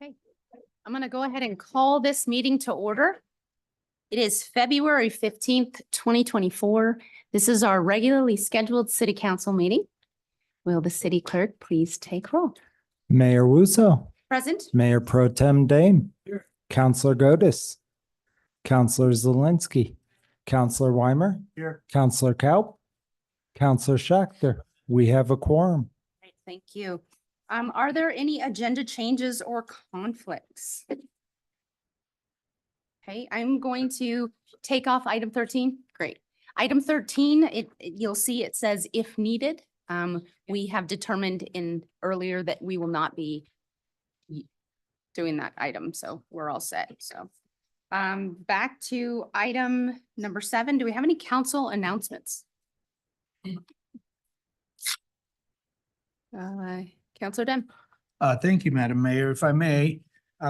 Okay, I'm going to go ahead and call this meeting to order. It is February 15th, 2024. This is our regularly scheduled city council meeting. Will the city clerk please take roll? Mayor Wusso, Present. Mayor Pro Tem Dame, Councilor Godis, Councilor Zelinski, Councilor Weimer, Here. Councilor Kaup, Councilor Schachter. We have a quorum. Great, thank you. Are there any agenda changes or conflicts? Okay, I'm going to take off item 13. Great. Item 13, you'll see it says if needed. We have determined earlier that we will not be doing that item, so we're all set. So back to item number 7. Do we have any council announcements? Councilor Dem. Thank you, Madam Mayor. If I may,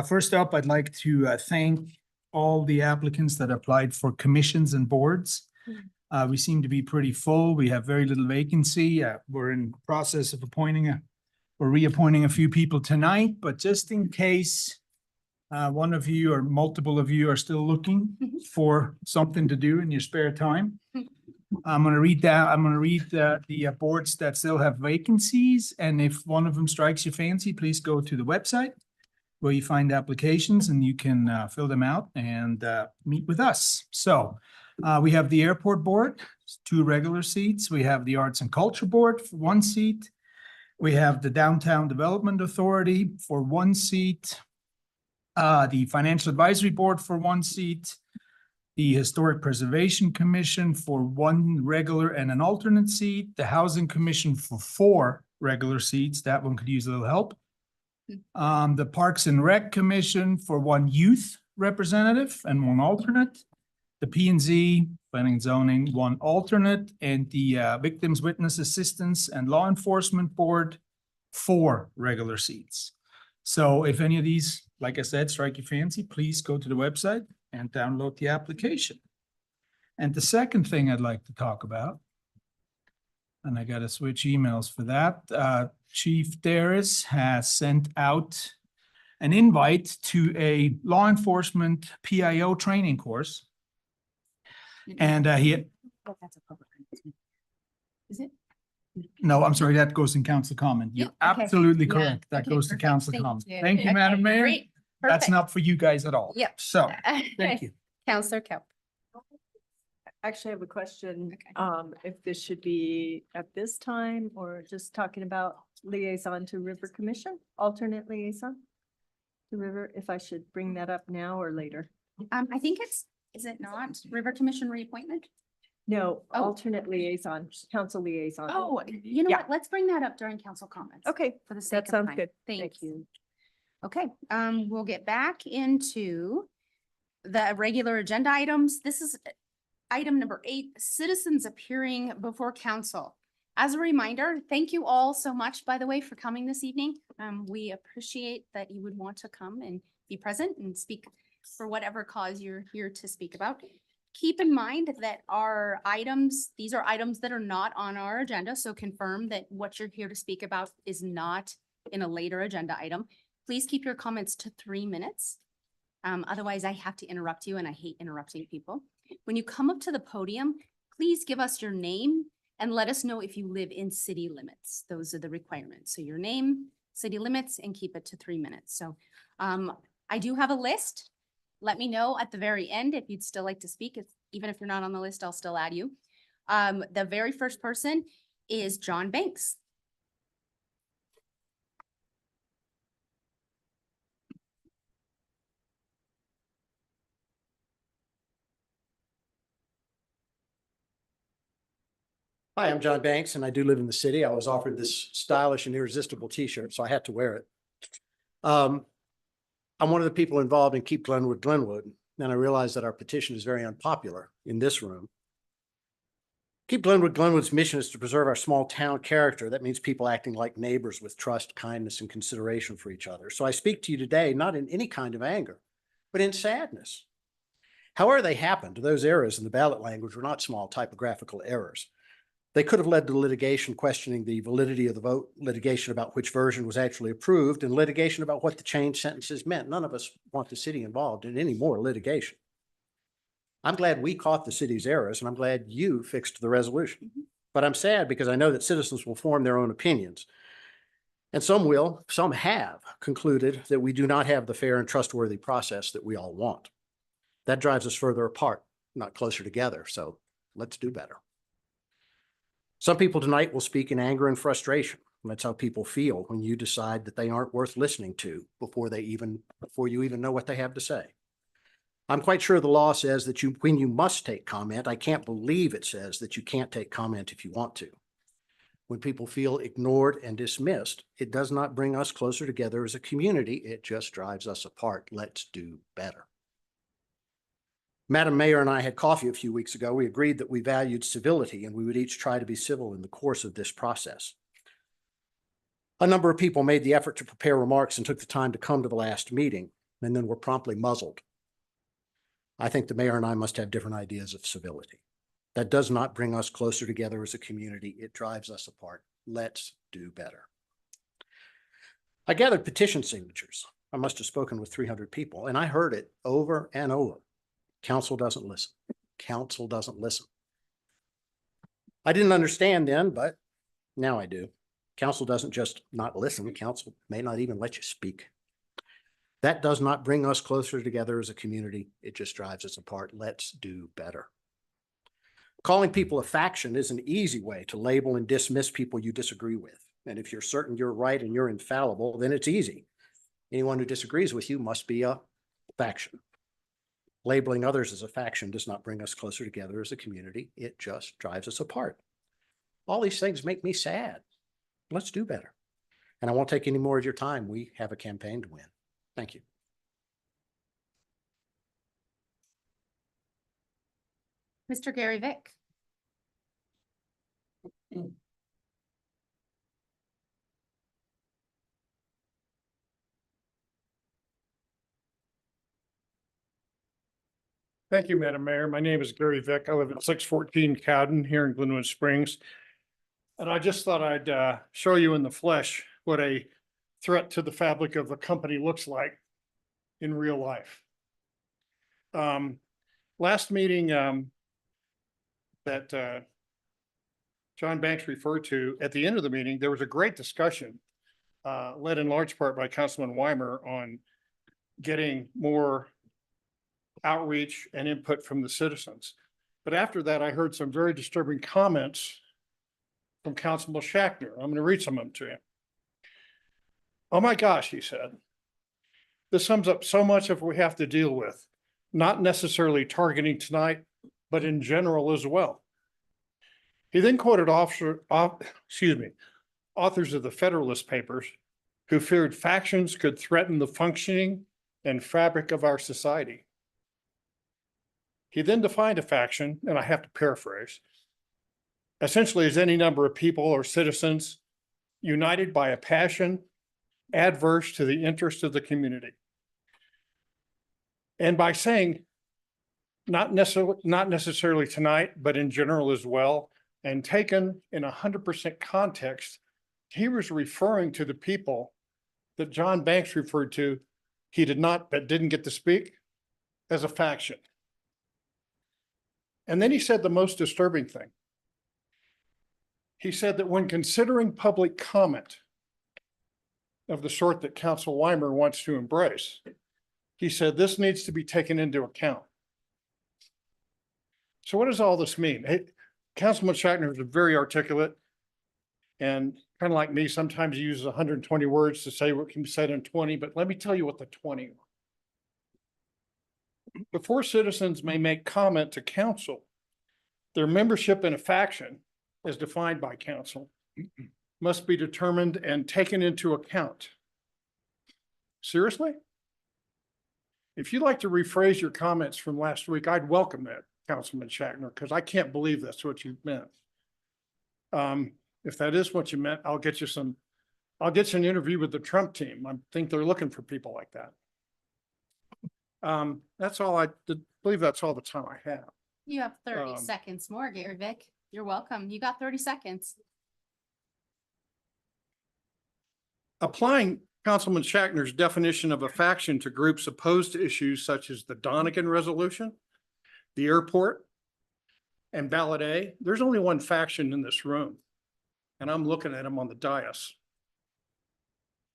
first up, I'd like to thank all the applicants that applied for commissions and boards. We seem to be pretty full. We have very little vacancy. We're in the process of reappointing a few people tonight, but just in case one of you or multiple of you are still looking for something to do in your spare time, I'm going to read the boards that still have vacancies. And if one of them strikes your fancy, please go to the website where you find applications and you can fill them out and meet with us. So we have the airport board, 2 regular seats. We have the arts and culture board for 1 seat. We have the downtown development authority for 1 seat. The financial advisory board for 1 seat. The Historic Preservation Commission for 1 regular and an alternate seat. The Housing Commission for 4 regular seats. That one could use a little help. The Parks and Rec Commission for 1 youth representative and 1 alternate. The P&Z, Planning and Zoning, 1 alternate, and the Victims Witness Assistance and Law Enforcement Board, 4 regular seats. So if any of these, like I said, strike your fancy, please go to the website and download the application. And the second thing I'd like to talk about, and I got to switch emails for that, Chief Darris has sent out an invite to a law enforcement PIO training course. And he... Oh, that's a public announcement. Is it? No, I'm sorry, that goes in council comment. You're absolutely Yeah. correct. That Okay, goes to perfect. council Thank comment. you. Thank you, Okay, Madam Mayor. great. That's Perfect. not for you guys at all. Yep. So, thank you. Councilor Kaup. Actually, I have a question. Okay. If this should be at this time or just talking about liaison to River Commission, alternate liaison to River, if I should bring that up now or later? I think is it not River Commission reappointment? No, Oh. alternate liaison, council liaison. Oh, you know Yeah. what? Let's bring that up during council comments. Okay, For the sake that of sounds time. good. Thank Thanks. you. Okay, we'll get back into the regular agenda items. This is item number 8, citizens appearing before council. As a reminder, thank you all so much, by the way, for coming this evening. We appreciate that you would want to come and be present and speak for whatever cause you're here to speak about. Keep in mind that our items, these are items that are not on our agenda, so confirm that what you're here to speak about is not in a later agenda item. Please keep your comments to 3 minutes. Otherwise, I have to interrupt you, and I hate interrupting people. When you come up to the podium, please give us your name and let us know if you live in city limits. Those are the requirements. So your name, city limits, and keep it to 3 minutes. So I do have a list. Let me know at the very end if you'd still like to speak. Even if you're not on the list, I'll still add you. The very first person is John Banks. Hi, I'm John Banks, and I do live in the city. I was offered this stylish and irresistible T-shirt, so I had to wear it. I'm one of the people involved in Keep Glenwood Glenwood, and I realize that our petition is very unpopular in this room. Keep Glenwood Glenwood's mission is to preserve our small town character. That means people acting like neighbors with trust, kindness, and consideration for each other. So I speak to you today, not in any kind of anger, but in sadness. However they happened, those errors in the ballot language were not small typographical errors. They could have led to litigation questioning the validity of the vote, litigation about which version was actually approved, and litigation about what the changed sentences meant. None of us want the city involved in any more litigation. I'm glad we caught the city's errors, and I'm glad you fixed the resolution. But I'm sad because I know that citizens will form their own opinions. And some have concluded that we do not have the fair and trustworthy process that we all want. That drives us further apart, not closer together. So let's do better. Some people tonight will speak in anger and frustration. That's how people feel when you decide that they aren't worth listening to before you even know what they have to say. I'm quite sure the law says that when you must take comment, I can't believe it says that you can't take comment if you want to. When people feel ignored and dismissed, it does not bring us closer together as a community. It just drives us apart. Let's do better. Madam Mayor and I had coffee a few weeks ago. We agreed that we valued civility and we would each try to be civil in the course of this process. A number of people made the effort to prepare remarks and took the time to come to the last meeting and then were promptly muzzled. I think the mayor and I must have different ideas of civility. That does not bring us closer together as a community. It drives us apart. Let's do better. I gathered petition signatures. I must have spoken with 300 people, and I heard it over and over. Council doesn't listen. Council doesn't listen. I didn't understand then, but now I do. Council doesn't just not listen. Council may not even let you speak. That does not bring us closer together as a community. It just drives us apart. Let's do better. Calling people a faction is an easy way to label and dismiss people you disagree with. And if you're certain you're right and you're infallible, then it's easy. Anyone who disagrees with you must be a faction. Labeling others as a faction does not bring us closer together as a community. It just drives us apart. All these things make me sad. Let's do better. And I won't take any more of your time. We have a campaign to win. Thank you. Mr. Gary Vick. Thank you, Madam Mayor. My name is Gary Vick. I live at 614 Cowden here in Glenwood Springs. And I just thought I'd show you in the flesh what a threat to the fabric of a company looks like in real life. Last meeting that John Banks referred to, at the end of the meeting, there was a great discussion led in large part by Councilman Weimer on getting more outreach and input from the citizens. But after that, I heard some very disturbing comments from Councilman Schachtner. I'm going to read some of them to you. Oh my gosh, he said. This sums up so much of what we have to deal with, not necessarily targeting tonight, but in general as well. He then quoted authors of the Federalist Papers who feared factions could threaten the functioning and fabric of our society. He then defined a faction, and I have to paraphrase, essentially as any number of people or citizens united by a passion adverse to the interest of the community. And by saying, not necessarily tonight, but in general as well, and taken in 100% context, he was referring to the people that John Banks referred to, but didn't get to speak, as a faction. And then he said the most disturbing thing. He said that when considering public comment of the sort that Council Weimer wants to embrace, he said this needs to be taken into account. So what does all this mean? Hey, Councilman Schachtner is very articulate and kind of like me, sometimes he uses 120 words to say what can be said in 20, but let me tell you what the 20 are. Before citizens may make comment to council, their membership in a faction, as defined by council, must be determined and taken into account. Seriously? If you'd like to rephrase your comments from last week, I'd welcome that, Councilman Schachtner, because I can't believe that's what you meant. If that is what you meant, I'll get you an interview with the Trump team. I think they're looking for people like that. That's all believe that's all the time I have. You have 30 Um, seconds more, Gary Vick. You're welcome. You got 30 seconds. Applying Councilman Shackner's definition of a faction to groups opposed to issues such as the Donegan resolution, the airport, and Ballot A, there's only one faction in this room. And I'm looking at him on the dais.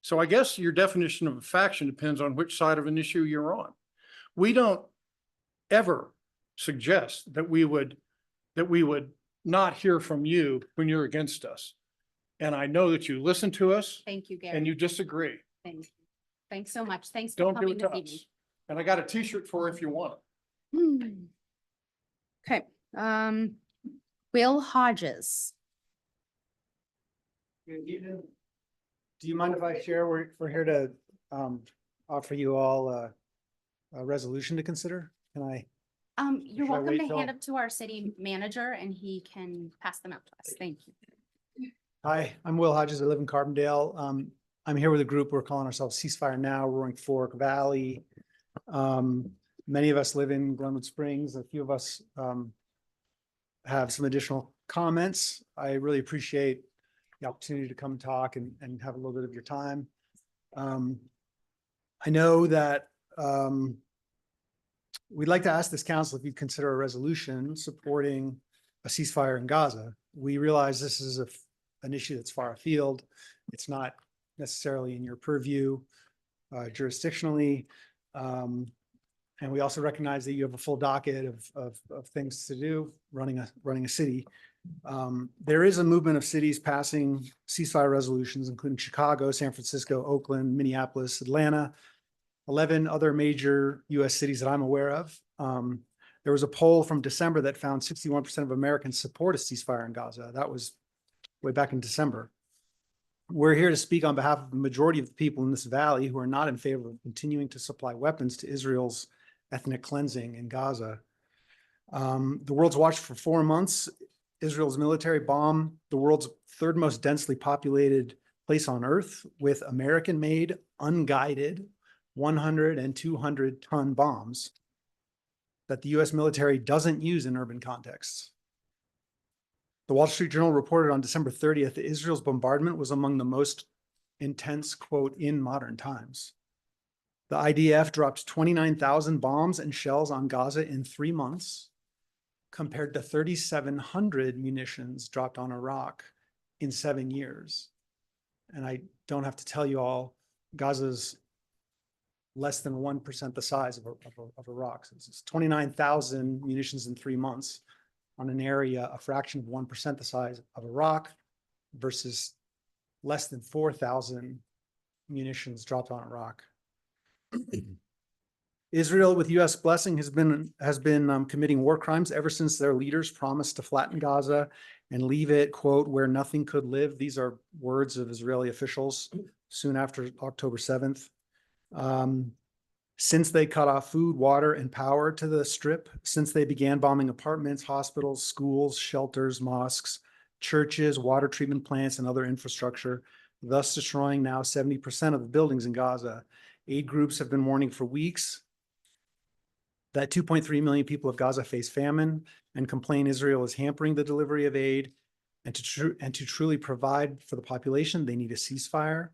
So I guess your definition of a faction depends on which side of an issue you're on. We don't ever suggest that we would not hear from you when you're against us. And I know that you listen to us Thank you, Gary. and you disagree. Thank you. Thanks so much. Thanks for Don't do coming it this to evening. us. And I got a t-shirt for if you want it. Okay, Will Hodges. Good evening. Do you mind if I share? We're here to offer you all a resolution to consider. Can I? You're Should I welcome wait to till- hand up to our city manager and he can pass them out to us. Thank you. Hi, I'm Will Hodges. I live in Carbondale. I'm here with a group. We're calling ourselves Ceasefire Now, Roaring Fork Valley. Many of us live in Glenwood Springs. A few of us have some additional comments. I really appreciate the opportunity to come talk and have a little bit of your time. I know that we'd like to ask this council if you'd consider a resolution supporting a ceasefire in Gaza. We realize this is an issue that's far afield. It's not necessarily in your purview jurisdictionally. And we also recognize that you have a full docket of things to do running a city. There is a movement of cities passing ceasefire resolutions, including Chicago, San Francisco, Oakland, Minneapolis, Atlanta, 11 other major US cities that I'm aware of. There was a poll from December that found 61% of Americans support a ceasefire in Gaza. That was way back in December. We're here to speak on behalf of the majority of the people in this valley who are not in favor of continuing to supply weapons to Israel's ethnic cleansing in Gaza. The world's watched for 4 months. Israel's military bombed the world's third most densely populated place on earth with American-made, unguided 100 and 200 ton bombs that the US military doesn't use in urban contexts. The Wall Street Journal reported on December 30th that Israel's bombardment was among the most intense, quote, in modern times. The IDF dropped 29,000 bombs and shells on Gaza in 3 months, compared to 3,700 munitions dropped on Iraq in 7 years. And I don't have to tell you all, Gaza's less than 1% the size of Iraq. So it's 29,000 munitions in 3 months on an area, a fraction of 1% the size of Iraq versus less than 4,000 munitions dropped on Iraq. Israel, with US blessing, has been committing war crimes ever since their leaders promised to flatten Gaza and leave it, quote, where nothing could live. These are words of Israeli officials soon after October 7th. Since they cut off food, water, and power to the strip, since they began bombing apartments, hospitals, schools, shelters, mosques, churches, water treatment plants, and other infrastructure, thus destroying now 70% of the buildings in Gaza. Aid groups have been warning for weeks that 2.3 million people of Gaza face famine and complain Israel is hampering the delivery of aid. And to truly provide for the population, they need a ceasefire.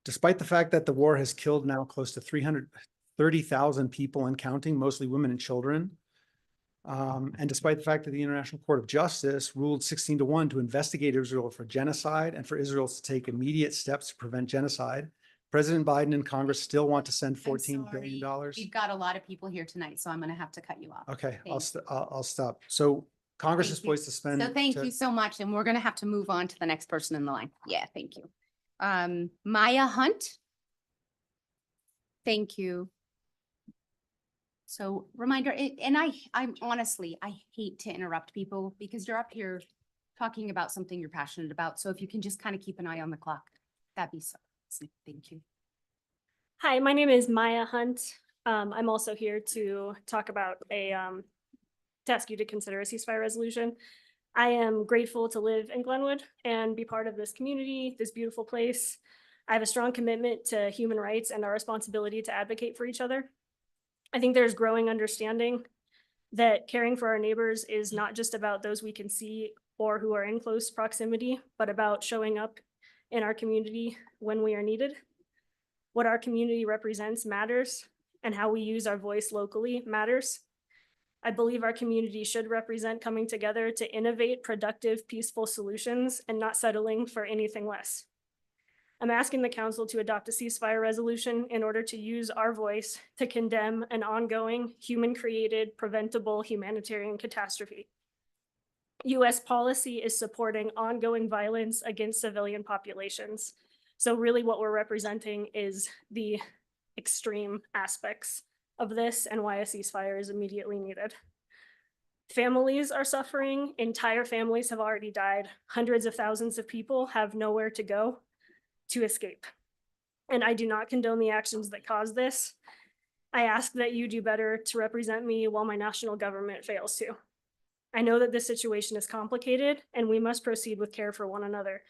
Despite the fact that the war has killed now close to 330,000 people and counting, mostly women and children, and despite the fact that the International Court of Justice ruled 16-1 to investigate Israel for genocide and for Israel to take immediate steps to prevent genocide, President Biden and Congress still want to send I'm $14 billion. sorry. We've got a lot of people here tonight, so I'm going to have to cut you off. Okay, Thank I'll stop. So Congress Thank is you. poised to spend. So thank you so much, and we're gonna have to move on to the next person in the line. Yeah, thank you. Maya Hunt. Thank you. So reminder, and I'm honestly, I hate to interrupt people because you're up here talking about something you're passionate about. So if you can just kind of keep an eye on the clock, that'd be so, thank you. Hi, my name is Maya Hunt. I'm also here to talk about to ask you to consider a ceasefire resolution. I am grateful to live in Glenwood and be part of this community, this beautiful place. I have a strong commitment to human rights and our responsibility to advocate for each other. I think there's growing understanding that caring for our neighbors is not just about those we can see or who are in close proximity, but about showing up in our community when we are needed. What our community represents matters, and how we use our voice locally matters. I believe our community should represent coming together to innovate productive, peaceful solutions and not settling for anything less. I'm asking the council to adopt a ceasefire resolution in order to use our voice to condemn an ongoing, human-created, preventable humanitarian catastrophe. US policy is supporting ongoing violence against civilian populations. So really what we're representing is the extreme aspects of this and why a ceasefire is immediately needed. Families are suffering. Entire families have already died. Hundreds of thousands of people have nowhere to go to escape. And I do not condone the actions that cause this. I ask that you do better to represent me while my national government fails to. I know that this situation is complicated and we must proceed with care for one another.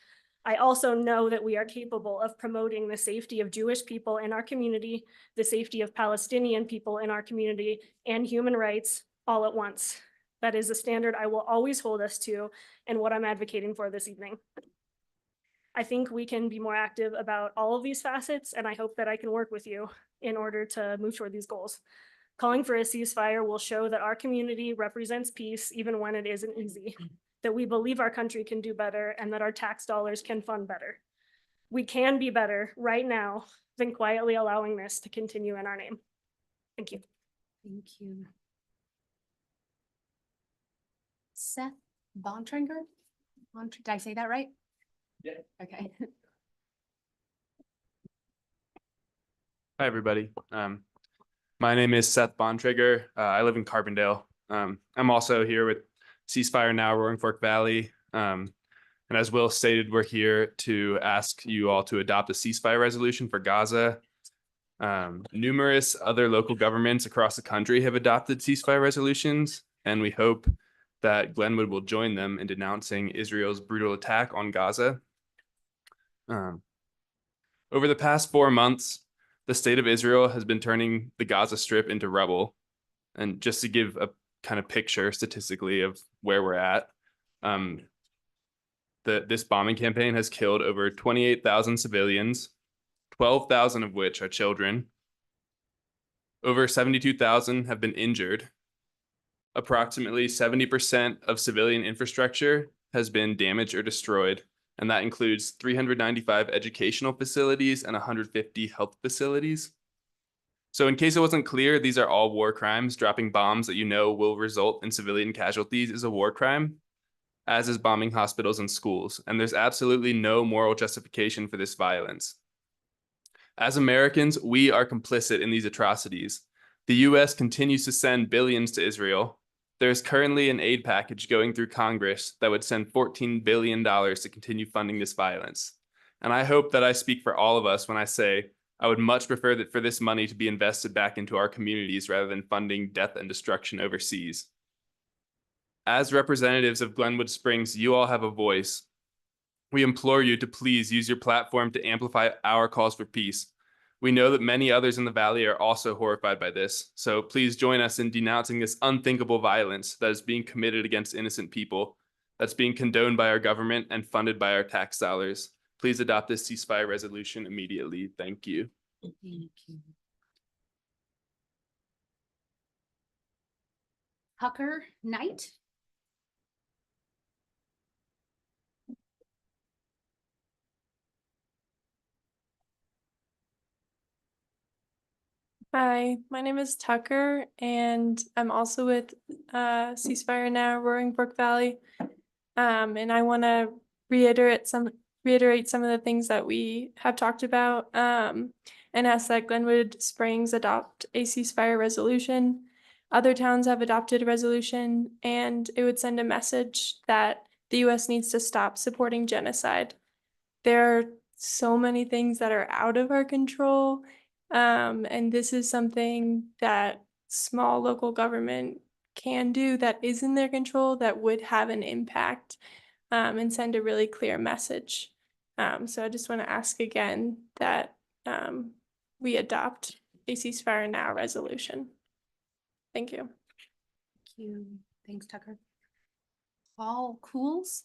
I also know that we are capable of promoting the safety of Jewish people in our community, the safety of Palestinian people in our community, and human rights all at once. That is a standard I will always hold us to and what I'm advocating for this evening. I think we can be more active about all of these facets, and I hope that I can work with you in order to move toward these goals. Calling for a ceasefire will show that our community represents peace even when it isn't easy, that we believe our country can do better and that our tax dollars can fund better. We can be better right now than quietly allowing this to continue in our name. Thank you. Thank you. Seth Bontrager? Did I say that right? Yeah. Okay. Hi, everybody. My name is Seth Bontrager. I live in Carbondale. I'm also here with Ceasefire Now, Roaring Fork Valley. And as Will stated, we're here to ask you all to adopt a ceasefire resolution for Gaza. Numerous other local governments across the country have adopted ceasefire resolutions, and we hope that Glenwood will join them in denouncing Israel's brutal attack on Gaza. Over the past 4 months, the state of Israel has been turning the Gaza Strip into rubble. And just to give a kind of picture statistically of where we're at, this bombing campaign has killed over 28,000 civilians, 12,000 of which are children. Over 72,000 have been injured. Approximately 70% of civilian infrastructure has been damaged or destroyed, and that includes 395 educational facilities and 150 health facilities. So in case it wasn't clear, these are all war crimes. Dropping bombs that you know will result in civilian casualties is a war crime, as is bombing hospitals and schools, and there's absolutely no moral justification for this violence. As Americans, we are complicit in these atrocities. The US continues to send billions to Israel. There is currently an aid package going through Congress that would send $14 billion to continue funding this violence. And I hope that I speak for all of us when I say I would much prefer that for this money to be invested back into our communities rather than funding death and destruction overseas. As representatives of Glenwood Springs, you all have a voice. We implore you to please use your platform to amplify our calls for peace. We know that many others in the valley are also horrified by this, so please join us in denouncing this unthinkable violence that is being committed against innocent people, that's being condoned by our government and funded by our tax dollars. Please adopt this ceasefire resolution immediately. Thank you. Thank you. Tucker Knight? Hi, my name is Tucker, and I'm also with Ceasefire Now, Roaring Fork Valley. And I want to reiterate some of the things that we have talked about, and ask that Glenwood Springs adopt a ceasefire resolution. Other towns have adopted a resolution, and it would send a message that the U.S. needs to stop supporting genocide. There are so many things that are out of our control. And this is something that small local government can do that is in their control that would have an impact, and send a really clear message. So I just want to ask again that we adopt a ceasefire now resolution. Thank you. Thank you. Thanks, Tucker. Paul Cools.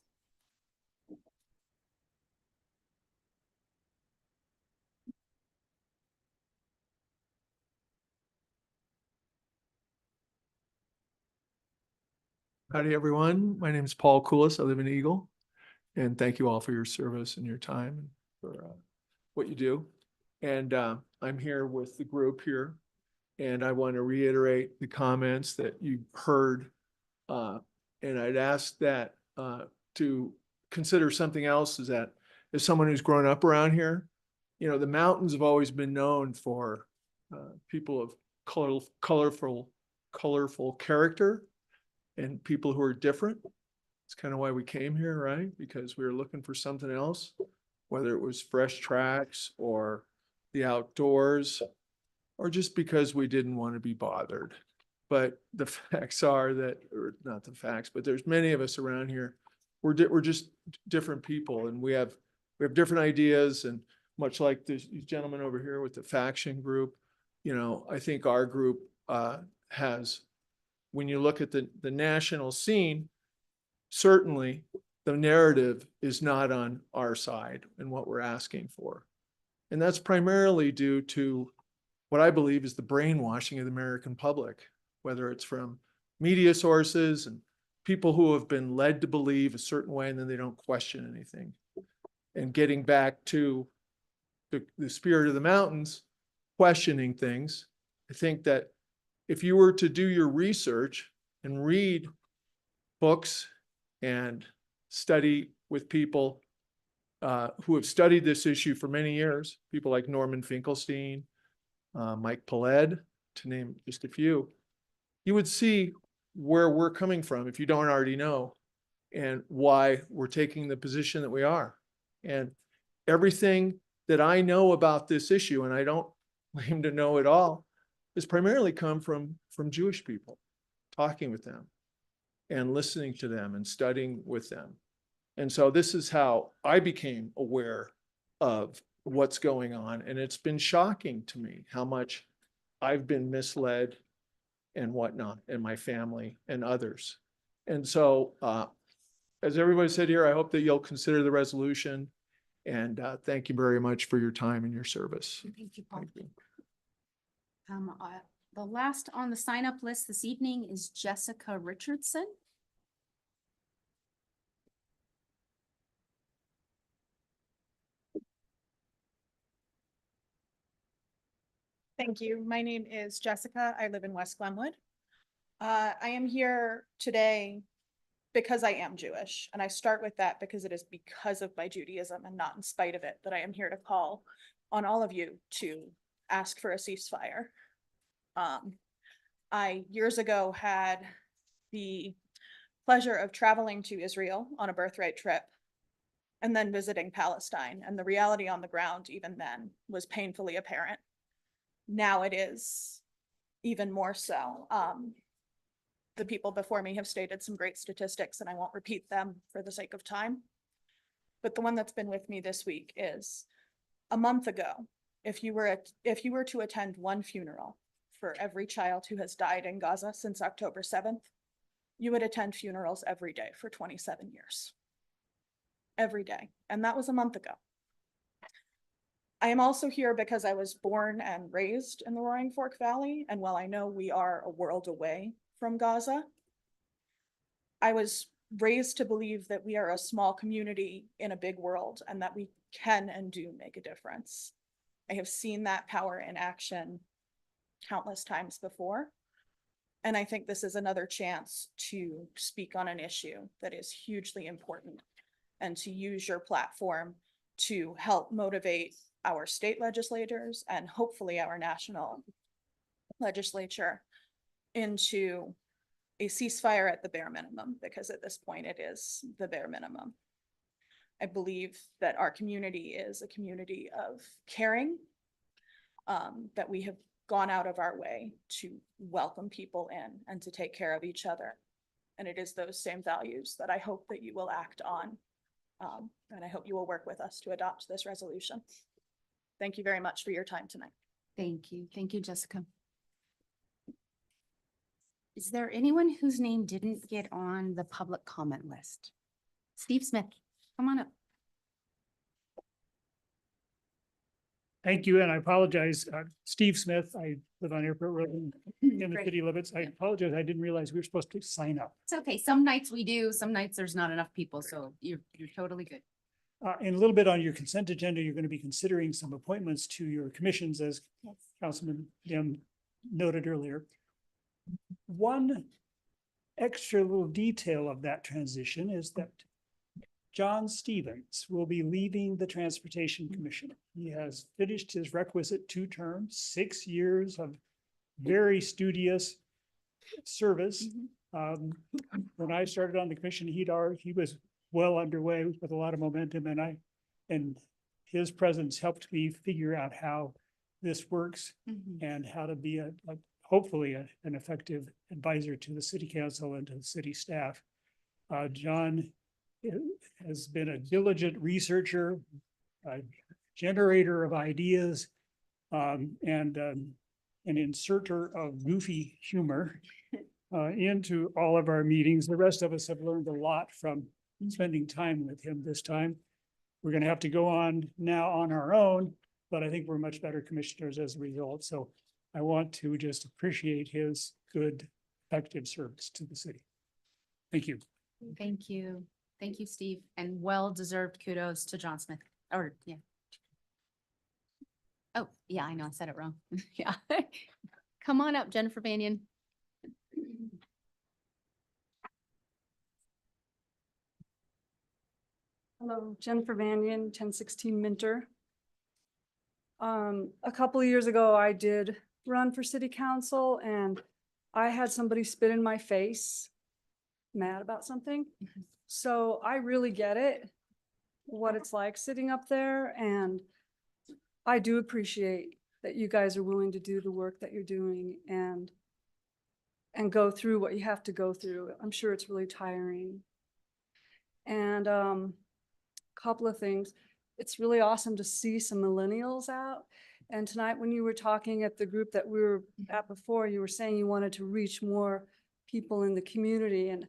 Howdy, everyone. My name is Paul Coolis. I live in Eagle. And thank you all for your service and your time and for what you do. And I'm here with the group here. And I want to reiterate the comments that you heard. And I'd ask that to consider something else, is that as someone who's grown up around here, you know, the mountains have always been known for people of colorful character and people who are different. It's kind of why we came here, right? Because we were looking for something else, whether it was fresh tracks or the outdoors, or just because we didn't want to be bothered. But the facts are that, or not the facts, but there's many of us around here. We're just different people, and we have different ideas. And much like these gentlemen over here with the faction group, you know, I think our group has, when you look at the national scene, certainly the narrative is not on our side and what we're asking for. And that's primarily due to what I believe is the brainwashing of the American public, whether it's from media sources and people who have been led to believe a certain way and then they don't question anything. And getting back to the spirit of the mountains, questioning things. I think that if you were to do your research and read books and study with people who have studied this issue for many years, people like Norman Finkelstein, Mike Peled, to name just a few, you would see where we're coming from if you don't already know, and why we're taking the position that we are. And everything that I know about this issue, and I don't claim to know it all, has primarily come from Jewish people, talking with them and listening to them and studying with them. And so this is how I became aware of what's going on. And it's been shocking to me how much I've been misled and whatnot, and my family and others. And so, as everybody said here, I hope that you'll consider the resolution. And thank you very much for your time and your service. Thank you, Paul. Thank you. The last on the sign up list this evening is Jessica Richardson. Thank you. My name is Jessica. I live in West Glenwood. I am here today because I am Jewish, and I start with that because it is because of my Judaism and not in spite of it that I am here to call on all of you to ask for a ceasefire. I years ago had the pleasure of traveling to Israel on a birthright trip and then visiting Palestine, and the reality on the ground even then was painfully apparent. Now it is even more so. The people before me have stated some great statistics, and I won't repeat them for the sake of time. But the one that's been with me this week is a month ago, if you were to attend one funeral for every child who has died in Gaza since October 7th, you would attend funerals every day for 27 years. Every day. And that was a month ago. I am also here because I was born and raised in the Roaring Fork Valley, and while I know we are a world away from Gaza, I was raised to believe that we are a small community in a big world and that we can and do make a difference. I have seen that power in action countless times before, and I think this is another chance to speak on an issue that is hugely important and to use your platform to help motivate our state legislators and hopefully our national legislature into a ceasefire at the bare minimum, because at this point it is the bare minimum. I believe that our community is a community of caring, that we have gone out of our way to welcome people in and to take care of each other. And it is those same values that I hope that you will act on. And I hope you will work with us to adopt this resolution. Thank you very much for your time tonight. Thank you. Thank you, Jessica. Is there anyone whose name didn't get on the public comment list? Steve Smith, come on up. Thank you, and I apologize. Steve Smith, I live on Airport Road in the Great. city limits. I apologize. I didn't realize we were supposed to sign up. It's okay. Some nights we do, some nights there's not enough people, so you're totally good. And a little bit on your consent agenda, you're going to be considering some appointments to your commissions, as Yes. Councilman Dim noted earlier. One extra little detail of that transition is that John Stevens will be leaving the Transportation Commission. He has finished his requisite 2 terms, 6 years of very studious service. When I started on the commission, he was well underway with a lot of momentum, and his presence helped me figure out how this works and how to be hopefully an effective advisor to the city council and to the city staff. John has been a diligent researcher, a generator of ideas, and an inserter of goofy humor into all of our meetings. The rest of us have learned a lot from spending time with him this time. We're going to have to go on now on our own, but I think we're much better commissioners as a result. So I want to just appreciate his good, effective service to the city. Thank you. Thank you. Thank you, Steve, and well-deserved kudos to John Smith, or, yeah. Oh, yeah, I know, I said it wrong. Yeah. Come on up, Jennifer Banyan. Hello, Jennifer Banyan, 1016 Minter. A couple of years ago, I did run for city council and I had somebody spit in my face, mad about something. So I really get it, what it's like sitting up there, and I do appreciate that you guys are willing to do the work that you're doing and go through what you have to go through. I'm sure it's really tiring. And couple of things. It's really awesome to see some millennials out. And tonight when you were talking at the group that we were at before, you were saying you wanted to reach more people in the community. And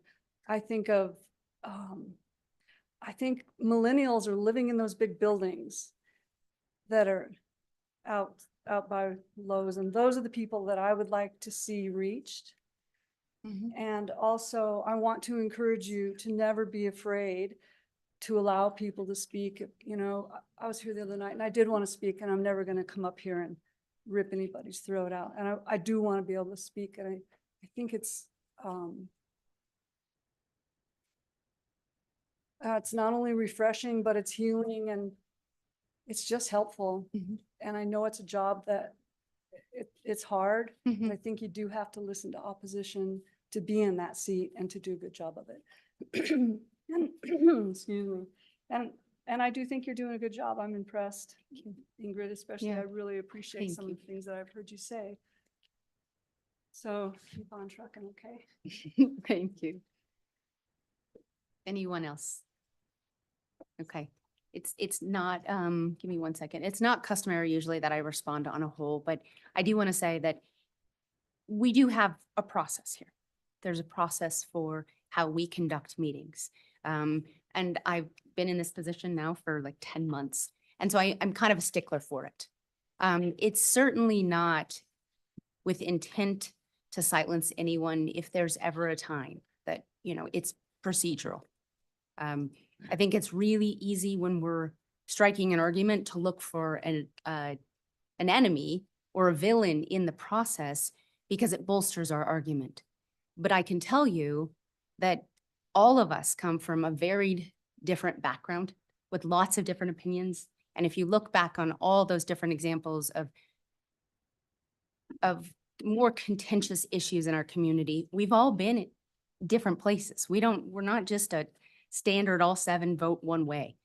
I think of, I think millennials are living in those big buildings that are out by Lowe's. And those are the people that I would like to see reached. And also I want to encourage you to never be afraid to allow people to speak. You know, I was here the other night and I did want to speak, and I'm never going to come up here and rip anybody's throat out. And I do want to be able to speak. And I think it's not only refreshing, but it's healing and it's just helpful. And I know it's a job that it's hard, but I think you do have to listen to opposition to be in that seat and to do a good job of it. Excuse me. And I do think you're doing a good job. I'm impressed, Ingrid, especially. Yeah. I really appreciate Thank some you. of the things that I've heard you say. So keep on trucking, okay? Thank you. Anyone else? Okay. It's not, give me 1 second. It's not customary usually that I respond on a whole, but I do want to say that we do have a process here. There's a process for how we conduct meetings. And I've been in this position now for like 10 months. And so I'm kind of a stickler for it. It's certainly not with intent to silence anyone if there's ever a time that, you know, it's procedural. I think it's really easy when we're striking an argument to look for an enemy or a villain in the process because it bolsters our argument. But I can tell you that all of us come from a very different background with lots of different opinions. And if you look back on all those different examples of more contentious issues in our community, we've all been at different places. We're not just a standard all 7 vote one way.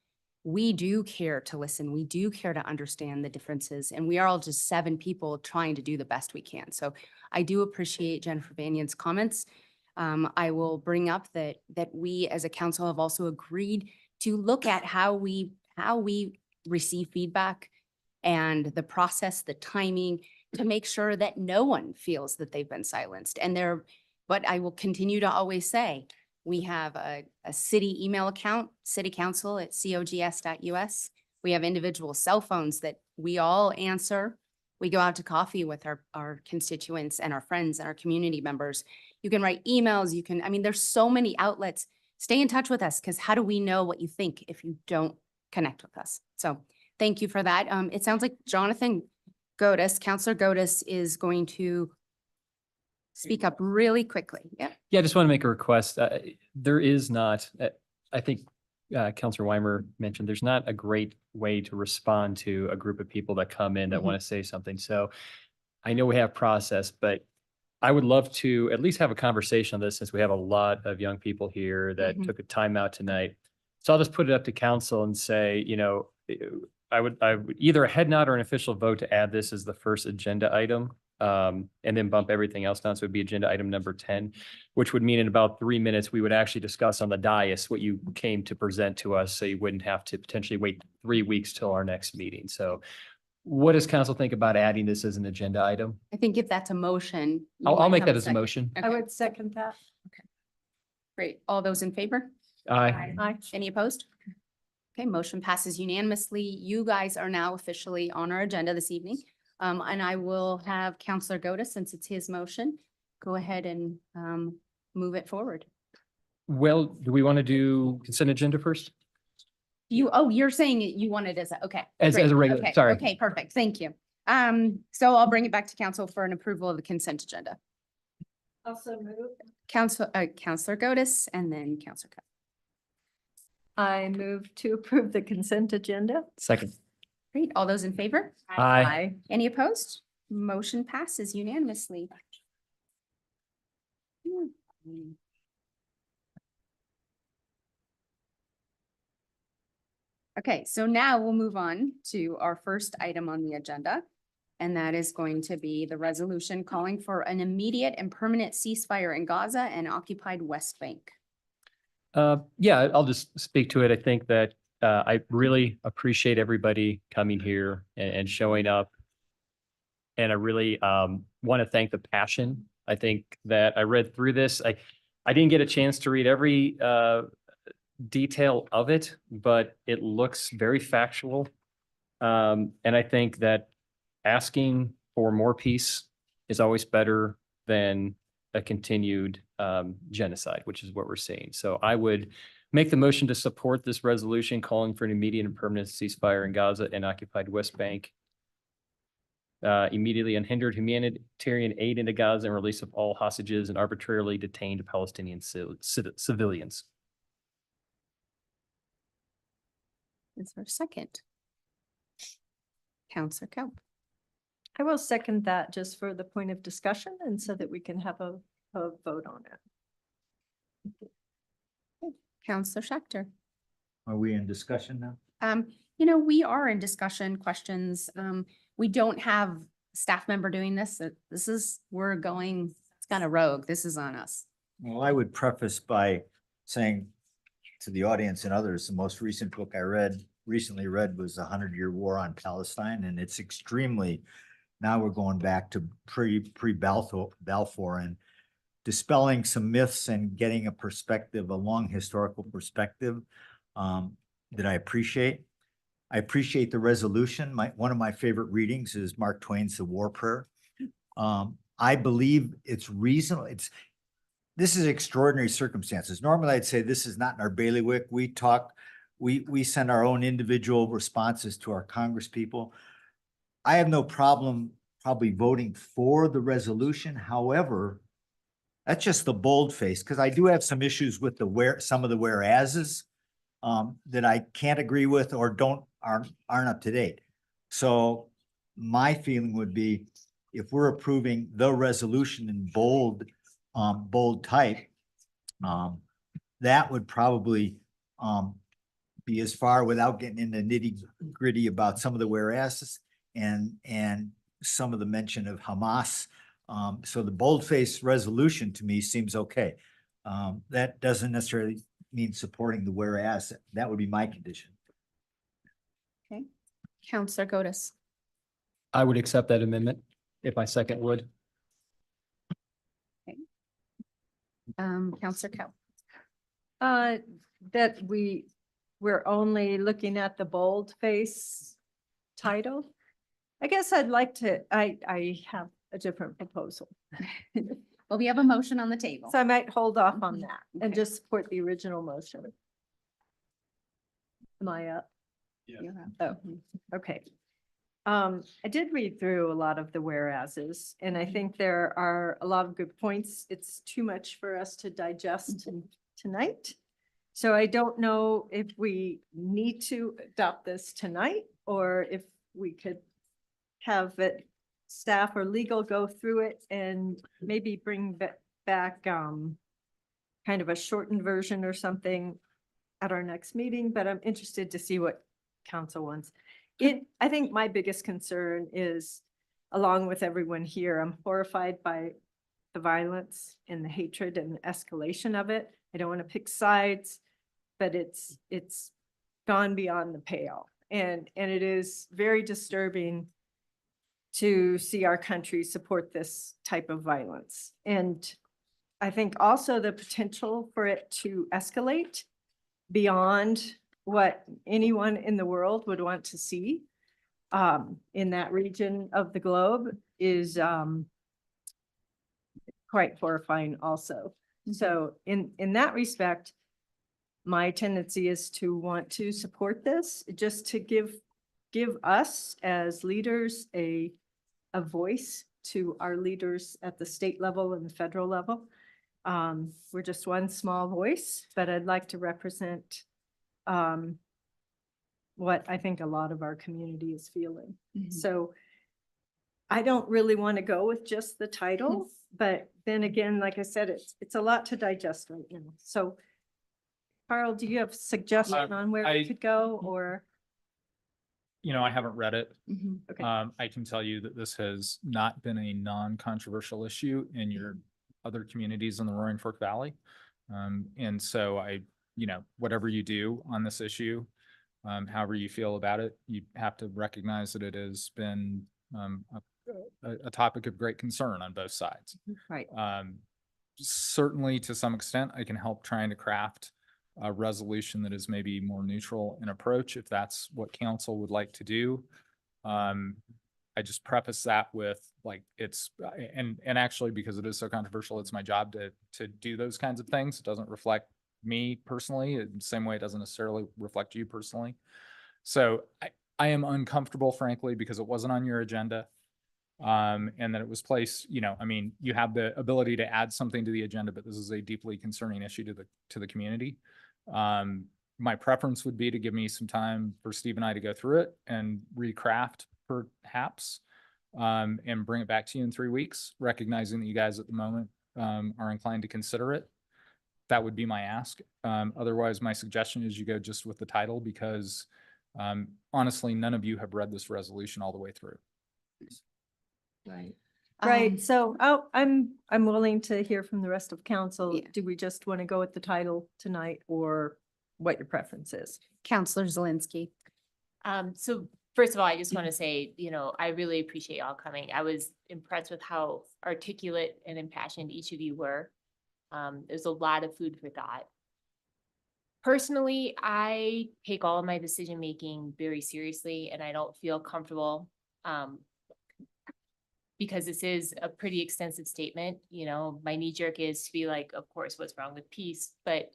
We do care to listen. We do care to understand the differences, and we are all just 7 people trying to do the best we can. So I do appreciate Jennifer Banyan's comments. I will bring up that we as a council have also agreed to look at how we receive feedback and the process, the timing, to make sure that no one feels that they've been silenced. And But I will continue to always say, we have a city email account, citycouncil@cogs.us. We have individual cell phones that we all answer. We go out to coffee with our constituents and our friends and our community members. You can write emails, I mean, there's so many outlets. Stay in touch with us, because how do we know what you think if you don't connect with us? So thank you for that. It sounds like Jonathan Godus, Counselor Godus, is going to speak up really quickly. Yeah. Yeah, I just want to make a request. There is not, I think Counselor Weimer mentioned, there's not a great way to respond to a group of people that come in that want to say something. So I know we have process, but I would love to at least have a conversation on this, since we have a lot of young people here that took a time out tonight. So I'll just put it up to council and say, I would either a head nod or an official vote to add this as the first agenda item. And then bump everything else down. So it'd be agenda item number 10, which would mean in about 3 minutes, we would actually discuss on the dais what you came to present to us. So you wouldn't have to potentially wait 3 weeks till our next meeting. So what does council think about adding this as an agenda item? I think if that's a motion. you I'll might make have that as a second. motion. I Okay, would second that. great. All those in favor? Aye. Aye. Any opposed? Okay, motion passes unanimously. You guys are now officially on our agenda this evening. And I will have Counselor Godus, since it's his motion, go ahead and move it forward. Well, do we want to do consent agenda first? You're saying you want it okay. As great. a regular, Okay, sorry. Okay, perfect. Thank you. So I'll bring it back to council for an approval of the consent agenda. Also move. Counselor Godus and then Counselor Cup. I move to approve the consent agenda. Second. Great. All those in favor? Aye. Any opposed? Motion passes unanimously. Okay, so now we'll move on to our first item on the agenda. And that is going to be the resolution calling for an immediate and permanent ceasefire in Gaza and occupied West Bank. Yeah, I'll just speak to it. I think that I really appreciate everybody coming here and showing up. And I really want to thank the passion. I think that I read through this. I didn't get a chance to read every detail of it, but it looks very factual. And I think that asking for more peace is always better than a continued genocide, which is what we're seeing. So I would make the motion to support this resolution calling for an immediate and permanent ceasefire in Gaza and occupied West Bank. Immediately unhindered humanitarian aid into Gaza and release of all hostages and arbitrarily detained Palestinian civilians. Is there a second? Counselor Cope. I will second that just for the point of discussion and so that we can have a vote on it. Counselor Schechter. Are we in discussion now? We are in discussion questions. We don't have staff member doing this. We're going, it's kind of rogue. This is on us. Well, I would preface by saying to the audience and others, the most recent book I recently read was The 100-Year War on Palestine, and it's extremely, now we're going back to pre-Balfour and dispelling some myths and getting a perspective, a long historical perspective that I appreciate. I appreciate the resolution. One of my favorite readings is Mark Twain's The War Prayer. I believe it's reasonable. This is extraordinary circumstances. Normally I'd say this is not in our bailiwick. We send our own individual responses to our Congress people. I have no problem probably voting for the resolution. However, that's just the boldface, because I do have some issues with some of the whereases that I can't agree with or aren't up to date. So my feeling would be, if we're approving the resolution in bold type, that would probably be as far without getting into nitty gritty about some of the whereases and some of the mention of Hamas. So the boldface resolution to me seems okay. That doesn't necessarily mean supporting the whereas. That would be my condition. Okay. Counselor Godus. I would accept that amendment if my second would. Counselor Coe. That we're only looking at the boldface title. I guess I'd like to, I have a different proposal. Well, we have a motion on the table. So I might hold off on Mhm. that and Okay. just support the original motion. Am I up? You're up. Oh, okay. I did read through a lot of the whereases, and I think there are a lot of good points. It's too much for us to digest tonight. So I don't know if we need to adopt this tonight, or if we could have it, staff or legal go through it and maybe bring back, kind of a shortened version or something at our next meeting, but I'm interested to see what council wants. I think my biggest concern is, along with everyone here, I'm horrified by the violence and the hatred and the escalation of it. I don't want to pick sides, but it's gone beyond the pale. And it is very disturbing to see our country support this type of violence. And I think also the potential for it to escalate beyond what anyone in the world would want to see in that region of the globe is quite horrifying also. So in that respect, my tendency is to want to support this, just to give us as leaders a voice to our leaders at the state level and the federal level. We're just one small voice, but I'd like to represent what I think a lot of our community is feeling. So I don't really want to go with just the title, but then again, like I said, it's a lot to digest right now. So Carl, do you have suggestion on where we could go, or? You know, I haven't read it. Okay. I can tell you that this has not been a non-controversial issue in your other communities in the Roaring Fork Valley. And so whatever you do on this issue, however you feel about it, you have to recognize that it has been a topic of great concern on both sides. Right. Certainly, to some extent, I can help trying to craft a resolution that is maybe more neutral in approach, if that's what council would like to do. I just preface that with and actually, because it is so controversial, it's my job to do those kinds of things. It doesn't reflect me personally, in the same way it doesn't necessarily reflect you personally. So I am uncomfortable, frankly, because it wasn't on your agenda. And that it was placed, you have the ability to add something to the agenda, but this is a deeply concerning issue to the community. My preference would be to give me some time for Steve and I to go through it and recraft perhaps, and bring it back to you in 3 weeks, recognizing that you guys at the moment are inclined to consider it. That would be my ask. Otherwise, my suggestion is you go just with the title, because honestly, none of you have read this resolution all the way through. Right. Right, so, I'm willing to hear from the rest of council. Yeah. Do we just want to go with the title tonight, or what your preference is? Counselor Zelinski. So first of all, I just want to say, I really appreciate y'all coming. I was impressed with how articulate and impassioned each of you were. There's a lot of food for thought. Personally, I take all of my decision-making very seriously, and I don't feel comfortable, because this is a pretty extensive statement. My knee jerk is to be like, of course, what's wrong with peace? But,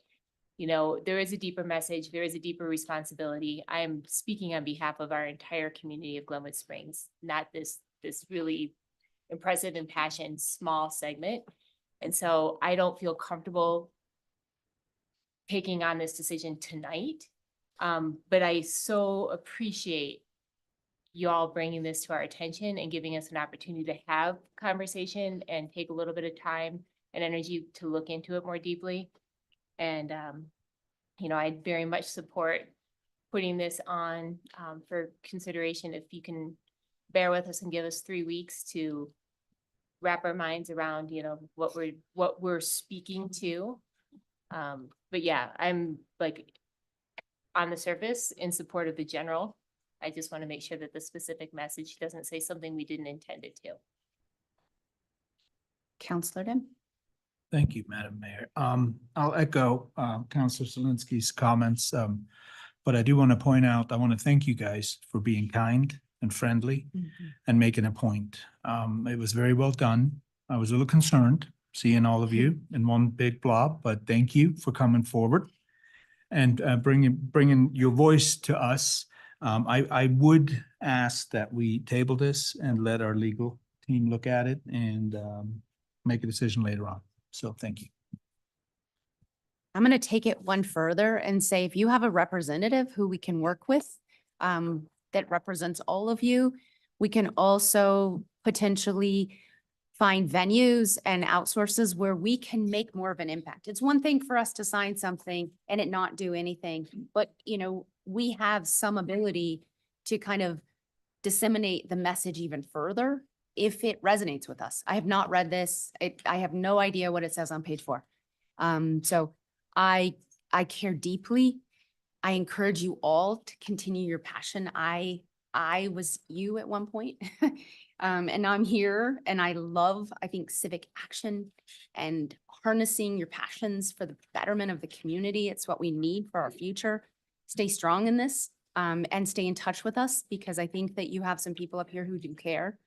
there is a deeper message. There is a deeper responsibility. I am speaking on behalf of our entire community of Glenwood Springs, not this really impressive and passionate small segment. And so I don't feel comfortable taking on this decision tonight. But I so appreciate you all bringing this to our attention and giving us an opportunity to have conversation and take a little bit of time and energy to look into it more deeply. And, I very much support putting this on for consideration. If you can bear with us and give us 3 weeks to wrap our minds around, what we're speaking to. But yeah, I'm on the surface in support of the general. I just want to make sure that the specific message doesn't say something we didn't intend it to. Counselor Dim. Thank you, Madam Mayor. I'll echo, Counselor Zelinski's comments. But I do want to point out, I want to thank you guys for being kind and friendly and making a point. It was very well done. I was a little concerned seeing all of you in one big blob, but thank you for coming forward and bringing your voice to us. I would ask that we table this and let our legal team look at it and make a decision later on. So thank you. I'm going to take it one further and say, if you have a representative who we can work with that represents all of you, we can also potentially find venues and outsources where we can make more of an impact. It's one thing for us to sign something and it not do anything, but we have some ability to kind of disseminate the message even further if it resonates with us. I have not read this. I have no idea what it says on page 4. So I care deeply. I encourage you all to continue your passion. I was you at one point and now I'm here and I think civic action and harnessing your passions for the betterment of the community. It's what we need for our future. Stay strong in this and stay in touch with us because I think that you have some people up here who do care.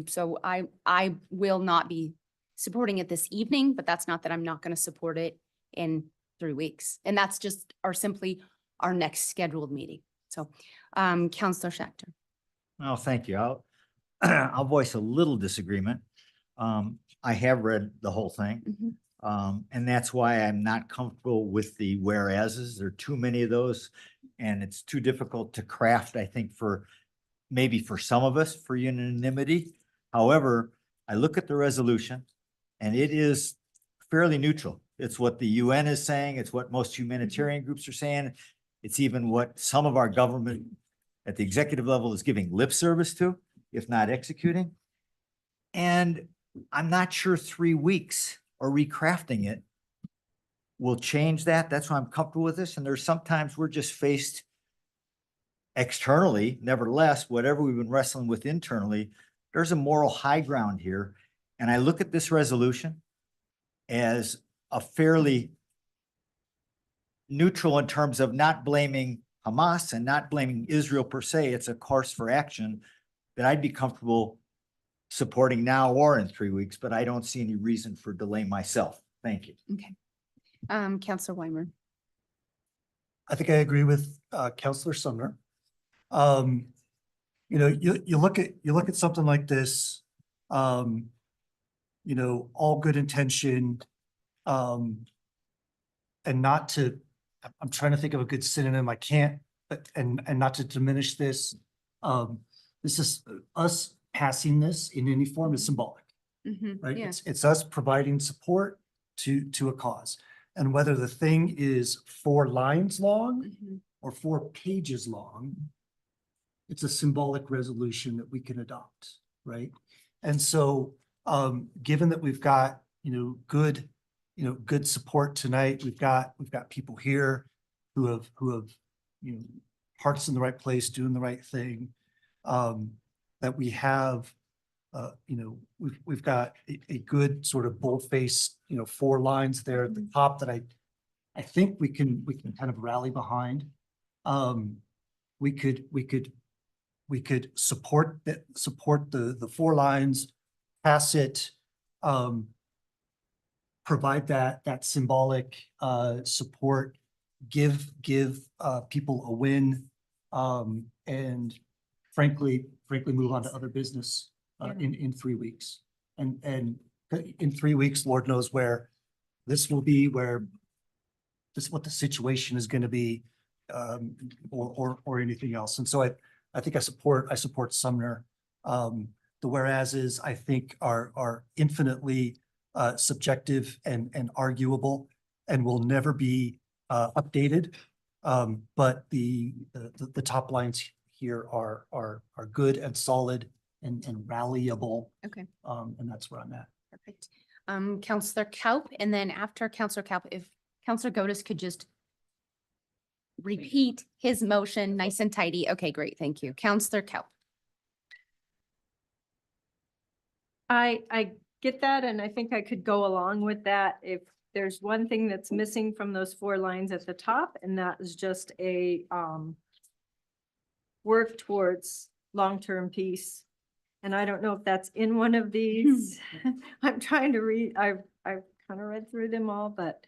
So I will not be supporting it this evening, but that's not that I'm not going to support it in 3 weeks. And that's just simply our next scheduled meeting. So, Counselor Schachter. Well, thank you. I'll voice a little disagreement. I have read the whole thing. And that's why I'm not comfortable with the whereases. There are too many of those and it's too difficult to craft, I think, maybe for some of us for unanimity. However, I look at the resolution and it is fairly neutral. It's what the UN is saying. It's what most humanitarian groups are saying. It's even what some of our government at the executive level is giving lip service to, if not executing. And I'm not sure 3 weeks or recrafting it will change that. That's why I'm comfortable with this. And there's sometimes we're just faced externally, nevertheless, whatever we've been wrestling with internally, there's a moral high ground here. And I look at this resolution as a fairly neutral in terms of not blaming Hamas and not blaming Israel per se. It's a course for action that I'd be comfortable supporting now or in 3 weeks, but I don't see any reason for delay myself. Thank you. Okay. Counselor Weimer. I think I agree with Counselor Sumner. You look at something like this, all good intention, and not to, I'm trying to think of a good synonym. I can't, but and not to diminish this. This is us passing this in any form is symbolic, right? Yeah. It's us providing support to a cause. And whether the thing is 4 lines long or 4 pages long, it's a symbolic resolution that we can adopt, right? And so, given that we've got, good support tonight, we've got people here who have, hearts in the right place, doing the right thing, that we have, we've got a good sort of bold-faced, 4 lines there at the top that I think we can kind of rally behind. We could support the 4 lines, pass it, provide that symbolic support, give people a win, and frankly move on to other business in 3 weeks. And in 3 weeks, Lord knows where this will be, where this what the situation is going to be, or anything else. And so I think I support Sumner. The whereases I think are infinitely subjective and arguable and will never be updated. But the top lines here are good and solid and rallyable. Okay. And that's where I'm at. Perfect. Counselor Kaup, and then after Counselor Kaup, if Counselor Godus could just repeat his motion nice and tidy. Okay, great. Thank you. Counselor Kaup. I get that, and I think I could go along with that if there's one thing that's missing from those 4 lines at the top, and that is just a work towards long-term peace. And I don't know if that's in one of these. I'm trying to read, I've kind of read through them all, but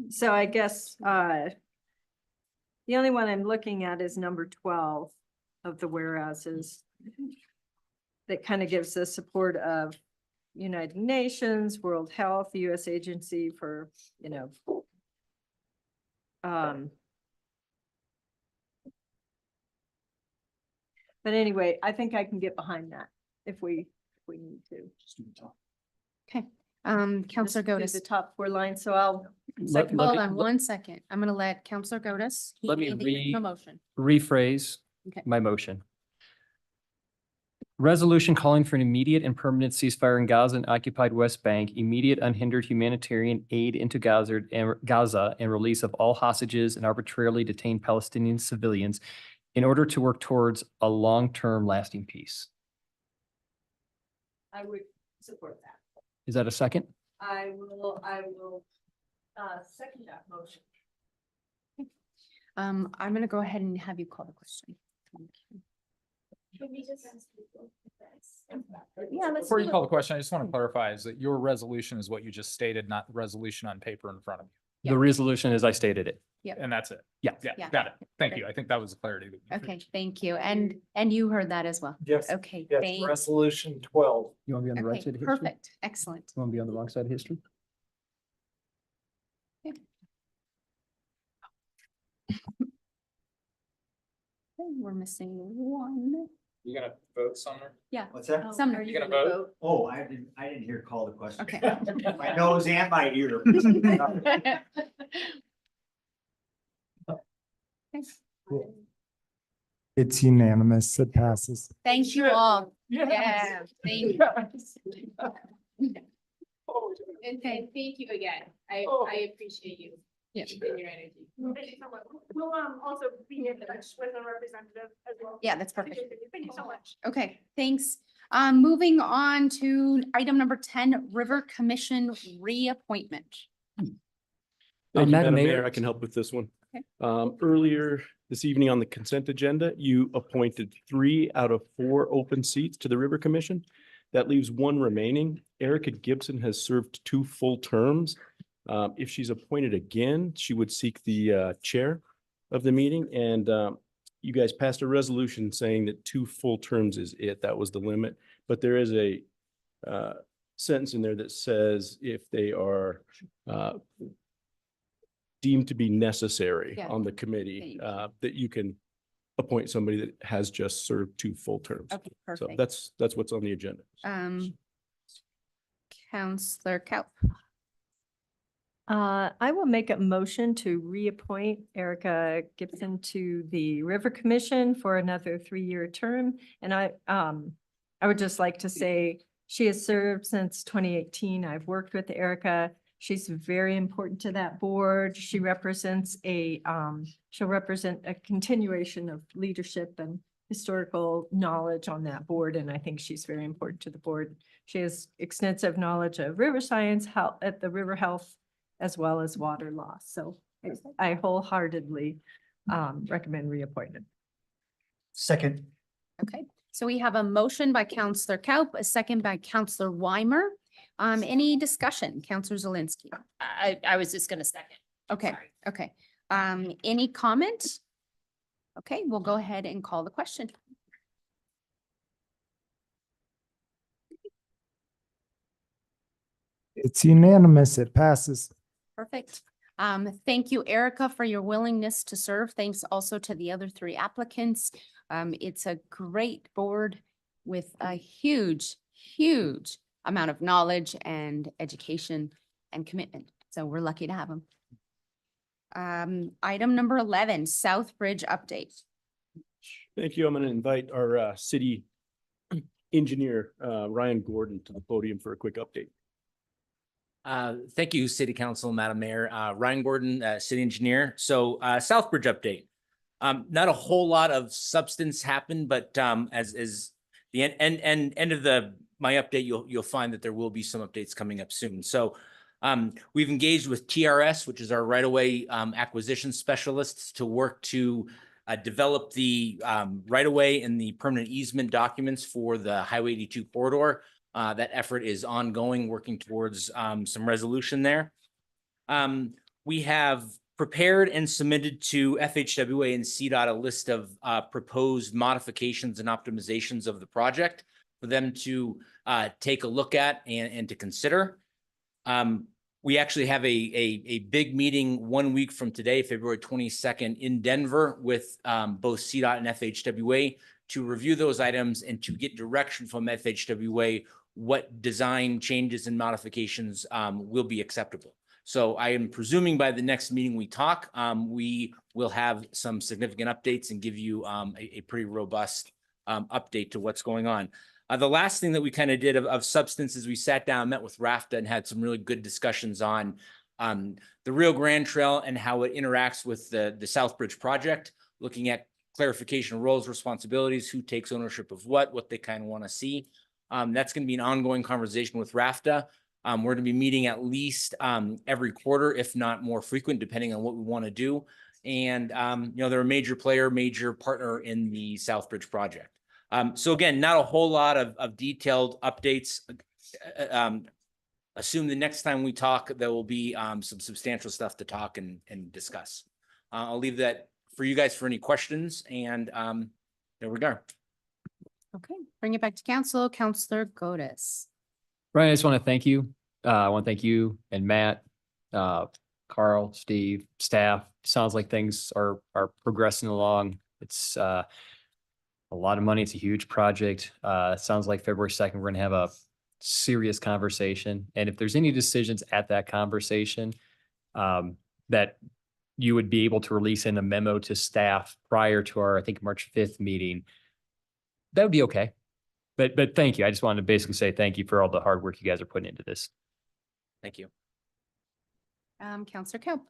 so I guess the only one I'm looking at is number 12 of the whereases. That kind of gives the support of United Nations, World Health, U.S. Agency for, but anyway, I think I can get behind that if we need to. Okay, Counselor Just do Gotis. the top 4 lines, so I'll. Let Hold me- on 1 second. I'm gonna let Counselor Gotis. He Let me made the original motion. rephrase Okay. my motion. Resolution calling for an immediate and permanent ceasefire in Gaza and occupied West Bank, immediate unhindered humanitarian aid into Gaza and release of all hostages and arbitrarily detained Palestinian civilians in order to work towards a long-term lasting peace. I would support that. Is that a second? I will second that motion. I'm gonna go ahead and have you call the question. Thank you. Yeah, let's Before do you it. call the question, I just want to clarify is that your resolution is what you just stated, not the resolution on paper in front of you. The resolution as I stated it. Yep. And that's it. Yeah. Yeah. Yeah, got it. Thank you. I think that was the clarity. that we Okay, reached. thank you. And you heard that as well. Yes. Okay, Yes, thanks. resolution 12. You want to be on the right Okay, side of history? perfect. Excellent. You want to be on the wrong side of history? Okay, we're missing one. You gonna vote somewhere? Yeah. What's that? Sumner. Are you You gonna gonna vote? Oh, I didn't hear call the question. Okay. My nose and my ear. It's unanimous. It passes. Thank you all. Yeah, thank you. And thank you again. I appreciate you. Yeah. And your energy. Thank you so much. We'll also be in touch with a representative as well. Yeah, that's perfect. Thank you so much. Okay, thanks. Moving on to item number 10, River Commission reappointment. Thank you, Madam Madam Mayor. Mayor. I can help with this one. Okay. Earlier this evening on the consent agenda, you appointed 3 out of 4 open seats to the River Commission. That leaves 1 remaining. Erica Gibson has served 2 full terms. If she's appointed again, she would seek the chair of the meeting. And you guys passed a resolution saying that 2 full terms is it. That was the limit. But there is a sentence in there that says if they are deemed to be necessary Yeah. on the committee, Thank you. that you can appoint somebody that has just served 2 full terms. Okay, So perfect. that's what's on the agenda. Counselor Kaup. I will make a motion to reappoint Erica Gibson to the River Commission for another 3-year term. And I would just like to say she has served since 2018. I've worked with Erica. She's very important to that board. She represents she'll represent a continuation of leadership and historical knowledge on that board. And I think she's very important to the board. She has extensive knowledge of river science, at the river health, as well as water law. So I wholeheartedly recommend reappointment. Second. Okay, so we have a motion by Counselor Kaup, a second by Counselor Weimer. Any discussion, Counselor Zelinski? I was just gonna second. Okay, Sorry. okay. Any comment? Okay, we'll go ahead and call the question. It's unanimous. It passes. Perfect. Thank you, Erica, for your willingness to serve. Thanks also to the other 3 applicants. It's a great board with a huge, huge amount of knowledge and education and commitment. So we're lucky to have them. Item number 11, Southbridge update. Thank you. I'm going to invite our city engineer, Ryan Gordon, to the podium for a quick update. Thank you, City Council, Madam Mayor. Ryan Gordon, City Engineer. So Southbridge update. Not a whole lot of substance happened, but as the end of my update, you'll find that there will be some updates coming up soon. So we've engaged with TRS, which is our right-of-way acquisition specialists, to work to develop the right-of-way and the permanent easement documents for the Highway 82 corridor. That effort is ongoing, working towards some resolution there. We have prepared and submitted to FHWA and CDOT a list of proposed modifications and optimizations of the project for them to take a look at and to consider. We actually have a big meeting 1 week from today, February 22nd in Denver with both CDOT and FHWA to review those items and to get direction from FHWA what design changes and modifications will be acceptable. So I am presuming by the next meeting we talk, we will have some significant updates and give you a pretty robust update to what's going on. The last thing that we kind of did of substance is we sat down, met with RAFTA, and had some really good discussions on the Rio Grande Trail and how it interacts with the Southbridge project, looking at clarification of roles, responsibilities, who takes ownership of what they kind of want to see. That's going to be an ongoing conversation with RAFTA. We're going to be meeting at least every quarter, if not more frequent, depending on what we want to do. And, they're a major player, major partner in the Southbridge project. So again, not a whole lot of detailed updates. Assume the next time we talk, there will be some substantial stuff to talk and discuss. I'll leave that for you guys for any questions, and there we go. Okay, bring it back to council. Councillor Godus. Brian, I just want to thank you. I want to thank you and Matt, Carl, Steve, staff. Sounds like things are progressing along. It's a lot of money. It's a huge project. Sounds like February 2nd, we're going to have a serious conversation. And if there's any decisions at that conversation that you would be able to release in a memo to staff prior to our, I think, March 5th meeting, that would be okay. But thank you. I just wanted to basically say thank you for all the hard work you guys are putting into this. Thank you. Councillor Coe.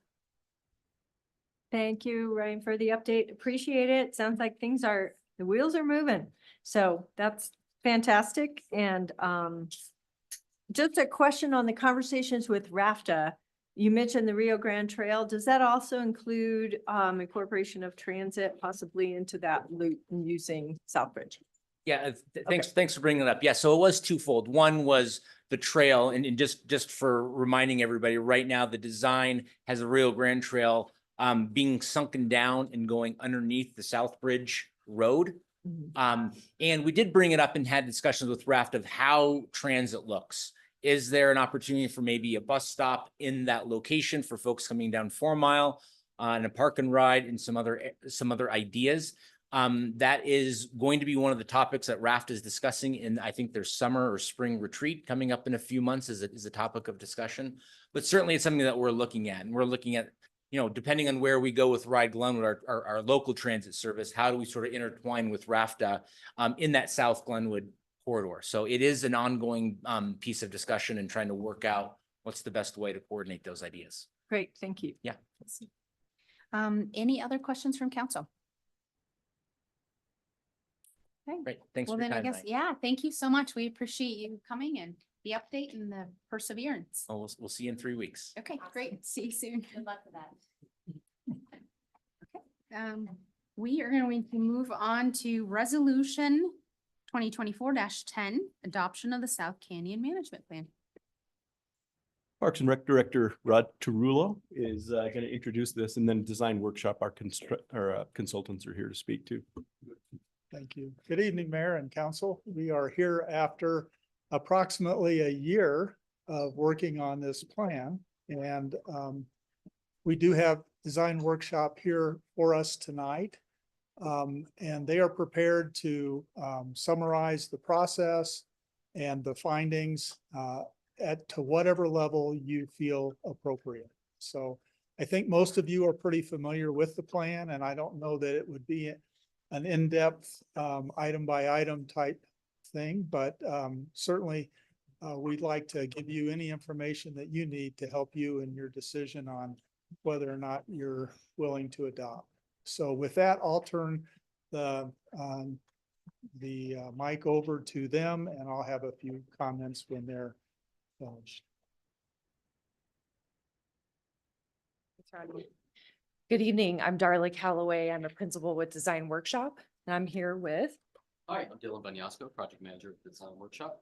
Thank you, Ryan, for the update. Appreciate it. Sounds like the wheels are moving. So that's fantastic. And just a question on the conversations with RAFTA. You mentioned the Rio Grande Trail. Does that also include incorporation of transit possibly into that loop and using Southbridge? Yeah, thanks for bringing it up. Yeah, so it was twofold. One was the trail, and just for reminding everybody, right now the design has a Rio Grande Trail being sunken down and going underneath the Southbridge Road. And we did bring it up and had discussions with RAFT of how transit looks. Is there an opportunity for maybe a bus stop in that location for folks coming down 4 Mile and a park and ride and some other ideas? That is going to be one of the topics that RAFT is discussing in, I think, their summer or spring retreat coming up in a few months is a topic of discussion. But certainly it's something that we're looking at, and we're looking at, depending on where we go with Ride Glenwood, our local transit service, how do we sort of intertwine with RAFTA in that South Glenwood corridor? So it is an ongoing piece of discussion and trying to work out what's the best way to coordinate those ideas. Great, thank you. Yeah. Any other questions from council? Okay. Great. Thanks Well, for your then I time guess, tonight. yeah, thank you so much. We appreciate you coming and the update and the perseverance. Oh, we'll see you in 3 weeks. Okay, great. See you soon. Good luck with that. We are going to move on to resolution 2024-10, adoption of the South Canyon Management Plan. Parks and Rec Director Rod Tarullo is going to introduce this, and then design workshop, our consultants are here to speak to. Thank you. Good evening, Mayor and Council. We are here after approximately a year of working on this plan, and we do have design workshop here for us tonight, and they are prepared to summarize the process and the findings to whatever level you feel appropriate. So I think most of you are pretty familiar with the plan, and I don't know that it would be an in-depth item by item type thing, but certainly we'd like to give you any information that you need to help you in your decision on whether or not you're willing to adopt. So with that, I'll turn the mic over to them and I'll have a few comments when they're finished. Good evening. I'm Darla Calloway. I'm a principal with Design Workshop, and I'm here with Hi, I'm Dylan Banyasco, project manager at the Design Workshop.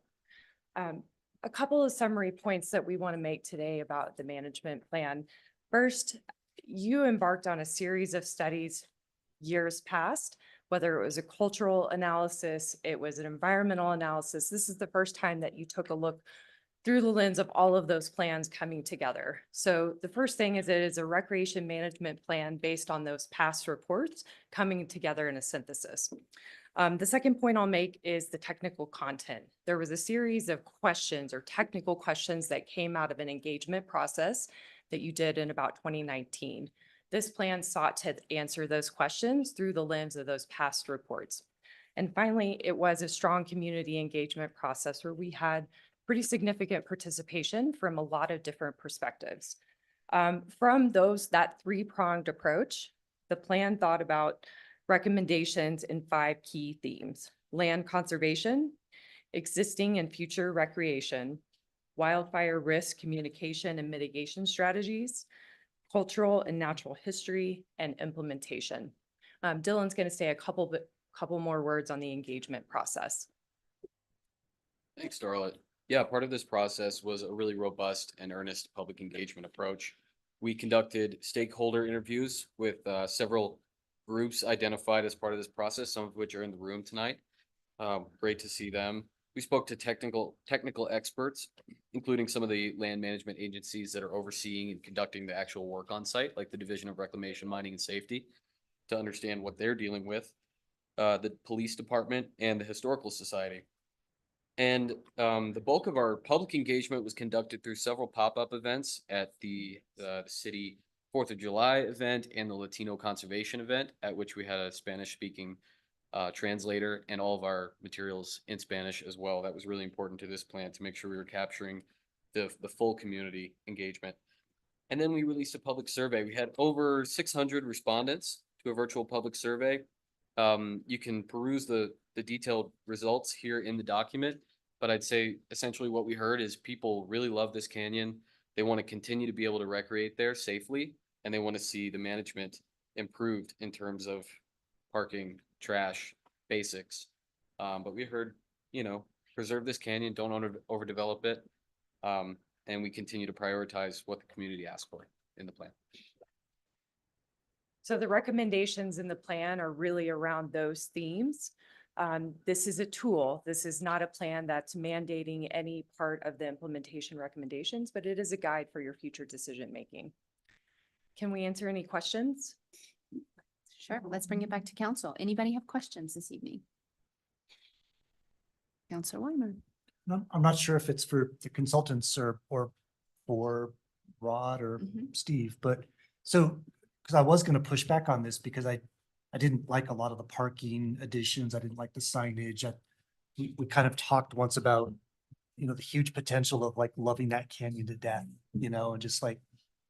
a couple of summary points that we want to make today about the management plan. First, you embarked on a series of studies years past, whether it was a cultural analysis, it was an environmental analysis. This is the first time that you took a look through the lens of all of those plans coming together. So the first thing is it is a recreation management plan based on those past reports coming together in a synthesis. The second point I'll make is the technical content. There was a series of questions or technical questions that came out of an engagement process that you did in about 2019. This plan sought to answer those questions through the lens of those past reports. And finally, it was a strong community engagement process where we had pretty significant participation from a lot of different perspectives. From that three-pronged approach, the plan thought about recommendations in 5 key themes: land conservation, existing and future recreation, wildfire risk communication and mitigation strategies, cultural and natural history, and implementation. Dylan's going to say a couple more words on the engagement process. Thanks, Darla. Yeah, part of this process was a really robust and earnest public engagement approach. We conducted stakeholder interviews with several groups identified as part of this process, some of which are in the room tonight. Great to see them. We spoke to technical experts, including some of the land management agencies that are overseeing and conducting the actual work on site, like the Division of Reclamation, Mining, and Safety, to understand what they're dealing with, the police department, and the Historical Society. And the bulk of our public engagement was conducted through several pop-up events at the city 4th of July event and the Latino Conservation event, at which we had a Spanish-speaking translator and all of our materials in Spanish as well. That was really important to this plan to make sure we were capturing the full community engagement. And then we released a public survey. We had over 600 respondents to a virtual public survey. You can peruse the detailed results here in the document, but I'd say essentially what we heard is people really love this canyon. They want to continue to be able to recreate there safely, and they want to see the management improved in terms of parking, trash, basics. But we heard, preserve this canyon, don't overdevelop it. And we continue to prioritize what the community asks for in the plan. So the recommendations in the plan are really around those themes. This is a tool. This is not a plan that's mandating any part of the implementation recommendations, but it is a guide for your future decision-making. Can we answer any questions? Sure, let's bring it back to council. Anybody have questions this evening? Councilor Weimer. No, I'm not sure if it's for the consultants or for Rod or Steve, but so, because I was going to push back on this because I didn't like a lot of the parking additions. I didn't like the signage. We kind of talked once about, the huge potential of like loving that canyon to death, and just like,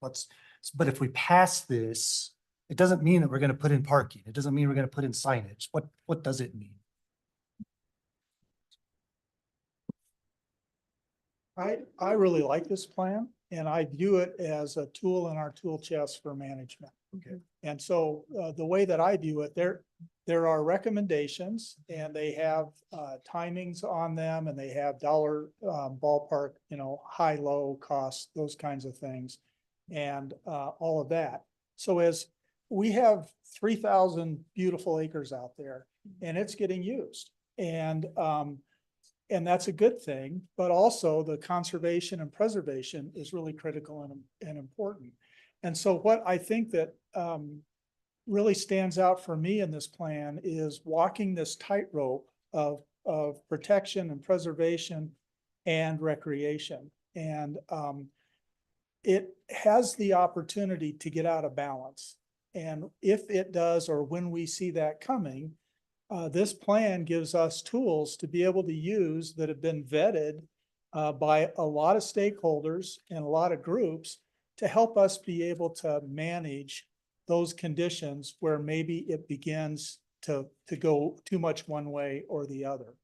but if we pass this, it doesn't mean that we're going to put in parking. It doesn't mean we're going to put in signage. What does it mean? I really like this plan and I view it as a tool in our tool chest for management. Okay. And so the way that I view it, there are recommendations and they have timings on them and they have dollar ballpark, high, low cost, those kinds of things and all of that. So as we have 3,000 beautiful acres out there and it's getting used and that's a good thing, but also the conservation and preservation is really critical and important. And so what I think that really stands out for me in this plan is walking this tightrope of protection and preservation and recreation. And it has the opportunity to get out of balance. And if it does, or when we see that coming, this plan gives us tools to be able to use that have been vetted by a lot of stakeholders and a lot of groups to help us be able to manage those conditions where maybe it begins to go too much one way or the other.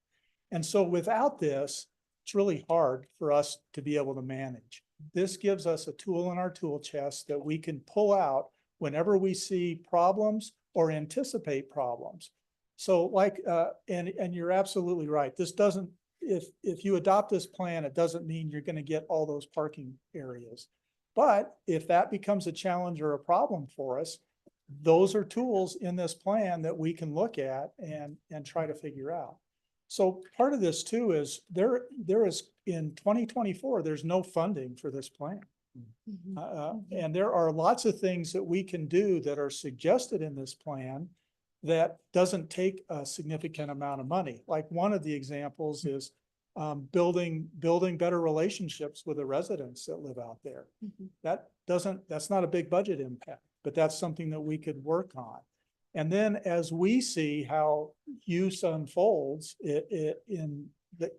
And so without this, it's really hard for us to be able to manage. This gives us a tool in our tool chest that we can pull out whenever we see problems or anticipate problems. So like, and you're absolutely right. This doesn't, if you adopt this plan, it doesn't mean you're going to get all those parking areas. But if that becomes a challenge or a problem for us, those are tools in this plan that we can look at and try to figure out. So part of this too is there is in 2024, there's no funding for this plan. And there are lots of things that we can do that are suggested in this plan that doesn't take a significant amount of money. Like one of the examples is building better relationships with the residents that live out there. That's not a big budget impact, but that's something that we could work on. And then as we see how use unfolds in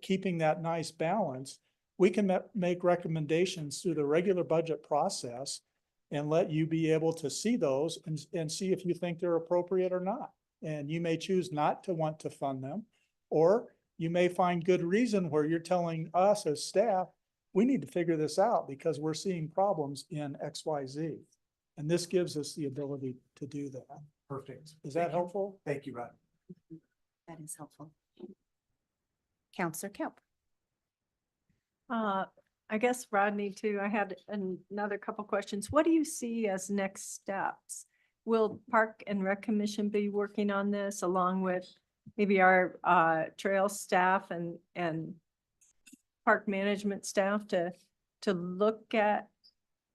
keeping that nice balance, we can make recommendations through the regular budget process and let you be able to see those and see if you think they're appropriate or not. And you may choose not to want to fund them, or you may find good reason where you're telling us as staff, we need to figure this out because we're seeing problems in XYZ. And this gives us the ability to do that. Perfect. Is that helpful? Thank you, Rod. That is helpful. Counselor Kelp. I guess Rodney too, I had another couple questions. What do you see as next steps? Will Park and Rec Commission be working on this along with maybe our trail staff and park management staff to look at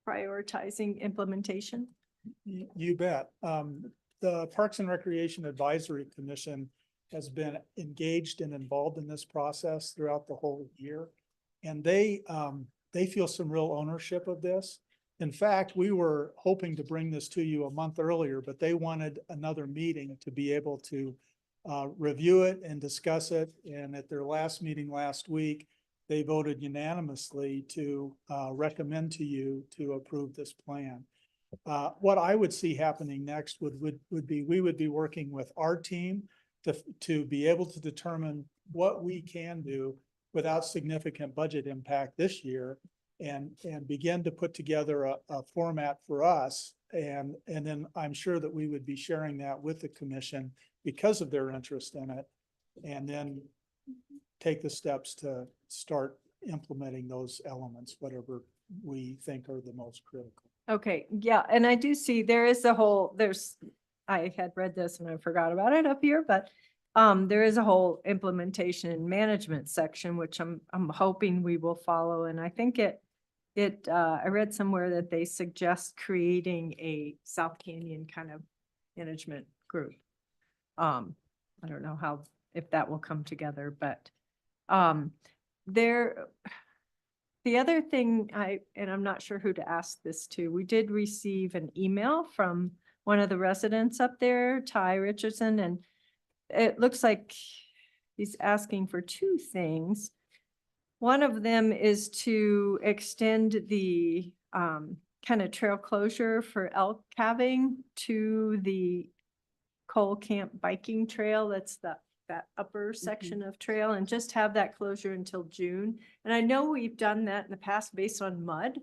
prioritizing implementation? You bet. The Parks and Recreation Advisory Commission has been engaged and involved in this process throughout the whole year. And they feel some real ownership of this. In fact, we were hoping to bring this to you a month earlier, but they wanted another meeting to be able to review it and discuss it. And at their last meeting last week, they voted unanimously to recommend to you to approve this plan. What I would see happening next would be we would be working with our team to be able to determine what we can do without significant budget impact this year and begin to put together a format for us. And then I'm sure that we would be sharing that with the commission because of their interest in it, and then take the steps to start implementing those elements, whatever we think are the most critical. Okay, yeah, and I do see I had read this and I forgot about it up here, but there is a whole implementation and management section, which I'm hoping we will follow. And I think I read somewhere that they suggest creating a South Canyon kind of management group. I don't know if that will come together, but the other thing and I'm not sure who to ask this to, we did receive an email from one of the residents up there, Ty Richardson, and it looks like he's asking for two things. One of them is to extend the kind of trail closure for elk calving to the Cole Camp biking trail. That's that upper section of trail, and just have that closure until June. And I know we've done that in the past based on mud,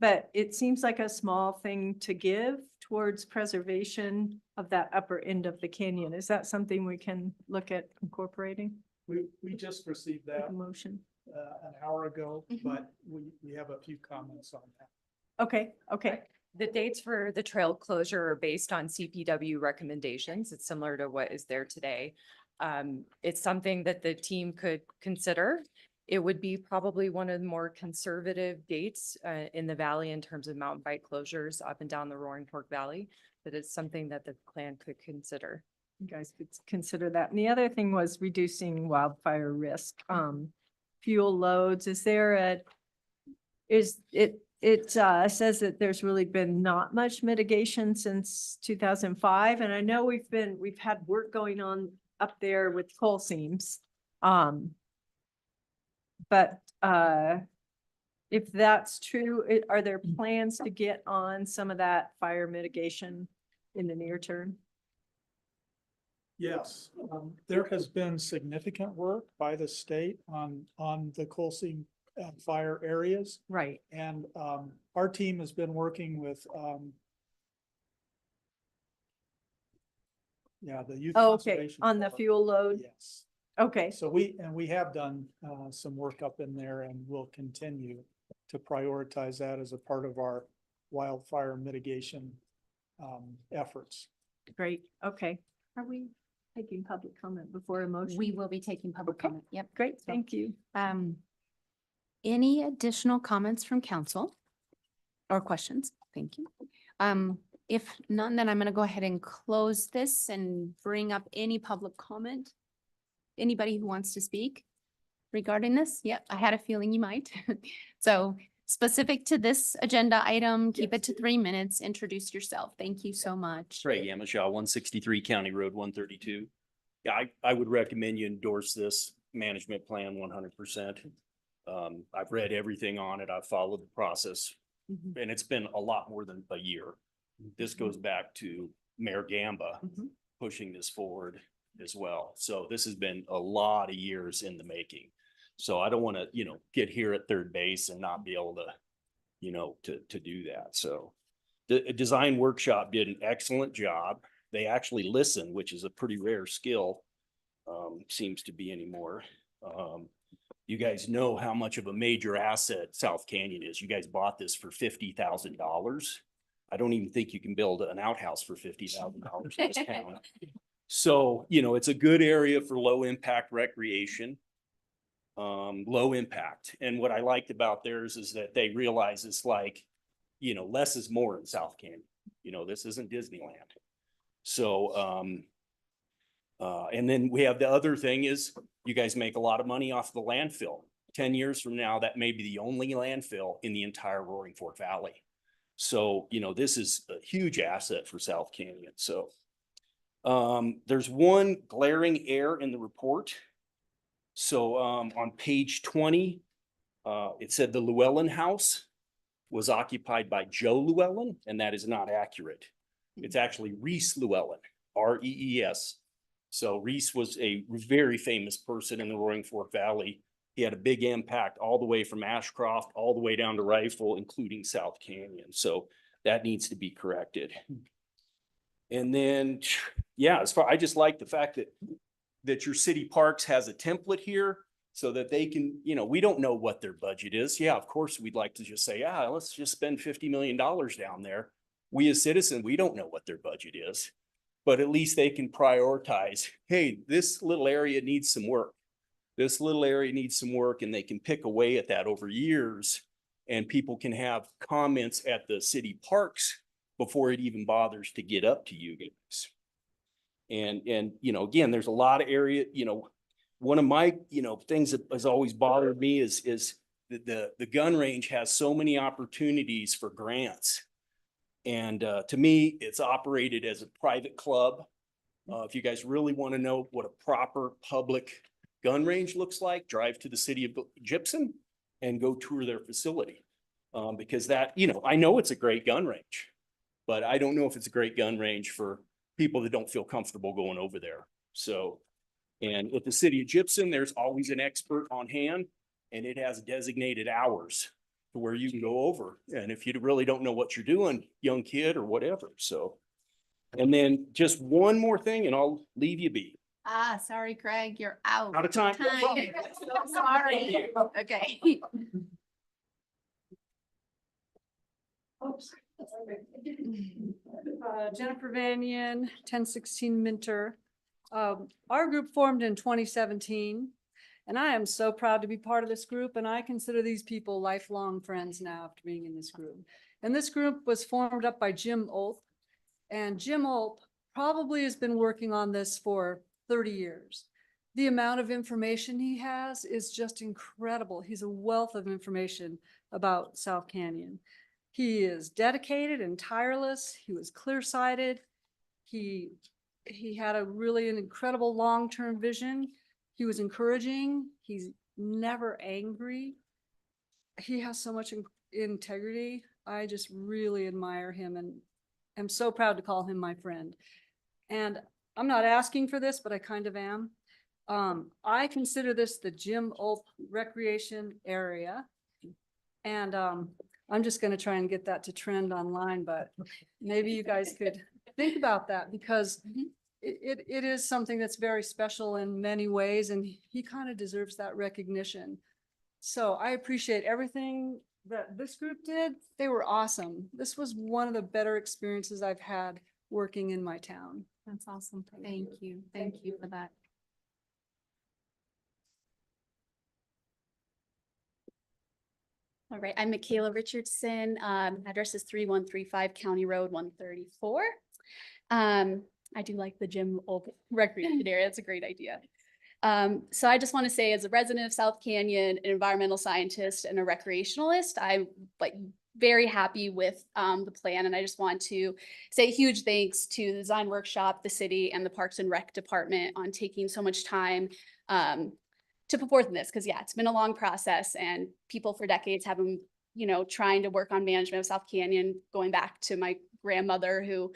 but it seems like a small thing to give towards preservation of that upper end of the canyon. Is that something we can look at incorporating? We just received that motion an hour ago, but we have a few comments on that. Okay. The dates for the trail closure are based on CPW recommendations. It's similar to what is there today. It's something that the team could consider. It would be probably one of the more conservative dates in the valley in terms of mountain bike closures up and down the Roaring Fork Valley, but it's something that the plan could consider. You guys could consider that. And the other thing was reducing wildfire risk. Fuel loads, it says that there's really been not much mitigation since 2005. And I know we've had work going on up there with coal seams. But if that's true, are there plans to get on some of that fire mitigation in the near term? Yes, there has been significant work by the state on the coal seam fire areas. Right. And our team has been working with the youth. Oh, okay, conservation on the Corps. fuel load? Yes. Okay, So we have done some work up in there and will continue to prioritize that as a part of our wildfire mitigation efforts. great, okay. Are we taking public comment before a motion? We will be taking public Okay. comment. Yep. Great, So, thank you. Any additional comments from council or questions? Thank you. If none, then I'm going to go ahead and close this and bring up any public comment. Anybody who wants to speak regarding this? Yep, I had a feeling you might. So specific to this agenda item, keep it to 3 minutes, introduce yourself. Thank you so much. Craig Amishaw, 163 County Road 132. Yeah, I would recommend you endorse this management plan 100%. I've read everything on it. I've followed the process, and it's been a lot more than a year. This goes back to Mayor Gamba pushing this forward as well. So this has been a lot of years in the making. So I don't want to, get here at third base and not be able to, to do that. So the design workshop did an excellent job. They actually listened, which is a pretty rare skill, seems to be anymore. You guys know how much of a major asset South Canyon is. You guys bought this for $50,000. I don't even think you can build an outhouse for $50,000 in this town. So, it's a good area for low impact recreation, low impact. And what I liked about theirs is that they realize it's like, less is more in South Canyon. This isn't Disneyland. So, and then we have the other thing is you guys make a lot of money off the landfill. 10 years from now, that may be the only landfill in the entire Roaring Fork Valley. So, this is a huge asset for South Canyon. So, there's one glaring error in the report. So, on page 20, it said the Llewellyn house was occupied by Joe Llewellyn, and that is not accurate. It's actually Reese Llewellyn, R-E-E-S. So Reese was a very famous person in the Roaring Fork Valley. He had a big impact all the way from Ashcroft, all the way down to Rifle, including South Canyon. So that needs to be corrected. And then, yeah, I just like the fact that your city parks has a template here so that they can, we don't know what their budget is. Yeah, of course, we'd like to just say, let's just spend $50 million down there. We as citizens, we don't know what their budget is, but at least they can prioritize, hey, this little area needs some work. This little area needs some work, and they can pick away at that over years, and people can have comments at the city parks before it even bothers to get up to you guys. And again, there's a lot of area, one of my, things that has always bothered me is the gun range has so many opportunities for grants. And to me, it's operated as a private club. If you guys really want to know what a proper public gun range looks like, drive to the city of Gypsum and go tour their facility. Because that, I know it's a great gun range, but I don't know if it's a great gun range for people that don't feel comfortable going over there. So, and at the city of Gypsum, there's always an expert on hand, and it has designated hours to where you can go over. And if you really don't know what you're doing, young kid or whatever. So, and then just one more thing and I'll leave you be. Sorry, Craig, you're out. Out of time. So sorry. Okay. Jennifer Vanian, 1016 Minter. Our group formed in 2017, and I am so proud to be part of this group, and I consider these people lifelong friends now after being in this group. And this group was formed up by Jim Olp, and Jim Olp probably has been working on this for 30 years. The amount of information he has is just incredible. He's a wealth of information about South Canyon. He is dedicated and tireless. He was clear-sighted. He had an incredible long-term vision. He was encouraging. He's never angry. He has so much integrity. I just really admire him, and am so proud to call him my friend. And I'm not asking for this, but I kind of am. I consider this the Jim Ulp Recreation Area. And I'm just gonna try and get that to trend online, but maybe you guys could think about that, because it is something that's very special in many ways, and he kind of deserves that recognition. So I appreciate everything that this group did. They were awesome. This was one of the better experiences I've had working in my town. That's awesome. Thank you. Thank you for that. All right, I'm Michaela Richardson. Address is 3135 County Road 134. I do like the Jim Ulp Recreation Area. It's a great idea. So I just want to say, as a resident of South Canyon, an environmental scientist and a recreationalist, I'm very happy with the plan. And I just want to say huge thanks to the design workshop, the city, and the Parks and Rec department on taking so much time to put forth in this. Because yeah, it's been a long process, and people for decades have been, trying to work on management of South Canyon, going back to my grandmother, who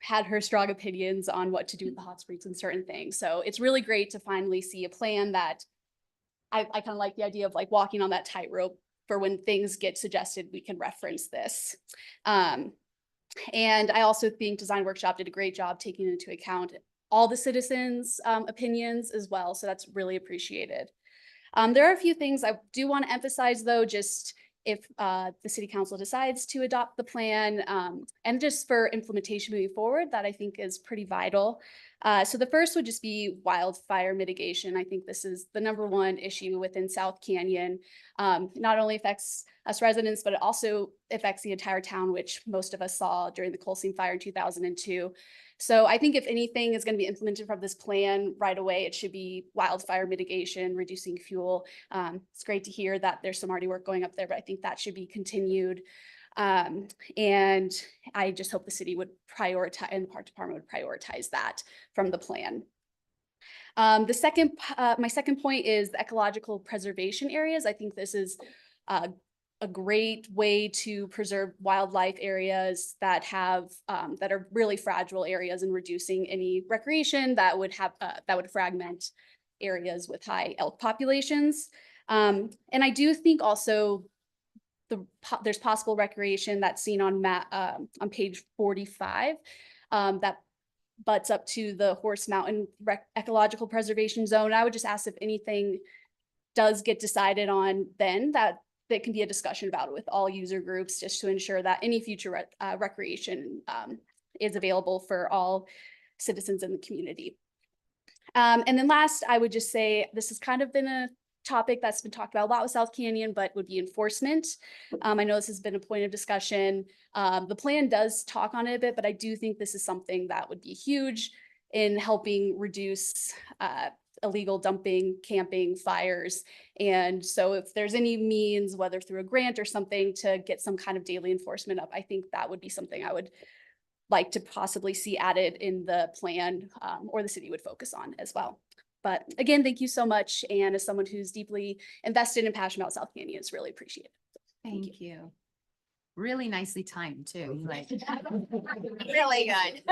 had her strong opinions on what to do with the hot springs and certain things. So it's really great to finally see a plan that I kind of like the idea of walking on that tightrope for when things get suggested, we can reference this. And I also think Design Workshop did a great job taking into account all the citizens' opinions as well. So that's really appreciated. There are a few things I do want to emphasize, though, just if the city council decides to adopt the plan, and just for implementation moving forward, that I think is pretty vital. So the first would just be wildfire mitigation. I think this is the #1 issue within South Canyon. Not only affects us residents, but it also affects the entire town, which most of us saw during the Coal Seam Fire in 2002. So I think if anything is going to be implemented from this plan right away, it should be wildfire mitigation, reducing fuel. It's great to hear that there's some already work going up there, but I think that should be continued. And I just hope the city would prioritize, and the park department would prioritize that from the plan. My second point is the ecological preservation areas. I think this is a great way to preserve wildlife areas that have that are really fragile areas, and reducing any recreation that would fragment areas with high elk populations. And I do think also there's possible recreation that's seen on page 45 that butts up to the Horse Mountain Ecological Preservation Zone. I would just ask if anything does get decided on then, that can be a discussion about it with all user groups, just to ensure that any future recreation is available for all citizens in the community. And then last, I would just say this has kind of been a topic that's been talked about a lot with South Canyon, but would be enforcement. I know this has been a point of discussion. The plan does talk on it a bit, but I do think this is something that would be huge in helping reduce illegal dumping, camping, fires. And so if there's any means, whether through a grant or something, to get some kind of daily enforcement up, I think that would be something I would like to possibly see added in the plan, or the city would focus on as well. But again, thank you so much. And as someone who's deeply invested and passionate about South Canyon, it's really appreciated. Thank you. Really nicely timed too. Really good.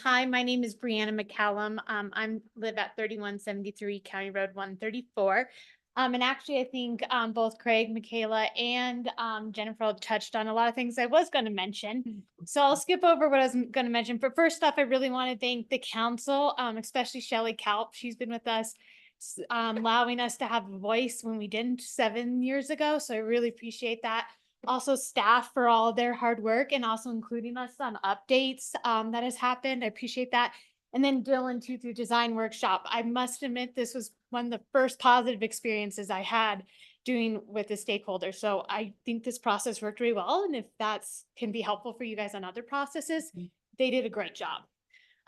Hi, my name is Brianna McCallum. I live at 3173 County Road 134. And actually, I think both Craig, Michaela, and Jennifer have touched on a lot of things I was going to mention. So I'll skip over what I was going to mention. But first off, I really want to thank the council, especially Shelley Kalp. She's been with us, allowing us to have a voice when we didn't 7 years ago. So I really appreciate that. Also staff for all their hard work, and also including us on updates that has happened. I appreciate that. And then Dylan too, through Design Workshop. I must admit, this was one of the first positive experiences I had doing with the stakeholders. So I think this process worked really well. And if that's can be helpful for you guys on other processes, they did a great job.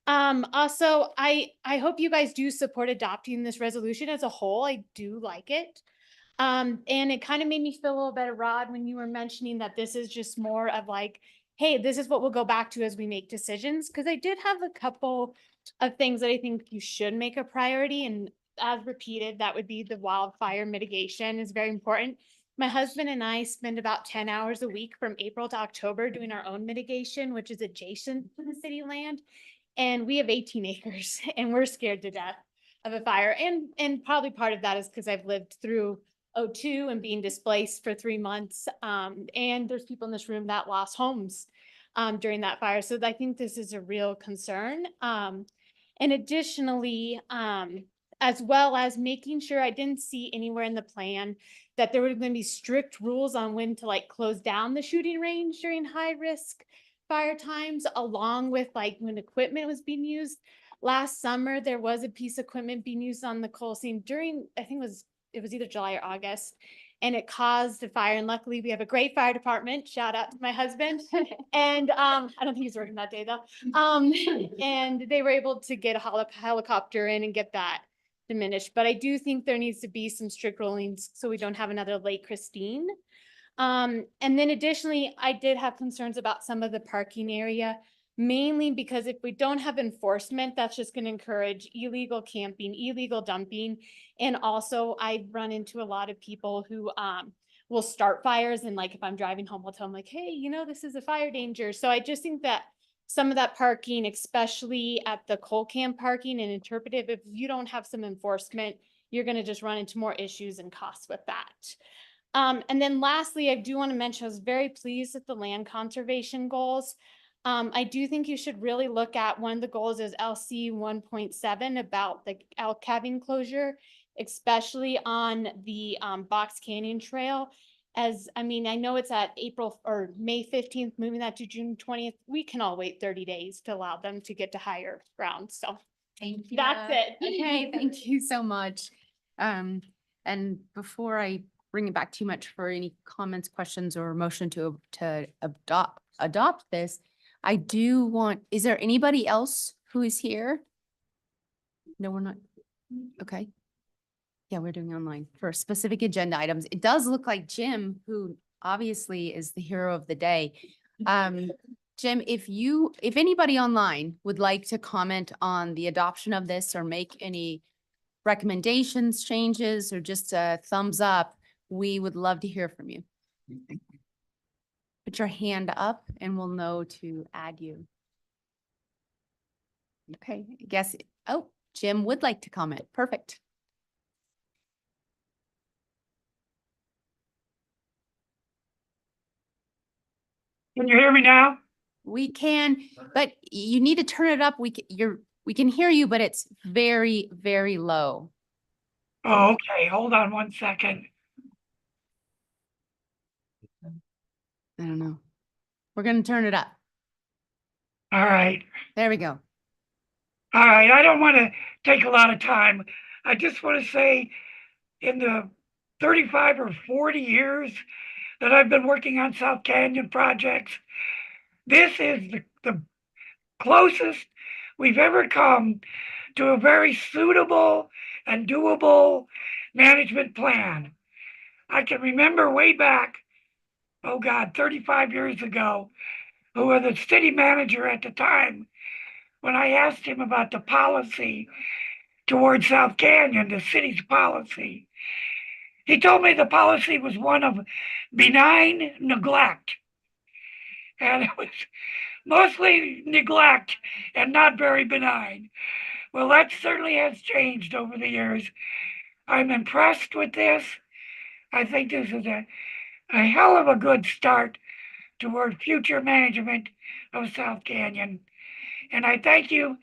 Also, I hope you guys do support adopting this resolution as a whole. I do like it. And it kind of made me feel a little better, Rod, when you were mentioning that this is just more of like, hey, this is what we'll go back to as we make decisions. Because I did have a couple of things that I think you should make a priority. And as repeated, that would be the wildfire mitigation is very important. My husband and I spend about 10 hours a week from April to October doing our own mitigation, which is adjacent to the city land. And we have 18 acres and we're scared to death of a fire. And probably part of that is because I've lived through '02 and being displaced for 3 months. And there's people in this room that lost homes during that fire. So I think this is a real concern. And additionally, as well as making sure, I didn't see anywhere in the plan that there were going to be strict rules on when to like close down the shooting range during high risk fire times, along with like when equipment was being used. Last summer, there was a piece of equipment being used on the coal seam during, I think it was either July or August, and it caused a fire. And luckily we have a great fire department. Shout out to my husband. And I don't think he's working that day though. And they were able to get a helicopter in and get that diminished. But I do think there needs to be some strict rulings so we don't have another Lake Christine. And then additionally, I did have concerns about some of the parking area, mainly because if we don't have enforcement, that's just going to encourage illegal camping, illegal dumping. And also I run into a lot of people who will start fires. And like, if I'm driving home, I'll tell them like, hey, you know, this is a fire danger. So I just think that some of that parking, especially at the coal camp parking and interpretive, if you don't have some enforcement, you're going to just run into more issues and costs with that. And then lastly, I do want to mention, I was very pleased with the land conservation goals. I do think you should really look at one of the goals is LC 1.7 about the elk calving closure, especially on the Box Canyon Trail. As I mean, I know it's at April or May 15th, moving that to June 20th. We can all wait 30 days to allow them to get to higher ground. So Thank you. that's it. Okay, thank you so much. And before I bring it back too much for any comments, questions, or motion to adopt this, I do want, is there anybody else who is here? No, we're not. Okay. Yeah, we're doing online for specific agenda items. It does look like Jim, who obviously is the hero of the day. Jim, if anybody online would like to comment on the adoption of this or make any recommendations, changes, or just a thumbs up, we would love to hear from you. Put your hand up and we'll know to add you. Okay, I guess, oh, Jim would like to comment. Perfect. Can you hear me now? We can, but you need to turn it up. We can hear you, but it's very, very low. Oh, okay. Hold on 1 second. I don't know. We're going to turn it up. All right. There we go. All right. I don't want to take a lot of time. I just want to say in the 35 or 40 years that I've been working on South Canyon projects, this is the closest we've ever come to a very suitable and doable management plan. I can remember way back, oh God, 35 years ago, who was the city manager at the time, when I asked him about the policy towards South Canyon, the city's policy. He told me the policy was one of benign neglect. And it was mostly neglect and not very benign. Well, that certainly has changed over the years. I'm impressed with this. I think this is a hell of a good start toward future management of South Canyon. And I thank you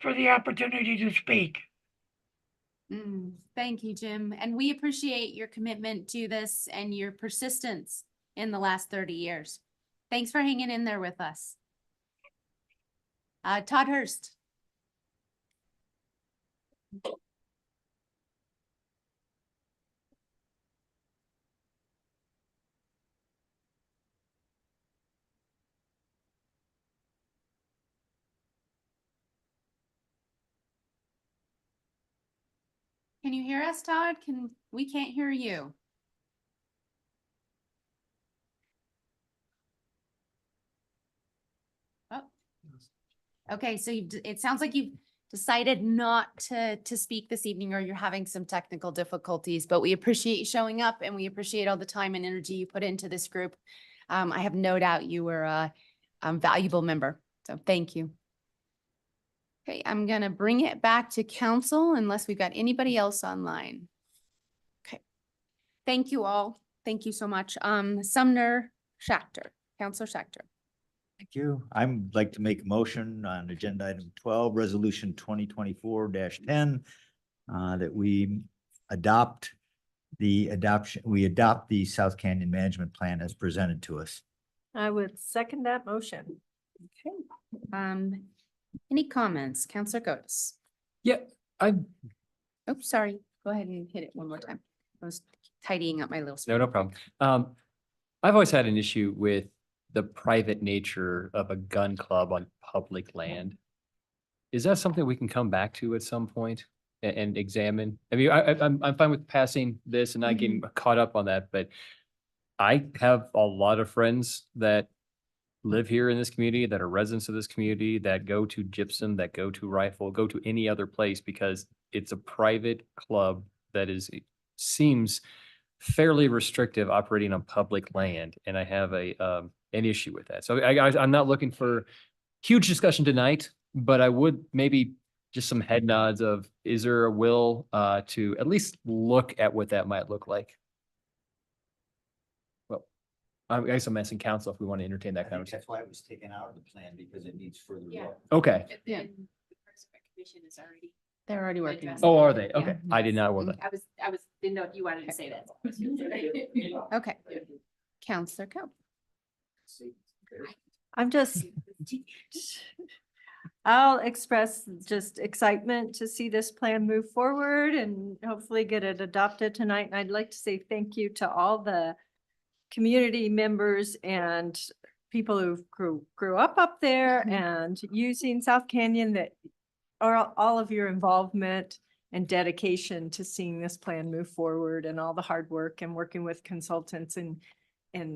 for the opportunity to speak. Thank you, Jim. And we appreciate your commitment to this and your persistence in the last 30 years. Thanks for hanging in there with us. Todd Hurst. Can you hear us, Todd? We can't hear you. Oh. Okay, so it sounds like you've decided not to speak this evening, or you're having some technical difficulties, but we appreciate you showing up and we appreciate all the time and energy you put into this group. I have no doubt you were a valuable member, so thank you. Okay, I'm gonna bring it back to council unless we've got anybody else online. Okay, thank you all. Thank you so much. Sumner Schachter, Counselor Schachter. Thank you. I'd like to make a motion on agenda item 12, resolution 2024-10, that we adopt the South Canyon Management Plan as presented to us. I would second that motion. Okay. Any comments? Counselor Goetz? Yeah, Oh, sorry. Go ahead and hit it one more time. I was tidying up my little. no problem. I've always had an issue with the private nature of a gun club on public land. Is that something we can come back to at some point and examine? I mean, I'm fine with passing this and not getting caught up on that, but I have a lot of friends that live here in this community, that are residents of this community, that go to Gypsum, that go to Rifle, go to any other place because it's a private club that seems fairly restrictive operating on public land. And I have an issue with that. So I'm not looking for huge discussion tonight, but I would maybe just some head nods of, is there a will to at least look at what that might look like? Well, I guess I'm asking council if we want to entertain that conversation. That's why it was taken out of the plan, because it needs further work. Okay. Yeah. They're already working. on it. Oh, are they? Yeah. Okay. I did not know that. Didn't know if you wanted to say that. Okay. Counselor Coe. I'm just, I'll express just excitement to see this plan move forward and hopefully get it adopted tonight. And I'd like to say thank you to all the community members and people who grew up there and using South Canyon, that are all of your involvement and dedication to seeing this plan move forward, and all the hard work and working with consultants and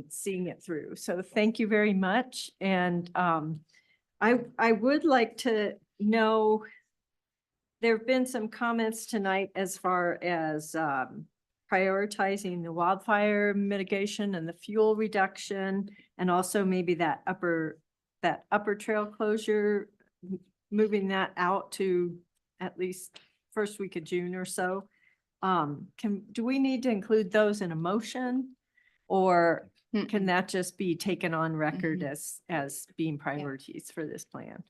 seeing it through. So thank you very much. And I would like to know, there have been some comments tonight as far as prioritizing the wildfire mitigation and the fuel reduction, and also maybe that upper trail closure, moving that out to at least first week of June or so. Do we need to include those in a motion, or can that just be taken on record as being priorities for this plan?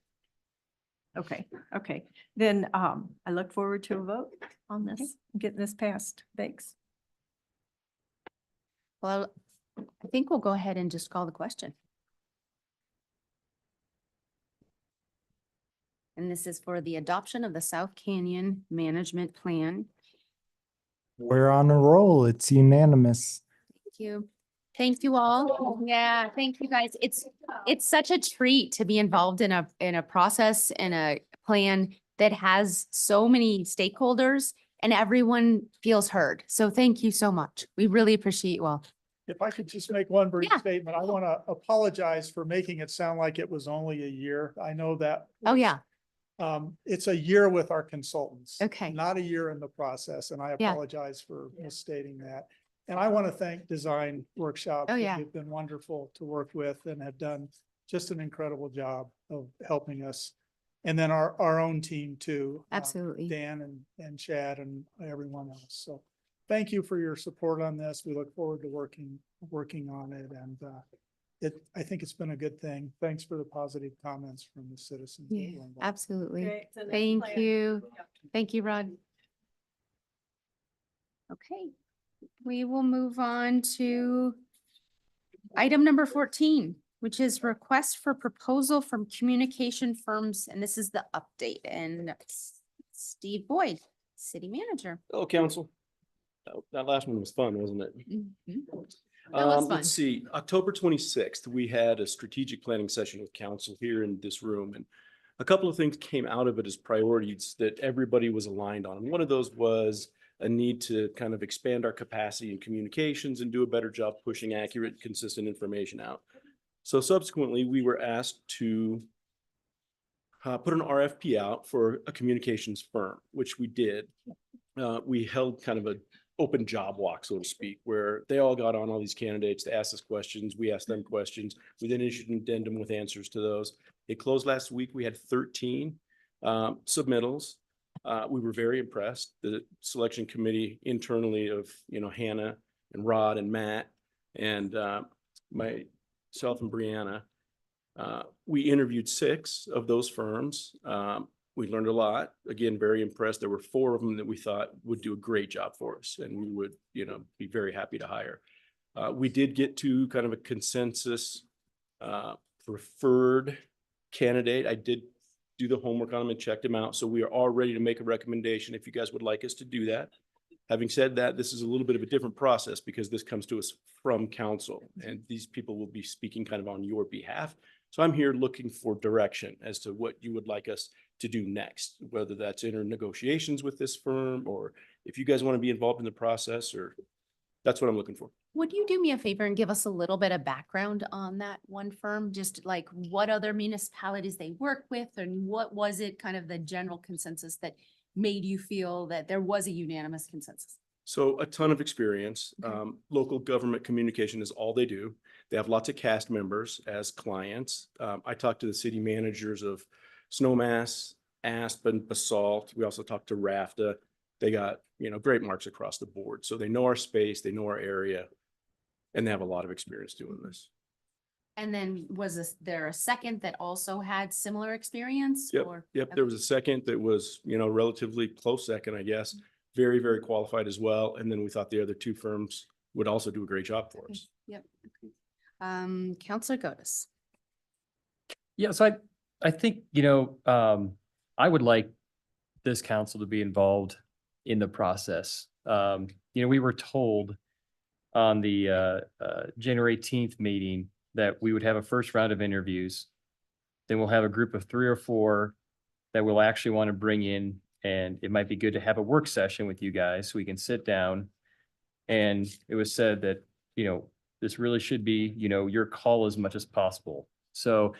Okay, then I look forward to a vote on this, getting this passed. Thanks. Well, I think we'll go ahead and just call the question. And this is for the adoption of the South Canyon Management Plan. We're on a roll. It's unanimous. Thank you. Thank you all. Yeah, thank you guys. It's such a treat to be involved in a process and a plan that has so many stakeholders and everyone feels heard. So thank you so much. We really appreciate you all. If I could just make one brief Yeah. statement, I want to apologize for making it sound like it was only a year. I know that. Oh, yeah. It's a year with our consultants. Okay. Not a year in the process, and I Yeah. apologize for misstating that. And I want to thank Design Workshop. Oh, yeah. They've been wonderful to work with and have done just an incredible job of helping us. And then our own team too. Absolutely. Dan and Chad and everyone else. So thank you for your support on this. We look forward to working on it, and I think it's been a good thing. Thanks for the positive comments from the citizens. that Yeah, were involved. absolutely. Great. So next Thank plan. you. Thank you, Rod. Okay, we will move on to item number 14, which is request for proposal from communication firms. And this is the update, and Steve Boyd, city manager. Oh, council. That last one was fun, wasn't it? That was fun. Let's see, October 26th, we had a strategic planning session with council here in this room, and a couple of things came out of it as priorities that everybody was aligned on. And one of those was a need to kind of expand our capacity in communications and do a better job pushing accurate, consistent information out. So subsequently, we were asked to put an RFP out for a communications firm, which we did. We held kind of an open job walk, so to speak, where they all got on, all these candidates, to ask us questions. We asked them questions. We then issued an addendum with answers to those. It closed last week. We had 13 submittals. We were very impressed. The selection committee internally of, Hannah and Rod and Matt and myself and Brianna, we interviewed 6 of those firms. We learned a lot. Again, very impressed. There were 4 of them that we thought would do a great job for us and we would, be very happy to hire. We did get to kind of a consensus preferred candidate. I did do the homework on them and checked them out. So we are all ready to make a recommendation if you guys would like us to do that. Having said that, this is a little bit of a different process because this comes to us from council and these people will be speaking kind of on your behalf. So I'm here looking for direction as to what you would like us to do next, whether that's enter negotiations with this firm or if you guys want to be involved in the process, or that's what I'm looking for. Would you do me a favor and give us a little bit of background on that one firm? Just like what other municipalities they work with and what was it kind of the general consensus that made you feel that there was a unanimous consensus? So a ton of experience. Local government communication is all they do. They have lots of cast members as clients. I talked to the city managers of Snowmass, Aspen, Basalt. We also talked to RAFTA. They got, great marks across the board. So they know our space, they know our area, and they have a lot of experience doing this. And then there a second that also had similar experience? Yep. Or- Yep. There was a second that was, relatively close second, I guess. Very, very qualified as well. And then we thought the other 2 firms would also do a great job for us. Yep. Okay. Counselor Gotis. Yeah, so I think, I would like this council to be involved in the process. We were told on the January 18th meeting that we would have a first round of interviews. Then we'll have a group of 3 or 4 that we'll actually want to bring in. And it might be good to have a work session with you guys so we can sit down. And it was said that, this really should be, your call as much as possible. So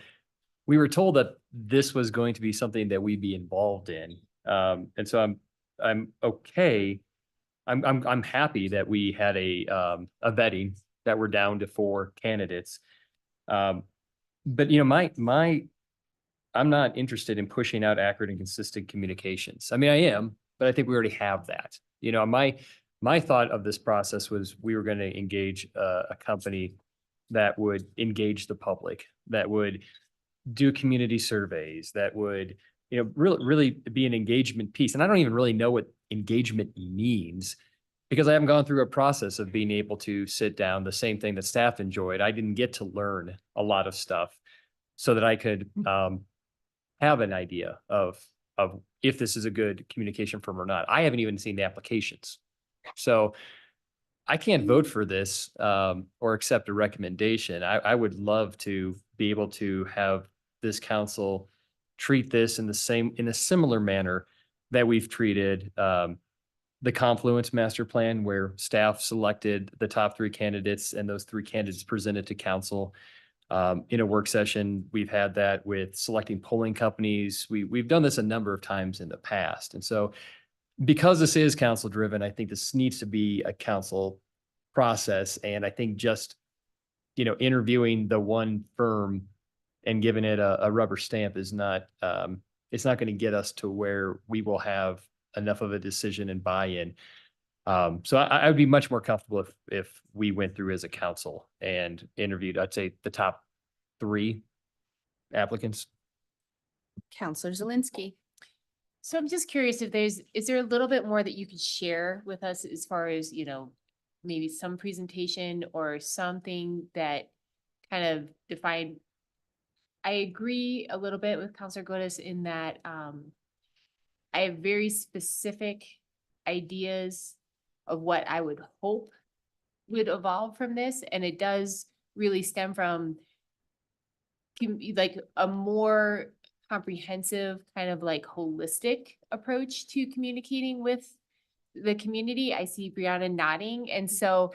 we were told that this was going to be something that we'd be involved in. And so I'm okay. I'm happy that we had a vetting, that we're down to 4 candidates. But I'm not interested in pushing out accurate and consistent communications. I mean, I am, but I think we already have that. My thought of this process was we were going to engage a company that would engage the public, that would do community surveys, that would, really be an engagement piece. And I don't even really know what engagement means because I haven't gone through a process of being able to sit down, the same thing that staff enjoyed. I didn't get to learn a lot of stuff so that I could have an idea of if this is a good communication firm or not. I haven't even seen the applications. So I can't vote for this or accept a recommendation. I would love to be able to have this council treat this in a similar manner that we've treated the Confluence Master Plan, where staff selected the top 3 candidates and those 3 candidates presented to council. In a work session, we've had that with selecting polling companies. We've done this a number of times in the past. And so because this is council driven, I think this needs to be a council process. And I think just, interviewing the one firm and giving it a rubber stamp is not, it's not going to get us to where we will have enough of a decision and buy-in. So I would be much more comfortable if we went through as a council and interviewed, I'd say, the top 3 applicants. Counselor Zelinski. So I'm just curious if is there a little bit more that you could share with us as far as, maybe some presentation or something that kind of defined. I agree a little bit with Counselor Gotis in that I have very specific ideas of what I would hope would evolve from this. And it does really stem from like a more comprehensive kind of like holistic approach to communicating with the community. I see Brianna nodding. And so,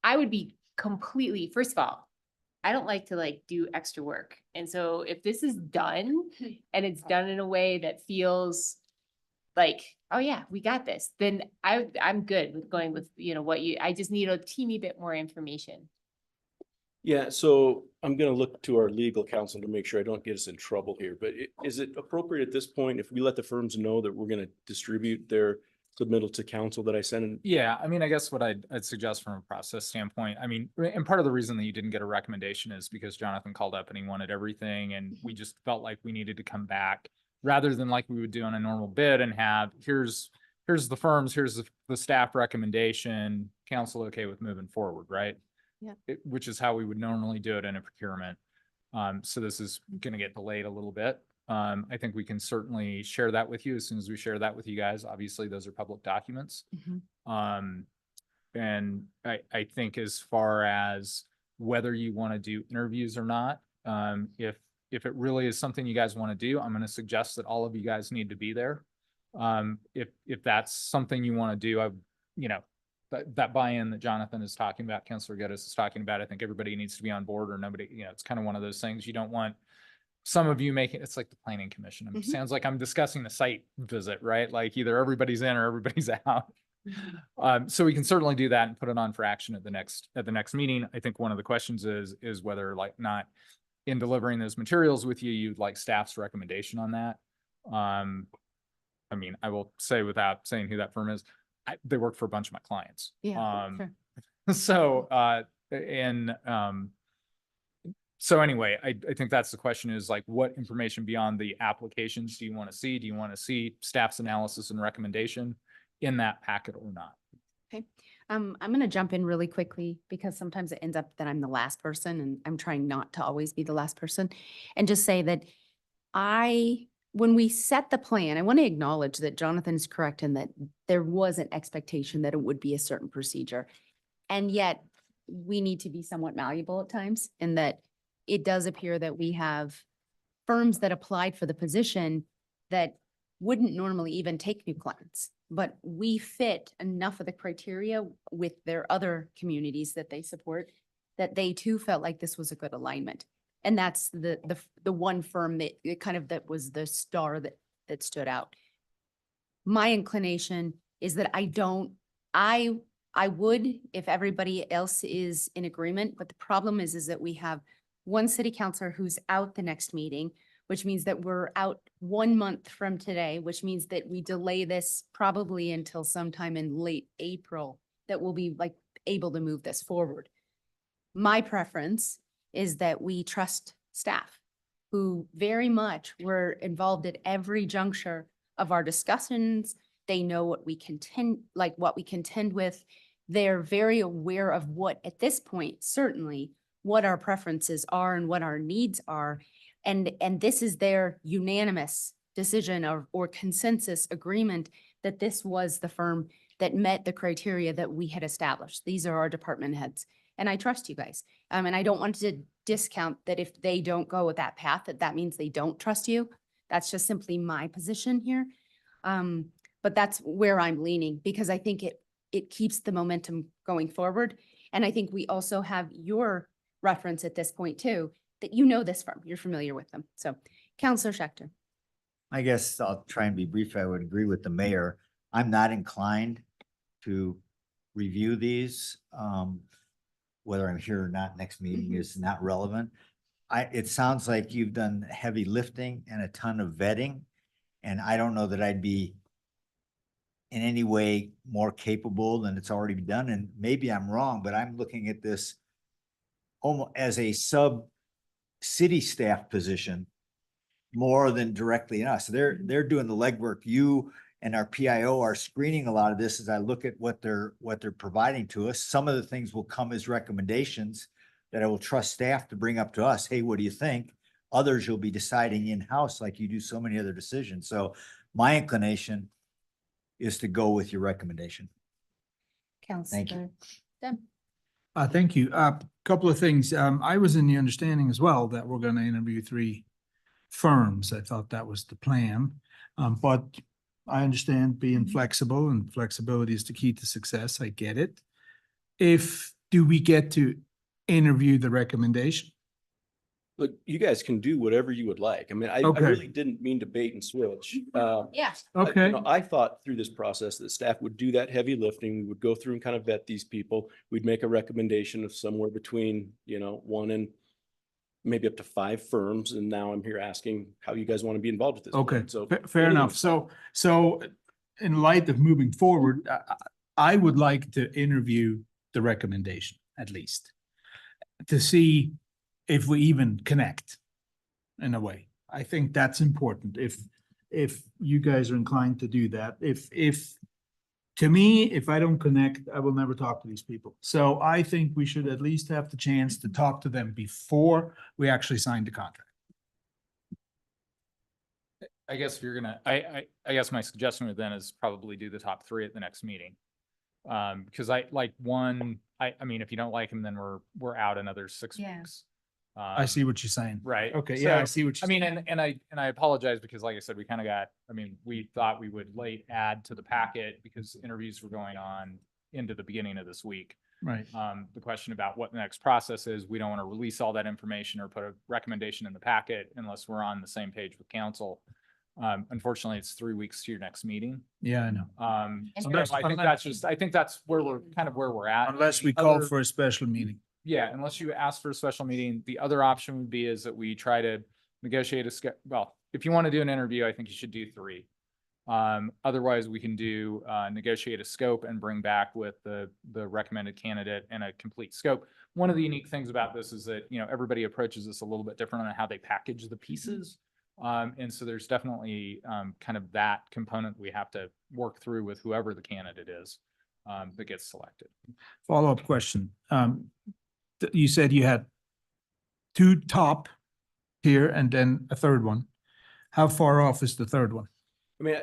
I would be completely, first of all, I don't like to like do extra work. And so if this is done and it's done in a way that feels like, oh yeah, we got this, then I'm good with going with, you know, I just need a teeny bit more information. Yeah, so I'm gonna look to our legal counsel to make sure I don't get us in trouble here, but is it appropriate at this point if we let the firms know that we're gonna distribute their submittal to council that I sent in? Yeah, I mean, I guess what I'd suggest from a process standpoint, I mean, and part of the reason that you didn't get a recommendation is because Jonathan called up and he wanted everything, and we just felt like we needed to come back rather than like we would do on a normal bid and have, here's the firms, here's the staff recommendation, council okay with moving forward, right? Yeah. Which is how we would normally do it in a procurement. So this is gonna get delayed a little bit. I think we can certainly share that with you as soon as we share that with you guys. Obviously, those are public documents. And I think as far as whether you want to do interviews or not, if it really is something you guys want to do, I'm going to suggest that all of you guys need to be there. If that's something you want to do, you know, that buy-in that Jonathan is talking about, Councilor Geddes is talking about, I think everybody needs to be on board, or nobody, you know, it's kind of one of those things you don't want some of you making, it's like the planning commission. It sounds like I'm discussing the site visit, right? Like either everybody's in or everybody's out. So we can certainly do that and put it on for action at the next meeting. I think one of the questions is whether like not in delivering those materials with you, you'd like staff's recommendation on that. I mean, I will say without saying who that firm is, they work for a bunch of my clients. Yeah. Sure. So, so anyway, I think that's the question is like, what information beyond the applications do you want to see? Do you want to see staff's analysis and recommendation in that packet or not? Okay. I'm going to jump in really quickly because sometimes it ends up that I'm the last person, and I'm trying not to always be the last person, and just say that when we set the plan, I want to acknowledge that Jonathan is correct in that there was an expectation that it would be a certain procedure. And yet we need to be somewhat malleable at times, in that it does appear that we have firms that applied for the position that wouldn't normally even take new clients, but we fit enough of the criteria with their other communities that they support that they too felt like this was a good alignment. And that's the one firm that that was the star that stood out. My inclination is that I would, if everybody else is in agreement, but the problem is that we have one city councilor who's out the next meeting, which means that we're out 1 month from today, which means that we delay this probably until sometime in late April, that we'll be like able to move this forward. My preference is that we trust staff who very much were involved at every juncture of our discussions. They know what we contend with. They're very aware of what, at this point, certainly what our preferences are and what our needs are. And this is their unanimous decision or consensus agreement that this was the firm that met the criteria that we had established. These are our department heads. And I trust you guys. And I don't want to discount that if they don't go with that path, that means they don't trust you. That's just simply my position here. But that's where I'm leaning, because I think it keeps the momentum going forward. And I think we also have your reference at this point too, that you know this firm, you're familiar with them. So Councilor Schechter. I guess I'll try and be brief. I would agree with the mayor. I'm not inclined to review these. Whether I'm here or not next meeting is not relevant. It sounds like you've done heavy lifting and a ton of vetting, and I don't know that I'd be in any way more capable than it's already been done. And maybe I'm wrong, but I'm looking at this almost as a city staff position more than directly in us. They're doing the legwork. You and our PIO are screening a lot of this as I look at what they're providing to us. Some of the things will come as recommendations that I will trust staff to bring up to us. Hey, what do you think? Others you'll be deciding in-house like you do so many other decisions. So my inclination is to go with your recommendation. Councilor Deb. Thank you. Couple of things. I was in the understanding as well that we're going to interview 3 firms. I thought that was the plan. But I understand being flexible, and flexibility is the key to success. I get it. Do we get to interview the recommendation? look, you guys can do whatever you would like. I mean, I Okay. really didn't mean to bait and switch. Yeah. Okay. I thought through this process that staff would do that heavy lifting. We would go through and kind of vet these people. We'd make a recommendation of somewhere between, one and maybe up to 5 firms. And now I'm here asking how you guys want to be involved with this. Okay, plan. So fair anything. enough. So in light of moving forward, I would like to interview the recommendation at least to see if we even connect in a way. I think that's important. If you guys are inclined to do that, to me, if I don't connect, I will never talk to these people. So I think we should at least have the chance to talk to them before we actually sign the contract. I guess if you're gonna, I guess my suggestion would then is probably do the top 3 at the next meeting. Because I like one, I mean, if you don't like him, then we're out another 6 Yeah. weeks. I see what you're saying. Right. Okay, yeah, I So, see what I you're mean, and I apologize because like I said, we kind of got, I mean, we thought we would late add to the packet because interviews were going on into the beginning of this week. Right. The question about what the next process is, we don't want to release all that information or put a recommendation in the packet unless we're on the same page with council. Unfortunately, it's 3 weeks to your next meeting. Yeah, I know. So Unless- I think that's just, I think that's where we're kind of where we're at. Unless we The call other- for a special meeting. Yeah, unless you ask for a special meeting, the other option would be is that we try to negotiate well, if you want to do an interview, I think you should do 3. Otherwise, we can do, negotiate a scope and bring back with the recommended candidate and a complete scope. One of the unique things about this is that, everybody approaches this a little bit different on how they package the pieces. And so there's definitely, kind of that component we have to work through with whoever the candidate is, that gets selected. Follow-up question. You said you had 2 top here and then a 3rd one. How far off is the 3rd one? I mean,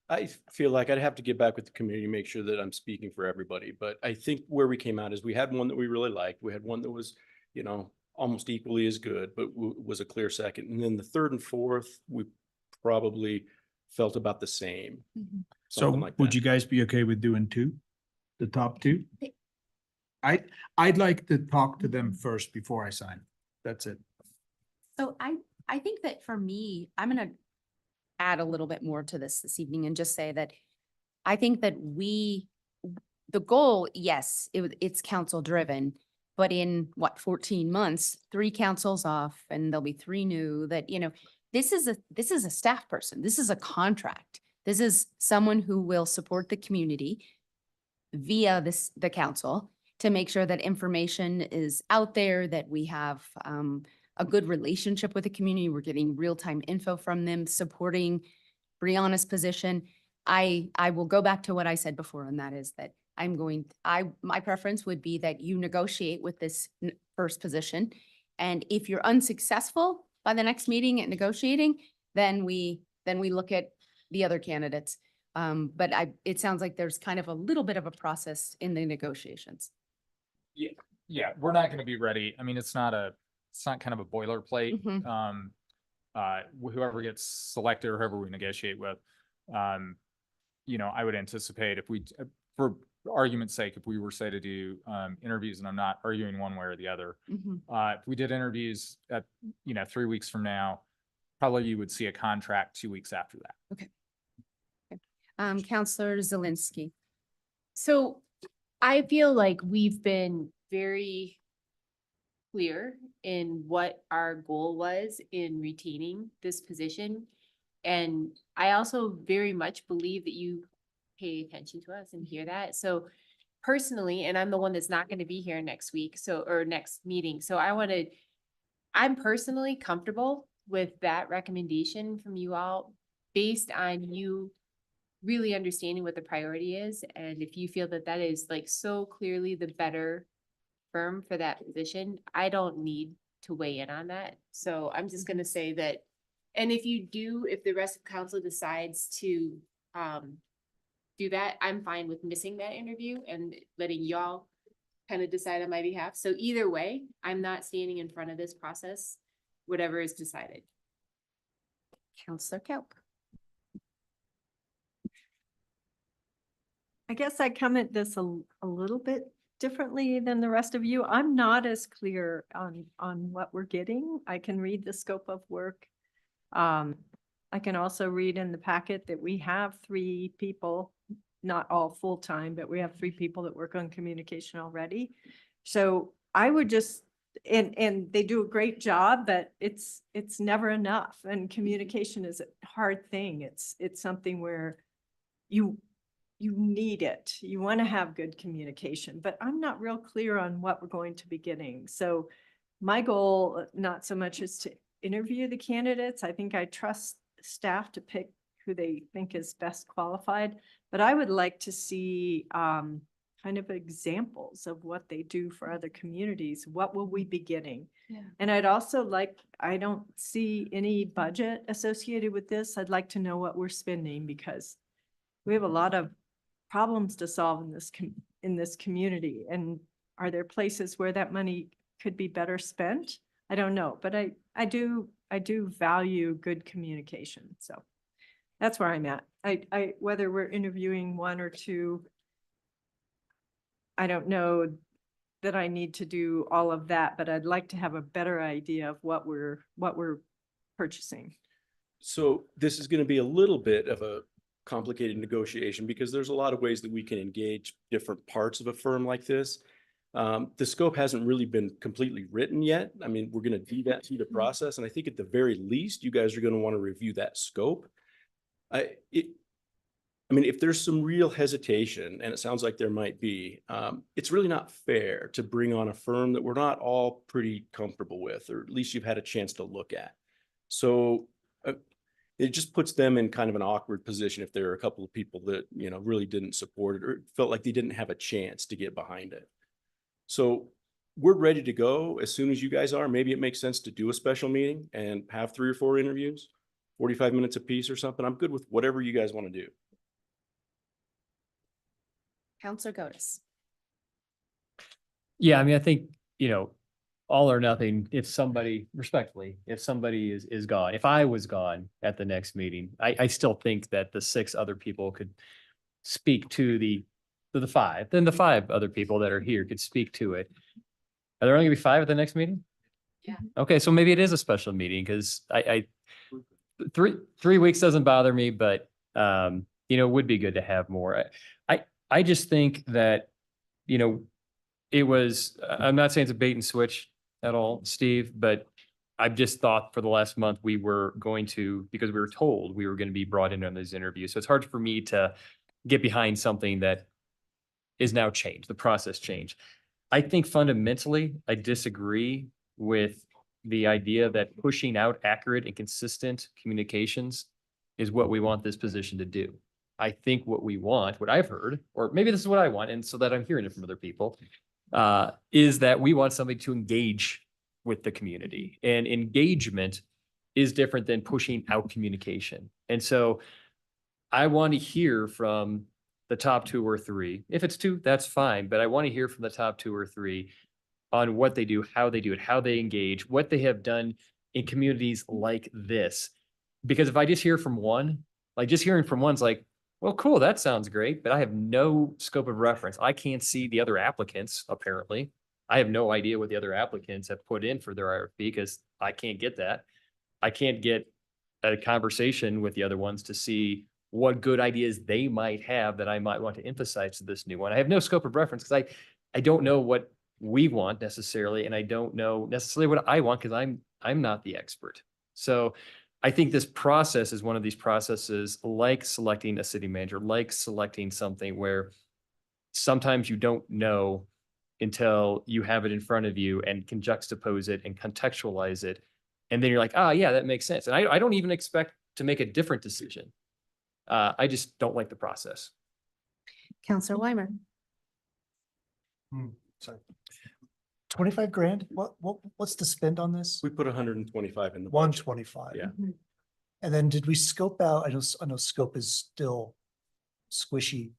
I feel like I'd have to get back with the community, make sure that I'm speaking for everybody. But I think where we came out is we had one that we really liked. We had one that was, almost equally as good, but was a clear second. And then the 3rd and 4th, we probably felt about the same. So Something like would that. you guys be okay with doing 2? The top 2? I'd like to talk to them first before I sign. That's it. So I think that for me, I'm gonna add a little bit more to this evening and just say that I think that the goal, yes, it's council driven, but in 14 months, 3 councils off and there'll be 3 new that, this is a staff person. This is a contract. This is someone who will support the community via the council to make sure that information is out there, that we have a good relationship with the community. We're getting real-time info from them, supporting Brianna's position. I will go back to what I said before, and that is that my preference would be that you negotiate with this first position. And if you're unsuccessful by the next meeting at negotiating, then we look at the other candidates. But it sounds like there's kind of a little bit of a process in the negotiations. Yeah, we're not going to be ready. I mean, it's not kind of a boilerplate. Mhm. Whoever gets selected or whoever we negotiate with, I would anticipate if for argument's sake, if we were say to do interviews, and I'm not arguing one way or the other, if we did interviews at 3 weeks from now, probably you would see a contract 2 weeks after that. Okay. Counselor Zelinski. So I feel like we've been very clear in what our goal was in retaining this position. And I also very much believe that you pay attention to us and hear that. So personally, and I'm the one that's not going to be here next week, or next meeting. So I'm personally comfortable with that recommendation from you all based on you really understanding what the priority is. And if you feel that that is like so clearly the better firm for that position, I don't need to weigh in on that. So I'm just gonna say that, and if the rest of council decides to do that, I'm fine with missing that interview and letting y'all kind of decide on my behalf. So either way, I'm not standing in front of this process, whatever is decided. Counselor Kelp. I guess I come at this a little bit differently than the rest of you. I'm not as clear on what we're getting. I can read the scope of work. I can also read in the packet that we have 3 people, not all full-time, but we have 3 people that work on communication already. So I would just, and they do a great job, but it's never enough. And communication is a hard thing. It's something where you need it. You want to have good communication, but I'm not real clear on what we're going to be getting. So my goal, not so much is to interview the candidates. I think I trust staff to pick who they think is best qualified, but I would like to see kind of examples of what they do for other communities. What will we be getting? Yeah. And I'd also like, I don't see any budget associated with this. I'd like to know what we're spending, because we have a lot of problems to solve in this community. And are there places where that money could be better spent? I don't know, but I do value good communication. So that's where I'm at. I whether we're interviewing 1 or 2, I don't know that I need to do all of that, but I'd like to have a better idea of what we're purchasing. So this is going to be a little bit of a complicated negotiation because there's a lot of ways that we can engage different parts of a firm like this. The scope hasn't really been completely written yet. I mean, we're going to do that through the process. And I think at the very least, you guys are going to want to review that scope. I mean, if there's some real hesitation, and it sounds like there might be, it's really not fair to bring on a firm that we're not all pretty comfortable with, or at least you've had a chance to look at. So it just puts them in kind of an awkward position if there are a couple of people that, you know, really didn't support it or felt like they didn't have a chance to get behind it. So we're ready to go as soon as you guys are. Maybe it makes sense to do a special meeting and have 3 or 4 interviews, 45 minutes apiece or something. I'm good with whatever you guys want to do. Counselor Gotis. Yeah, I mean, I think, you know, all or nothing, if somebody, respectfully, if somebody is gone, if I was gone at the next meeting, I still think that the 6 other people could speak to the 5, then the 5 other people that are here could speak to it. Are there only gonna be 5 at the next meeting? Yeah. Okay, so maybe it is a special meeting, because I 3 weeks doesn't bother me, but you know, it would be good to have more. I just think that, you know, it was, I'm not saying it's a bait and switch at all, Steve, but I've just thought for the last month we were going to, because we were told we were going to be brought in on these interviews. So it's hard for me to get behind something that is now changed, the process changed. I think fundamentally, I disagree with the idea that pushing out accurate and consistent communications is what we want this position to do. I think what we want, what I've heard, or maybe this is what I want, and so that I'm hearing it from other people, is that we want somebody to engage with the community. And engagement is different than pushing out communication. And so I want to hear from the top 2 or 3. If it's 2, that's fine. But I want to hear from the top 2 or 3 on what they do, how they do it, how they engage, what they have done in communities like this. Because if I just hear from one, like just hearing from one's like, well, cool, that sounds great, but I have no scope of reference. I can't see the other applicants, apparently. I have no idea what the other applicants have put in for their RFP because I can't get that. I can't get a conversation with the other ones to see what good ideas they might have that I might want to emphasize to this new one. I have no scope of reference because I don't know what we want necessarily, and I don't know necessarily what I want because I'm not the expert. So I think this process is one of these processes like selecting a city manager, like selecting something where sometimes you don't know until you have it in front of you and can juxtapose it and contextualize it. And then you're like, ah, yeah, that makes sense. And I don't even expect to make a different decision. I just don't like the process. Counselor Weimer. Sorry. 25 grand? What's the spend on this? We put 125 in the budget. 125. Yeah. And then did we scope out? I know scope is still squishy.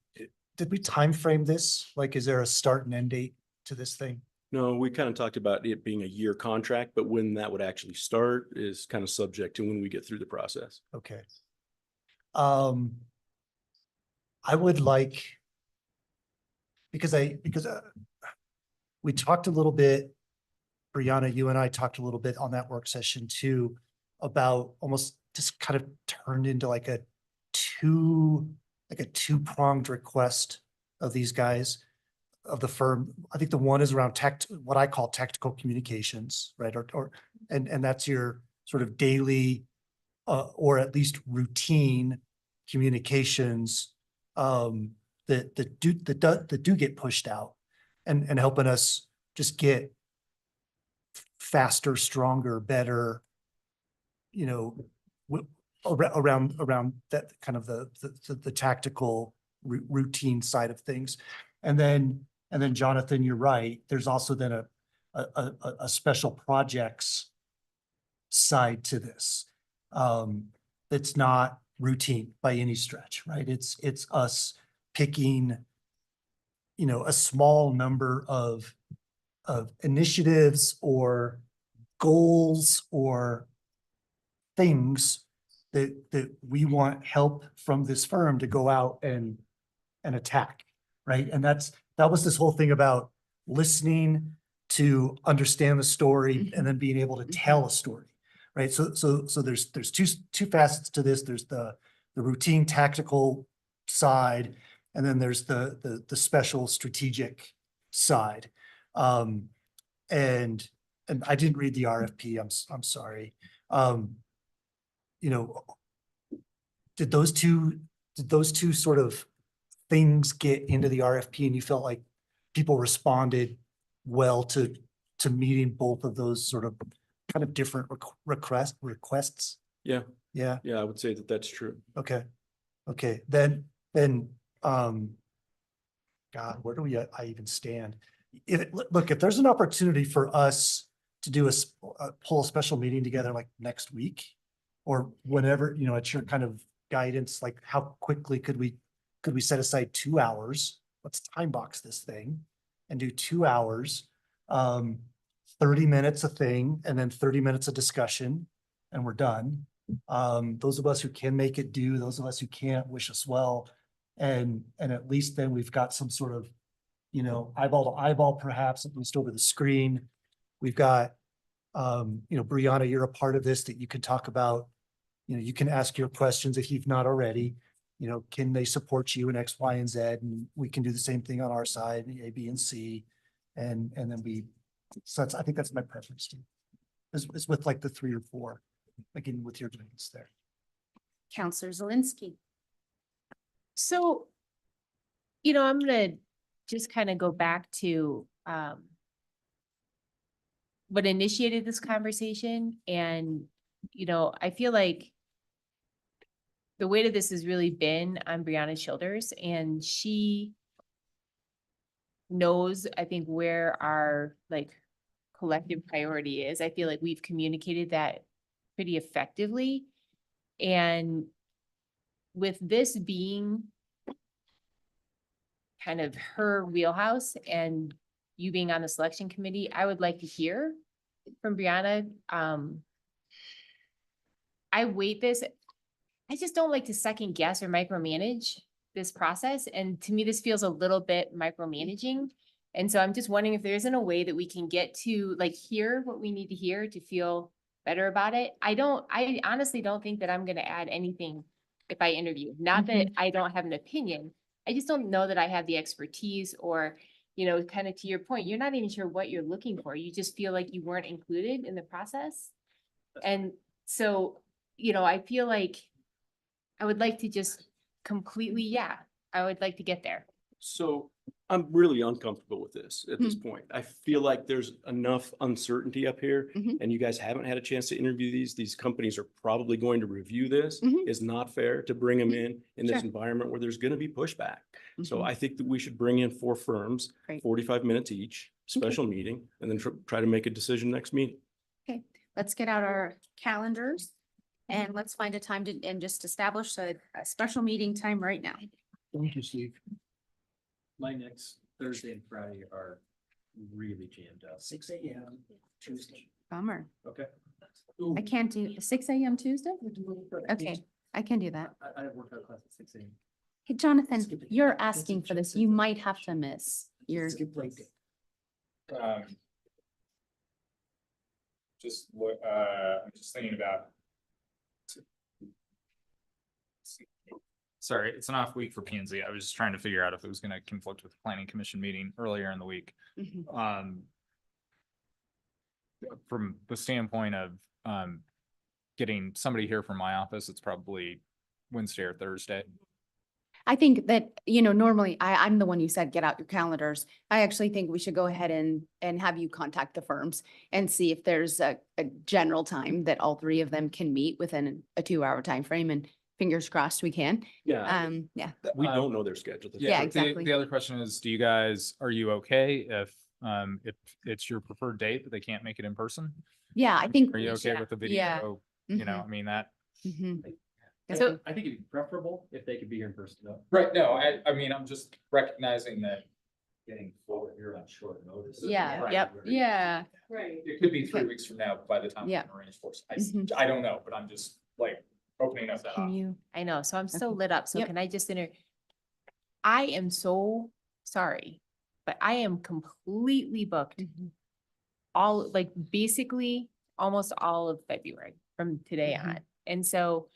Did we time frame this? Like, is there a start and end date to this thing? No, we kind of talked about it being a year contract, but when that would actually start is kind of subject to when we get through the process. Okay. I would like, because we talked a little bit, Brianna, you and I talked a little bit on that work session too, about almost just kind of turned into like a two-pronged request of these guys, of the firm. I think the one is around what I call tactical communications, right? And that's your sort of daily, or at least routine communications, that do get pushed out, and helping us just get faster, stronger, better, around that kind of the tactical routine side of things. And then Jonathan, you're right. There's also then a special projects side to this. That's not routine by any stretch, right? It's us picking, a small number of initiatives or goals or things that we want help from this firm to go out and attack, right? And that was this whole thing about listening to understand the story and then being able to tell a story, right? So there's two facets to this. There's the routine tactical side, and then there's the special strategic side. And I didn't read the RFP. I'm sorry. Did those two sort of things get into the RFP, and you felt like people responded well to meeting both of those sort of kind of different requests? Yeah. Yeah. Yeah, I would say that that's true. Okay. Then, God, where do I even stand? Look, if there's an opportunity for us to do pull a special meeting together like next week or whenever, it's your kind of guidance, like how quickly could we set aside 2 hours? Let's time box this thing and do 2 hours, 30 minutes a thing, and then 30 minutes of discussion, and we're done. Those of us who can make it do, those of us who can't, wish us well. And at least then we've got some sort of, eyeball to eyeball, perhaps, at least over the screen. We've got, Brianna, you're a part of this that you can talk about. You can ask your questions if you've not already. Can they support you in X, Y, and Z? And we can do the same thing on our side, A, B, and C. And then I think that's my preference too. Is with like the 3 or 4, again, with your guidance there. Counselor Zelinski. So, I'm gonna just kind of go back to what initiated this conversation. And, I feel like the weight of this has really been on Brianna's shoulders, and she knows, I think, where our collective priority is. I feel like we've communicated that pretty effectively. And with this being kind of her wheelhouse and you being on the selection committee, I would like to hear from Brianna. I just don't like to second guess or micromanage this process. And to me, this feels a little bit micromanaging. And so I'm just wondering if there isn't a way that we can get to hear what we need to hear to feel better about it. I honestly don't think that I'm going to add anything if I interview. Not that I don't have an opinion. I just don't know that I have the expertise or, kind of to your point, you're not even sure what you're looking for. You just feel like you weren't included in the process. And so, I feel like I would like to just completely, I would like to get there. So I'm really uncomfortable with this at this point. I feel like there's enough uncertainty up here, and you guys haven't had a chance to interview these. These companies are probably going to review this. It's not fair to bring them in this environment where there's going to be pushback. So I think that we should bring in 4 firms, 45 minutes each, special meeting, and then try to make a decision next meeting. Okay, let's get out our calendars and let's find a time and just establish a special meeting time right now. Thank you, Steve. My next Thursday and Friday are really jammed up. 6 a.m. Tuesday. Bummer. Okay. I can't do 6 a.m. Tuesday? Okay, I can do that. I have workout class at 6 a.m. Hey, Jonathan, you're asking for this. You might have to miss your. I'm just thinking about. Sorry, it's an off week for P and Z. I was just trying to figure out if it was gonna conflict with the planning commission meeting earlier in the week. From the standpoint of, getting somebody here from my office, it's probably Wednesday or Thursday. I think that, normally I'm the one who said, get out your calendars. I actually think we should go ahead and have you contact the firms and see if there's a general time that all three of them can meet within a 2-hour time frame, and fingers crossed we can. Yeah. Yeah. We don't know their schedule. Yeah, the- exactly. The other question is, are you okay if it's your preferred date, but they can't make it in person? Yeah, I think. Are you okay with the video? You know, I mean, that. So I think it'd be preferable if they could be here in person though. Right, no, I mean, I'm just recognizing that Getting forward here on short notice. Yeah, Right. yep, yeah. Right. it could be 3 Okay. weeks from now by the time we Yeah. can arrange for us. Mhm. I don't know, but I'm just like opening up that Can option. you? I know, so I'm so Okay. lit up. So Yep. can I just I am so sorry, but I am completely booked all, like basically almost all of February from today on. And so,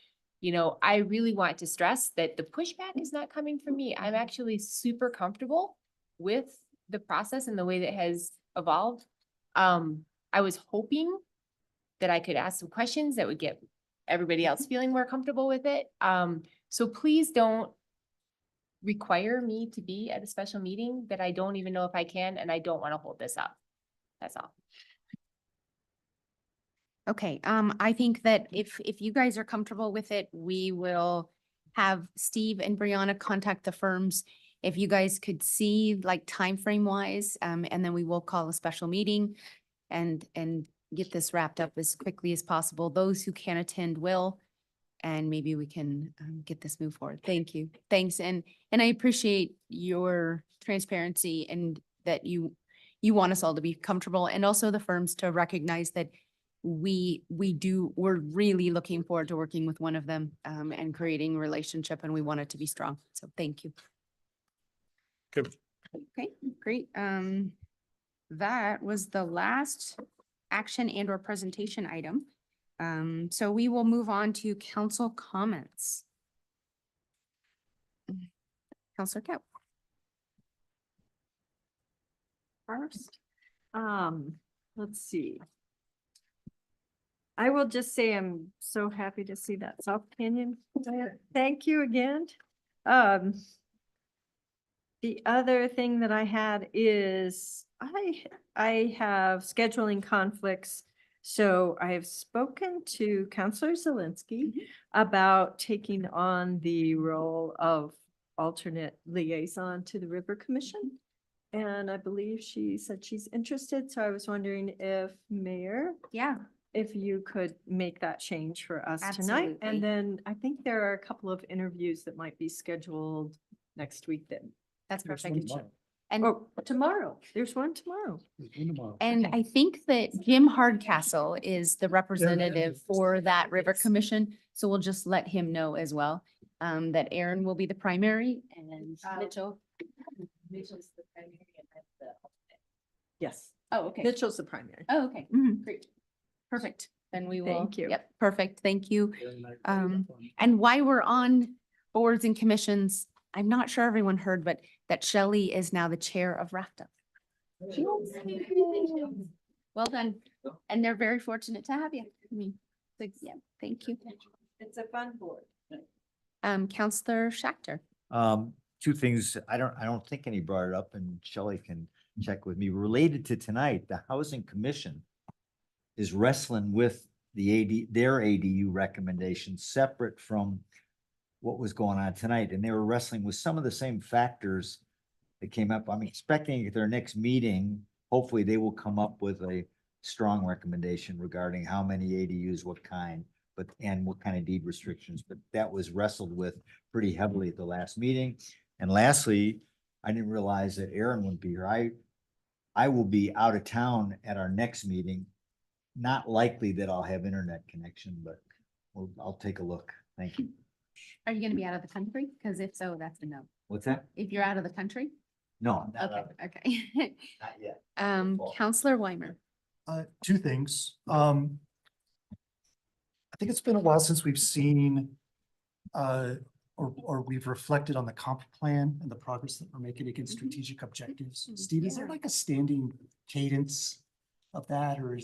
I really want to stress that the pushback is not coming from me. I'm actually super comfortable with the process and the way that has evolved. I was hoping that I could ask some questions that would get everybody else feeling more comfortable with it. So please don't require me to be at a special meeting that I don't even know if I can, and I don't want to hold this up. That's all. Okay, I think that if you guys are comfortable with it, we will have Steve and Brianna contact the firms. If you guys could see like time frame wise, and then we will call a special meeting and get this wrapped up as quickly as possible. Those who can attend will, and maybe we can get this moved forward. Thank you. Thanks. And I appreciate your transparency and that you want us all to be comfortable, and also the firms to recognize that we're really looking forward to working with one of them and creating a relationship, and we want it to be strong. So thank you. Okay. Okay, great. That was the last action and or presentation item. So we will move on to council comments. Counselor Cap. First, let's see. I will just say I'm so happy to see that South Canyon. Thank you again. The other thing that I had is I have scheduling conflicts. So I have spoken to Counselor Zelinski about taking on the role of alternate liaison to the River Commission. And I believe she said she's interested. So I was wondering if Mayor, if you could make that change for us tonight. Absolutely. And then I think there are a couple of interviews that might be scheduled next week that. That's there's perfect. one And tomorrow, there's one tomorrow. And I think that Jim Hardcastle is the representative for that River Commission. So we'll just let him know as well, that Aaron will be the primary and Mitchell. Mitchell's the primary and I'm the alternate. Yes. Oh, okay. Mitchell's the primary. Oh, okay. Great. Perfect. Then we will. Thank you. Yep, perfect. Thank you. And while we're on boards and commissions, I'm not sure everyone heard, but that Shelley is now the chair of RAFTA. Well done. And they're very fortunate to have you. I mean, yeah, thank you. It's a fun board. Counselor Schachter. 2 things. I don't think any brought it up, and Shelley can check with me. Related to tonight, the Housing Commission is wrestling with their ADU recommendations separate from what was going on tonight. And they were wrestling with some of the same factors that came up. I'm expecting at their next meeting, hopefully they will come up with a strong recommendation regarding how many ADUs, what kind, and what kind of deed restrictions. But that was wrestled with pretty heavily at the last meeting. And lastly, I didn't realize that Aaron would be here. I will be out of town at our next meeting. Not likely that I'll have internet connection, but I'll take a look. Thank you. Are you going to be out of the country? Because if so, that's a no. What's that? If you're out of the country? No. Okay. Not yet. Counselor Weimer. Two things. I think it's been a while since we've seen, or we've reflected on the comp plan and the progress that we're making against strategic objectives. Steve, is there like a standing cadence of that, or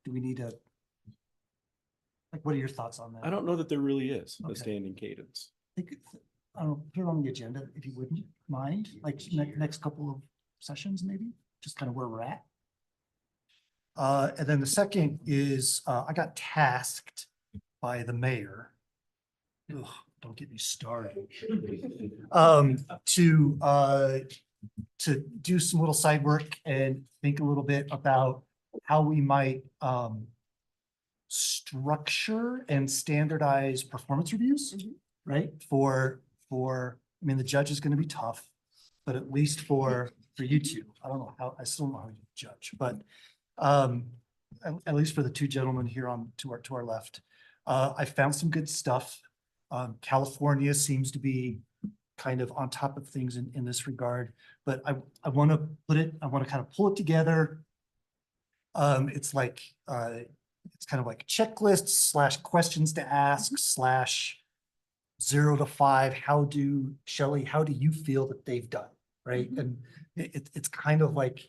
do we need to? Like, what are your thoughts on that? I don't know that there really is a Okay. standing cadence. I don't know, put it on the agenda if you wouldn't mind, like next couple of sessions, maybe, just kind of where we're at. And then the second is, I got tasked by the mayor. Ugh, don't get me started. To do some little side work and think a little bit about how we might, structure and standardize performance reviews, right? I mean, the judge is going to be tough, but at least for you two, I don't know how, I still don't know how you judge, but at least for the two gentlemen here to our left, I found some good stuff. California seems to be kind of on top of things in this regard, but I want to kind of pull it together. It's like, it's kind of like checklists / questions to ask / 0 to 5. Shelley, how do you feel that they've done? Right. And it's kind of like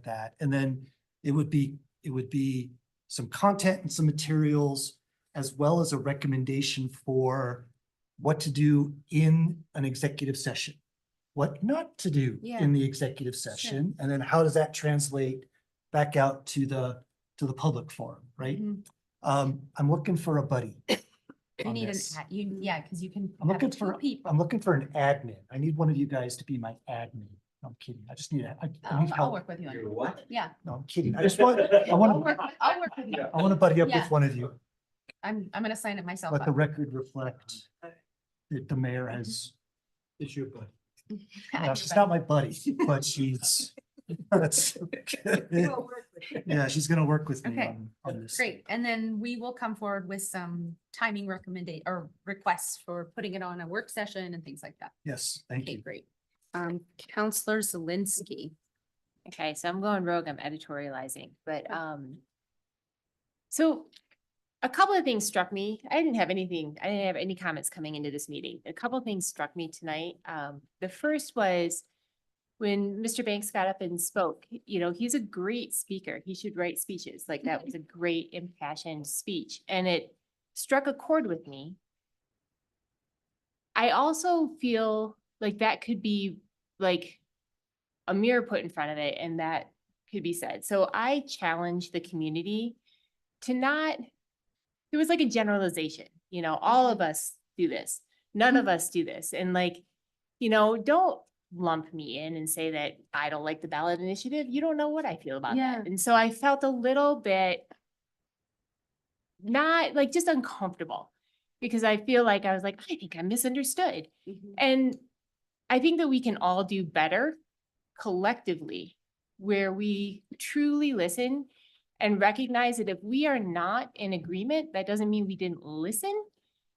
that. And then it would be some content and some materials, as well as a recommendation for what to do in an executive session, what not to do in the executive session. And then how does that translate back out to the public forum, right? I'm looking for a buddy. You need because you can I'm have looking two people. I'm looking for an admin. I need one of you guys to be my admin. No, I'm kidding. I just need I need I'll help. work with you on it. What? Yeah. No, I'm kidding. I want with you. to buddy up Yeah. with one of you. I'm gonna sign it myself. Let the up. record reflect that the mayor has. It's your buddy. No, she's not my buddy, but that's good. Yeah, she's gonna work with me Okay. on this. Great. And then we will come forward with some timing or requests for putting it on a work session and things like that. Yes, thank Okay, you. great. Counselor Zelinski. Okay, so I'm going rogue, I'm editorializing, but so a couple of things struck me. I didn't have any comments coming into this meeting. A couple of things struck me tonight. The first was when Mr. Banks got up and spoke, he's a great speaker. He should write speeches. Like, that was a great impassioned speech, and it struck a chord with me. I also feel like that could be like a mirror put in front of it, and that could be said. So I challenge the community to not, there was like a generalization, all of us do this. None of us do this. And don't lump me in and say that I don't like the ballot initiative. You don't know what I feel about that. And so I felt a little bit not just uncomfortable, because I feel like I was like, I think I'm misunderstood. And I think that we can all do better collectively, where we truly listen and recognize that if we are not in agreement, that doesn't mean we didn't listen.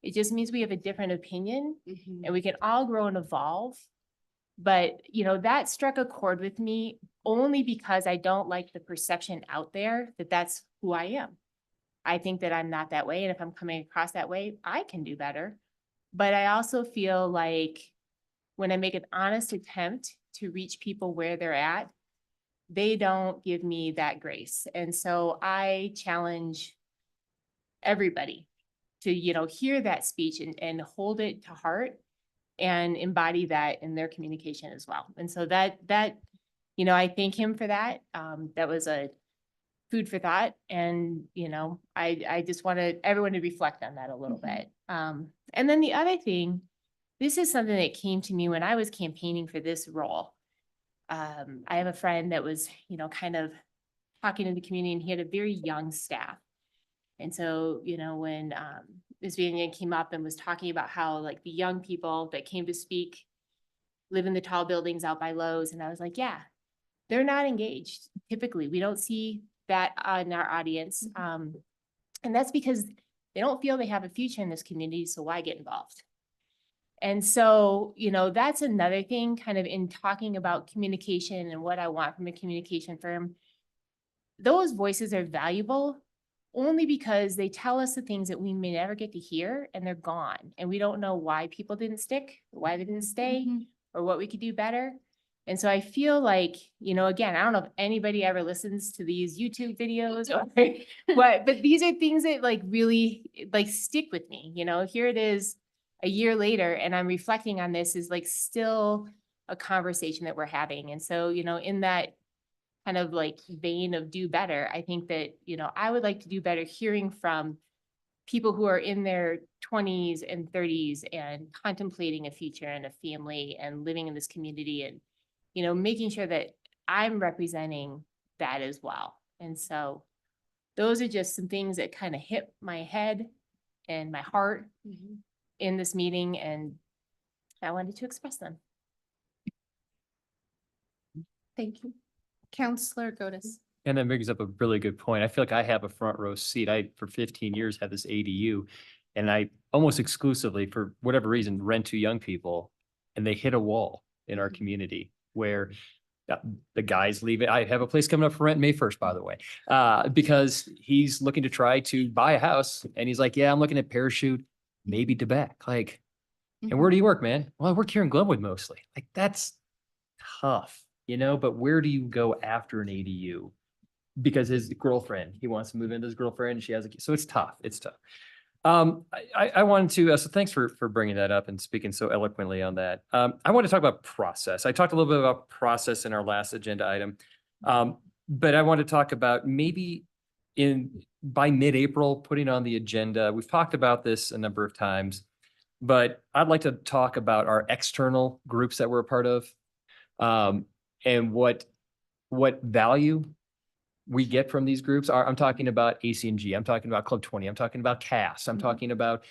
It just means we have a different opinion, and we can all grow and evolve. But, that struck a chord with me only because I don't like the perception out there that that's who I am. I think that I'm not that way. And if I'm coming across that way, I can do better. But I also feel like when I make an honest attempt to reach people where they're at, they don't give me that grace. And so I challenge everybody to, hear that speech and hold it to heart and embody that in their communication as well. And so that I thank him for that. That was a food for thought. And, I just wanted everyone to reflect on that a little bit. And then the other thing, this is something that came to me when I was campaigning for this role. I have a friend that was, kind of talking to the community, and he had a very young staff. And so, when Ms. Vivian came up and was talking about how the young people that came to speak live in the tall buildings out by Lowe's, and I was like, yeah, they're not engaged. Typically, we don't see that in our audience. And that's because they don't feel they have a future in this community, so why get involved? And so, that's another thing kind of in talking about communication and what I want from a communication firm. Those voices are valuable only because they tell us the things that we may never get to hear, and they're gone. And we don't know why people didn't stick, why they didn't stay, or what we could do better. And so I feel like, again, I don't know if anybody ever listens to these YouTube videos or what, but these are things that like really like stick with me. Here it is a year later, and I'm reflecting on this is like still a conversation that we're having. And so, in that kind of like vein of do better, I think that, I would like to do better hearing from people who are in their 20s and 30s and contemplating a future and a family and living in this community, and making sure that I'm representing that as well. And so those are just some things that kind of hit my head and my heart in this meeting, and I wanted to express them. Thank you. Counselor Godus. And that brings up a really good point. I feel like I have a front row seat. I, for 15 years, had this ADU, and I almost exclusively, for whatever reason, rent to young people, and they hit a wall in our community where the guys leave it. I have a place coming up for rent May 1st, by the way, because he's looking to try to buy a house, and he's like, yeah, I'm looking at Parachute, maybe Quebec. Like, and where do you work, man? Well, I work here in Glenwood mostly. Like, that's tough, but where do you go after an ADU? Because his girlfriend, he wants to move into his girlfriend, and she has so it's tough. It's tough. I wanted to, so thanks for bringing that up and speaking so eloquently on that. I want to talk about process. I talked a little bit about process in our last agenda item. But I want to talk about maybe by mid-April, putting on the agenda. We've talked about this a number of times, but I'd like to talk about our external groups that we're a part of, and what value we get from these groups. I'm talking about ACNG, I'm talking about Club 20, I'm talking about CAS, I'm talking about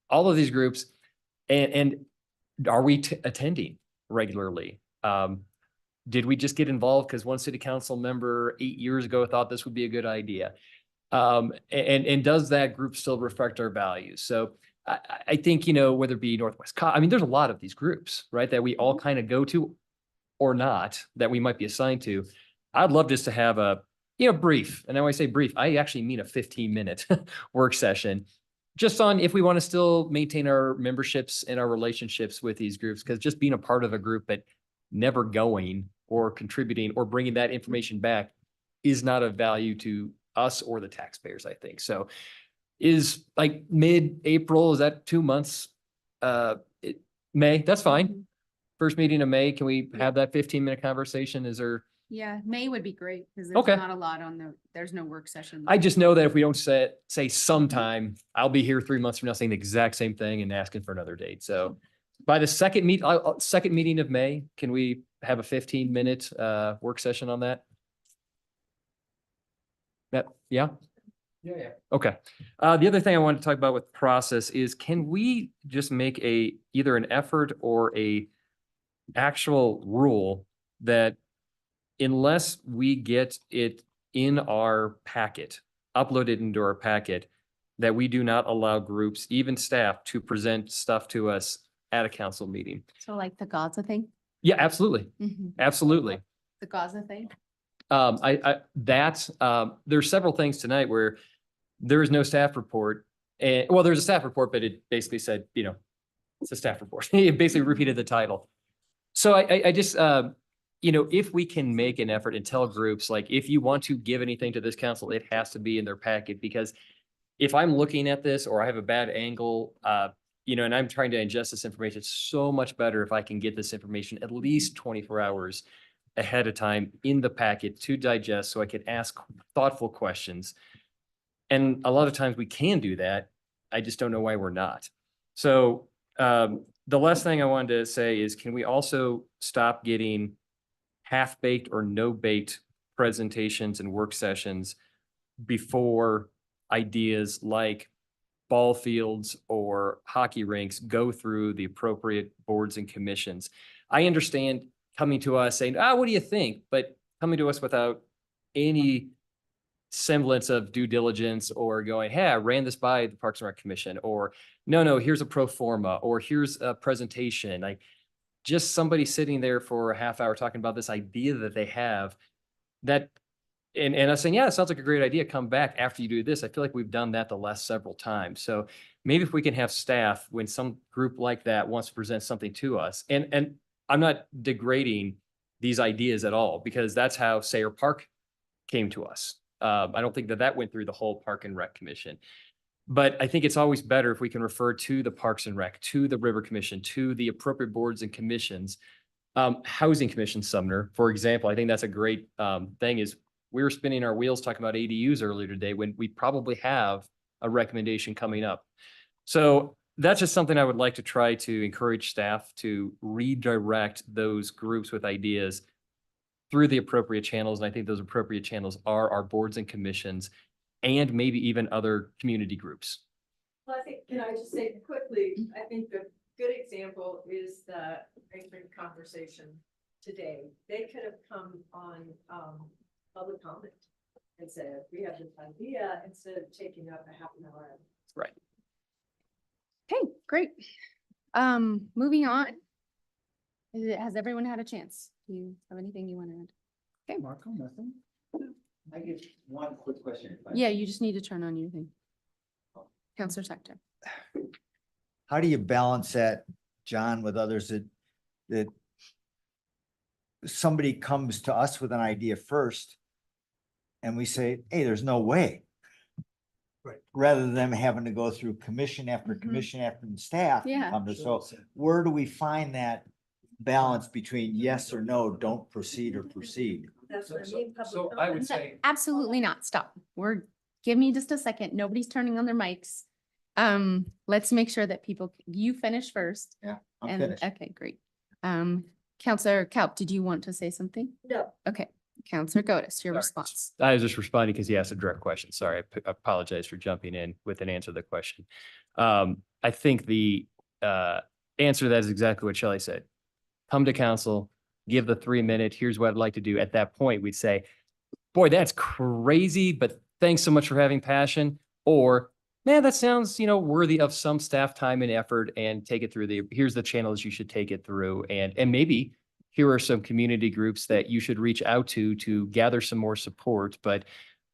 all of these groups, and are we attending regularly? Did we just get involved because one city council member 8 years ago thought this would be a good idea? And does that group still reflect our values? So I think, whether it be Northwest, there's a lot of these groups, right, that we all kind of go to or not, that we might be assigned to. I'd love just to have a brief, and when I say brief, I actually mean a 15-minute work session, just on if we want to still maintain our memberships and our relationships with these groups, because just being a part of a group but never going or contributing or bringing that information back is not of value to us or the taxpayers, I think. So is like mid-April, is that 2 months? May, that's fine. First meeting of May, can we have that 15-minute conversation? Is there? Yeah, May would be great because there's Okay. not a lot there's no work session. I just know that if we don't say sometime, I'll be here 3 months from now saying the exact same thing and asking for another date. So by the second meeting of May, can we have a 15-minute work session on that? Yeah? Yeah. Okay. The other thing I wanted to talk about with process is, can we just make either an effort or a actual rule that unless we get it in our packet, uploaded into our packet, that we do not allow groups, even staff, to present stuff to us at a council meeting? So like the Gaza thing? Yeah, absolutely. Absolutely. The Gaza thing? There's several things tonight where there is no staff report. And well, there's a staff report, but it basically said, it's a staff report. It basically repeated the title. So I just, if we can make an effort and tell groups, like, if you want to give anything to this council, it has to be in their packet, because if I'm looking at this or I have a bad angle, and I'm trying to ingest this information, it's so much better if I can get this information at least 24 hours ahead of time in the packet to digest, so I can ask thoughtful questions. And a lot of times we can do that. I just don't know why we're not. So the last thing I wanted to say is, can we also stop getting half-baked or no-baked presentations and work sessions before ideas like ball fields or hockey rinks go through the appropriate boards and commissions? I understand coming to us saying, what do you think? But coming to us without any semblance of due diligence or going, hey, I ran this by the Parks and Rec Commission, or no, here's a pro forma, or here's a presentation. Like just somebody sitting there for a half hour talking about this idea that they have that, and us saying, yeah, it sounds like a great idea. Come back after you do this. I feel like we've done that the last several times. So maybe if we can have staff, when some group like that wants to present something to us, and I'm not degrading these ideas at all, because that's how Sayre Park came to us. I don't think that went through the whole Park and Rec Commission. But I think it's always better if we can refer to the Parks and Rec, to the River Commission, to the appropriate boards and commissions. Housing Commission, Sumner, for example, I think that's a great thing. Is we were spinning our wheels talking about ADUs earlier today when we probably have a recommendation coming up. So that's just something I would like to try to encourage staff to redirect those groups with ideas through the appropriate channels. And I think those appropriate channels are our boards and commissions and maybe even other community groups. Well, I think, can I just say quickly, I think the good example is the Franklin conversation today. They could have come on public comment and said, we have this idea, instead of taking up a half an hour. Right. Okay, great. Moving on. Has everyone had a chance? Do you have anything you want to add? Okay. Marco, nothing? I get one quick question. Yeah, you just need to turn on your thing. Counselor Sector. How do you balance that, John, with others that somebody comes to us with an idea first and we say, hey, there's no way. Right. Rather than them having to go through commission after commission after the staff. Yeah. So where do we find that balance between yes or no, don't proceed or proceed? That's what I mean. So I would say, Absolutely not. Stop. Give me just a second. Nobody's turning on their mics. Let's make sure that you finish first. Yeah, I'm And, finished. okay, great. Counselor Kaup, did you want to say something? No. Okay, Counselor Godus, your Sorry. response. I was just responding because he asked a direct question. Sorry, I apologize for jumping in with an answer to the question. I think the answer to that is exactly what Shelley said. Come to council, give the 3-minute, here's what I'd like to do. At that point, we'd say, boy, that's crazy, but thanks so much for having passion. Or, man, that sounds, worthy of some staff time and effort, and take it through here's the channels you should take it through. And maybe here are some community groups that you should reach out to gather some more support, but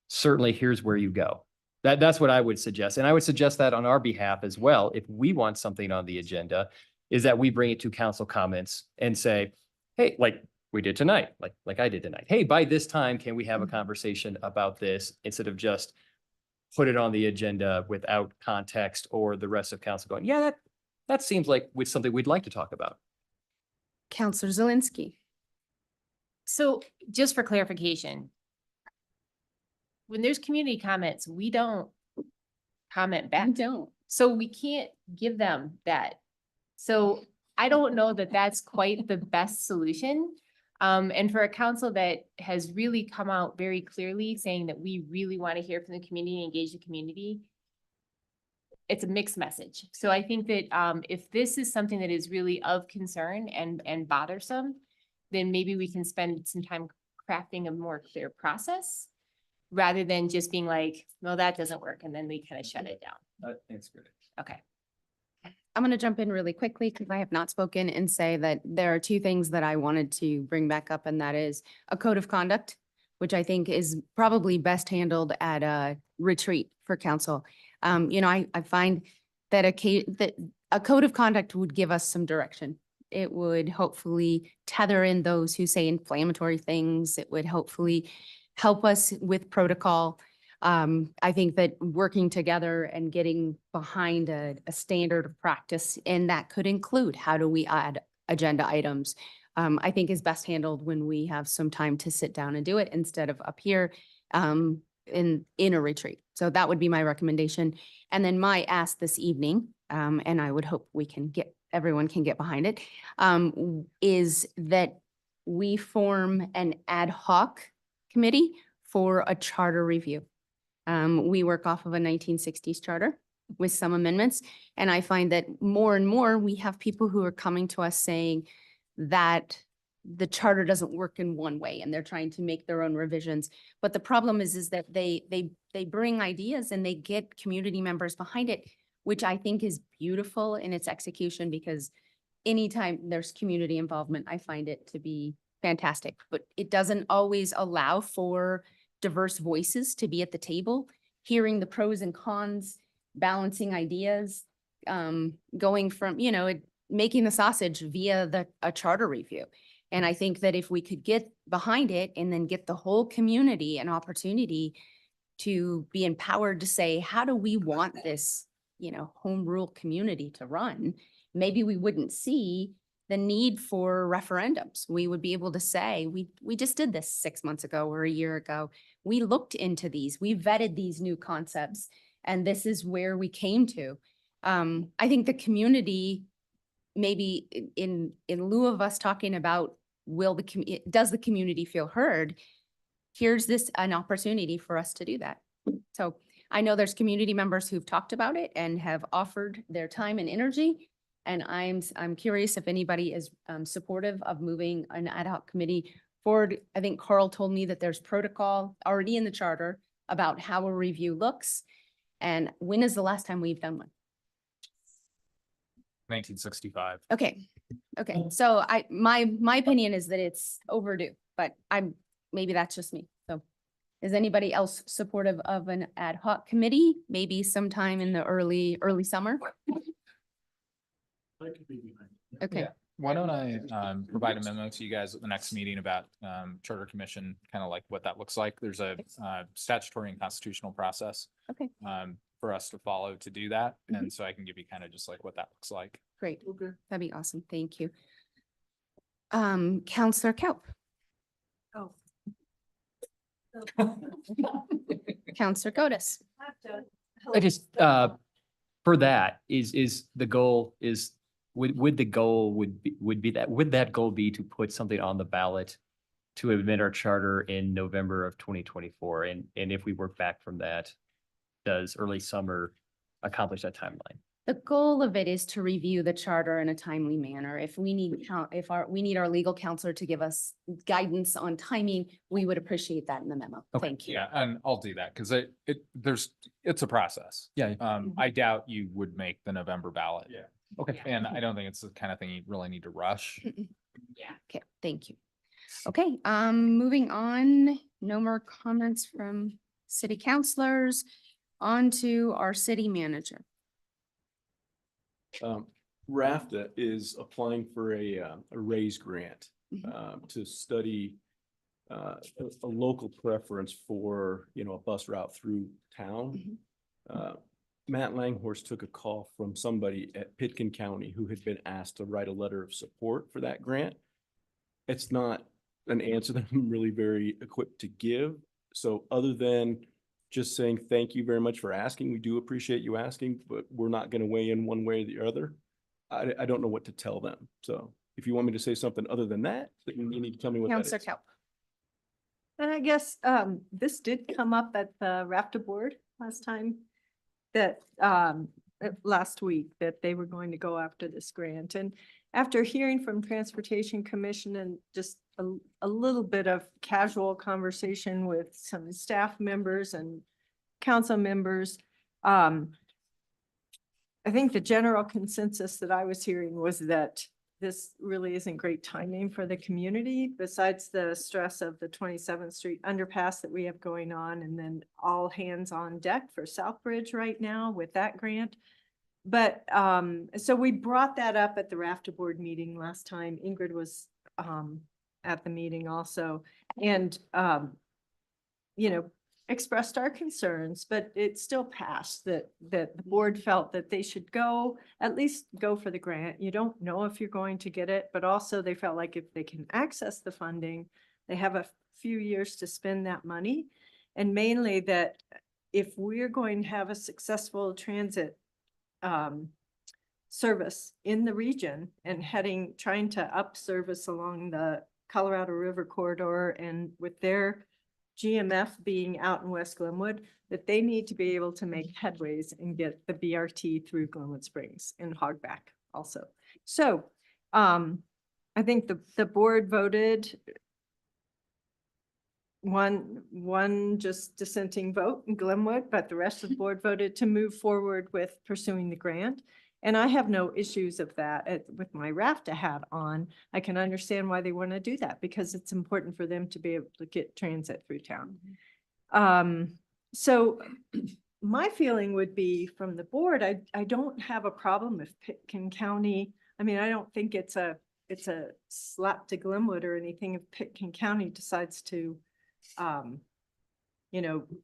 certainly here's where you go. That's what I would suggest. And I would suggest that on our behalf as well. If we want something on the agenda, is that we bring it to council comments and say, hey, like we did tonight, like I did tonight. Hey, by this time, can we have a conversation about this, instead of just put it on the agenda without context, or the rest of council going, yeah, that seems like something we'd like to talk about. Counselor Zelinski. So just for clarification, when there's community comments, we don't comment back. I don't. So we can't give them that. So I don't know that that's quite the best solution. And for a council that has really come out very clearly saying that we really want to hear from the community, engage the community, it's a mixed message. So I think that if this is something that is really of concern and bothersome, then maybe we can spend some time crafting a more clear process, rather than just being like, no, that doesn't work, and then we kind of shut it down. That's good. Okay. I'm going to jump in really quickly because I have not spoken, and say that there are 2 things that I wanted to bring back up, and that is a code of conduct, which I think is probably best handled at a retreat for council. I find that a code of conduct would give us some direction. It would hopefully tether in those who say inflammatory things. It would hopefully help us with protocol. I think that working together and getting behind a standard of practice, and that could include how do we add agenda items, I think is best handled when we have some time to sit down and do it, instead of up here in a retreat. So that would be my recommendation. And then my ask this evening, and I would hope everyone can get behind it, is that we form an ad hoc committee for a charter review. We work off of a 1960s charter with some amendments. And I find that more and more we have people who are coming to us saying that the charter doesn't work in one way and they're trying to make their own revisions. But the problem is that they bring ideas and they get community members behind it, which I think is beautiful in its execution, because anytime there's community involvement, I find it to be fantastic, but it doesn't always allow for diverse voices to be at the table, hearing the pros and cons, balancing ideas, going from, making the sausage via a charter review. And I think that if we could get behind it and then get the whole community an opportunity to be empowered to say, how do we want this, home rule community to run? Maybe we wouldn't see the need for referendums. We would be able to say, we just did this 6 months ago or a year ago. We looked into these, we vetted these new concepts, and this is where we came to. I think the community, maybe in lieu of us talking about does the community feel heard? Here's an opportunity for us to do that. So I know there's community members who've talked about it and have offered their time and energy. And I'm curious if anybody is supportive of moving an ad hoc committee forward. I think Carl told me that there's protocol already in the charter about how a review looks. And when is the last time we've done one? 1965. Okay. So my opinion is that it's overdue, but maybe that's just me. So is anybody else supportive of an ad hoc committee? Maybe sometime in the early summer? Okay. Yeah. Why don't I provide a memo to you guys at the next meeting about Charter Commission, kind of like what that looks like. There's a statutory and constitutional process Okay. For us to follow to do that. And so I can give you kind of just like what that looks like. Great. That'd be awesome. Thank you. Counselor Kelp. Oh. Counselor Godus. I just, for that, is the goal is, would the goal would that goal be to put something on the ballot to amend our charter in November of 2024? And if we work back from that, does early summer accomplish that timeline? The goal of it is to review the charter in a timely manner. If we need our legal counselor to give us guidance on timing, we would appreciate that in the memo. Okay. Thank you. Yeah, and I'll do that because it's a process. Yeah. I doubt you would make the November ballot. Yeah. Okay. And I don't think it's the kind of thing you really need to rush. Yeah. Okay. Thank you. Okay. Moving on. No more comments from city councilors. On to our city manager. RAFTA is applying for a RAISE grant to study a local preference for, a bus route through town. Matt Langhorst took a call from somebody at Pitkin County who had been asked to write a letter of support for that grant. It's not an answer that I'm really very equipped to give. So other than just saying, thank you very much for asking. We do appreciate you asking, but we're not going to weigh in one way or the other. I don't know what to tell them. So if you want me to say something other than that, then you need to tell me what that Counselor is. Kelp. And I guess this did come up at the RAFTA board last time, that last week, that they were going to go after this grant. And after hearing from Transportation Commission and just a little bit of casual conversation with some staff members and council members, I think the general consensus that I was hearing was that this really isn't great timing for the community, besides the stress of the 27th Street underpass that we have going on, and then all hands on deck for Southbridge right now with that grant. But so we brought that up at the RAFTA board meeting last time. Ingrid was at the meeting also, and expressed our concerns, but it still passed that the board felt that they should at least go for the grant. You don't know if you're going to get it, but also they felt like if they can access the funding, they have a few years to spend that money. And mainly that if we're going to have a successful transit service in the region and trying to up service along the Colorado River corridor, and with their GMF being out in West Glenwood, that they need to be able to make headways and get the BRT through Glenwood Springs and Hogback also. So I think the board voted one just dissenting vote in Glenwood, but the rest of the board voted to move forward with pursuing the grant. And I have no issues of that with my RAFTA hat on. I can understand why they want to do that because it's important for them to be able to get transit through town. So my feeling would be from the board, I don't have a problem if Pitkin County, I mean, I don't think it's a slap to Glenwood or anything if Pitkin County decides to,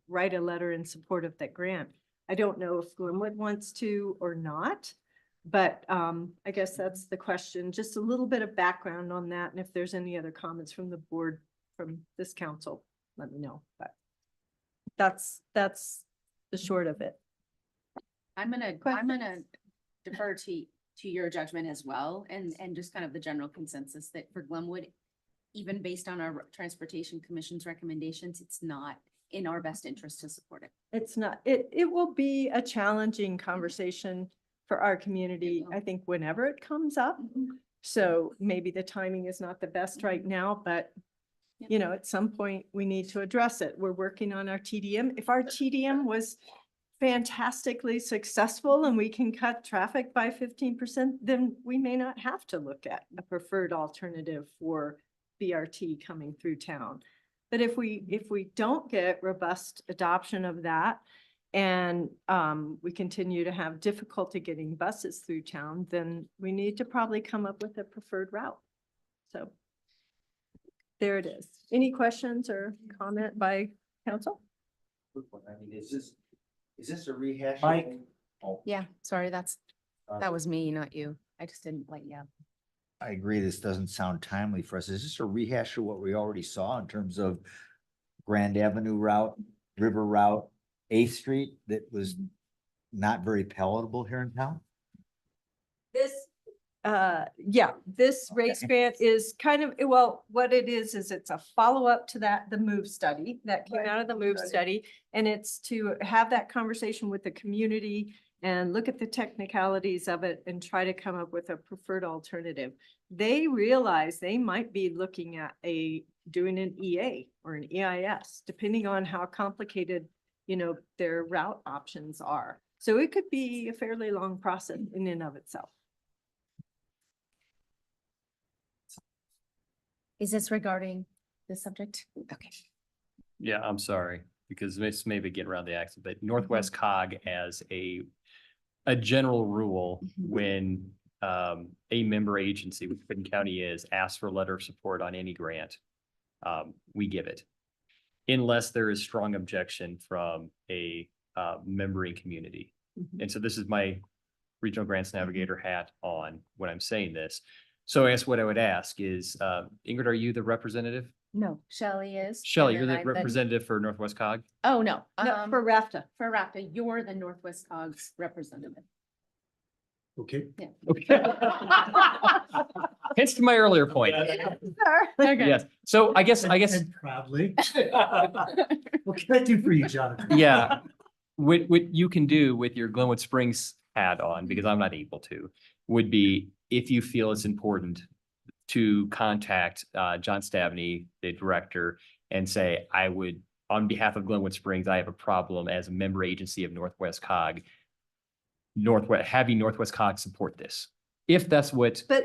write a letter in support of that grant. I don't know if Glenwood wants to or not, but I guess that's the question. Just a little bit of background on that. And if there's any other comments from the board, from this council, let me know. But that's the short of it. I'm gonna defer to your judgment as well, and just kind of the general consensus that for Glenwood, even based on our Transportation Commission's recommendations, it's not in our best interest to support it. It's not, it will be a challenging conversation for our community, I think, whenever it comes up. So maybe the timing is not the best right now, but at some point we need to address it. We're working on our TDM. If our TDM was fantastically successful and we can cut traffic by 15%, then we may not have to look at a preferred alternative for BRT coming through town. But if we don't get robust adoption of that and we continue to have difficulty getting buses through town, then we need to probably come up with a preferred route. So there it is. Any questions or comment by council? I mean, is this a rehash? Mike? Yeah, sorry, that was me, not you. I just didn't like, yeah. I agree, this doesn't sound timely for us. Is this a rehash of what we already saw in terms of Grand Avenue route, River route, 8th Street that was not very palatable here in town? This, this race grant is kind of, well, what it is it's a follow-up to the MOVE study that came out of the MOVE study. And it's to have that conversation with the community and look at the technicalities of it and try to come up with a preferred alternative. They realize they might be looking at doing an EA or an EIS, depending on how complicated, their route options are. So it could be a fairly long process in and of itself. Is this regarding the subject? Okay. Yeah, I'm sorry, because this may be getting around the accent, but Northwest COG as a general rule, when a member agency, which Pitkin County is, asks for a letter of support on any grant, we give it. Unless there is strong objection from a membering community. And so this is my regional grants navigator hat on when I'm saying this. So I guess what I would ask is, Ingrid, are you the representative? No, Shelley is. Shelley, and you're then the representative for Northwest COG? Oh, no. No, for RAFTA. For RAFTA, you're the Northwest COG's representative. Okay. Yeah. Okay. Hence to my earlier point. Okay. Yes. So I guess. And proudly. What can I do for you, Jonathan? Yeah. What you can do with your Glenwood Springs hat on, because I'm not able to, would be if you feel it's important to contact John Stabney, the director, and say, I would, on behalf of Glenwood Springs, I have a problem as a member agency of Northwest COG. Having Northwest COG support this. If that's what. But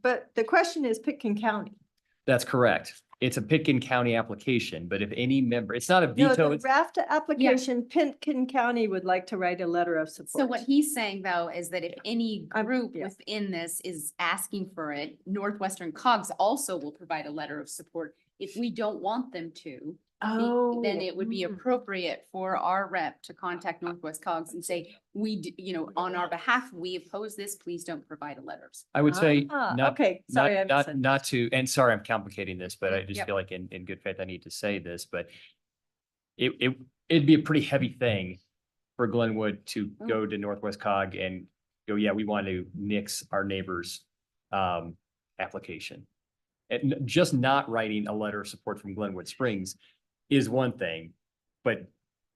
but the question is Pitkin County. That's correct. It's a Pitkin County application, but if any member, it's not a No, veto. the RAFTA application, Pitkin County would like to write a letter of support. So what he's saying though, is that if any group yeah. within this is asking for it, Northwestern COGS also will provide a letter of support. If we don't want them to, then it would be appropriate for our rep to contact Northwest COGS and say, on our behalf, we oppose this, please don't provide a letter of support. I would say okay, sorry, not to, and sorry, I'm complicating this, but I just Yep. feel like in good faith, I need to say this, but it'd be a pretty heavy thing for Glenwood to go to Northwest COG and go, yeah, we want to nix our neighbor's application. And just not writing a letter of support from Glenwood Springs is one thing, but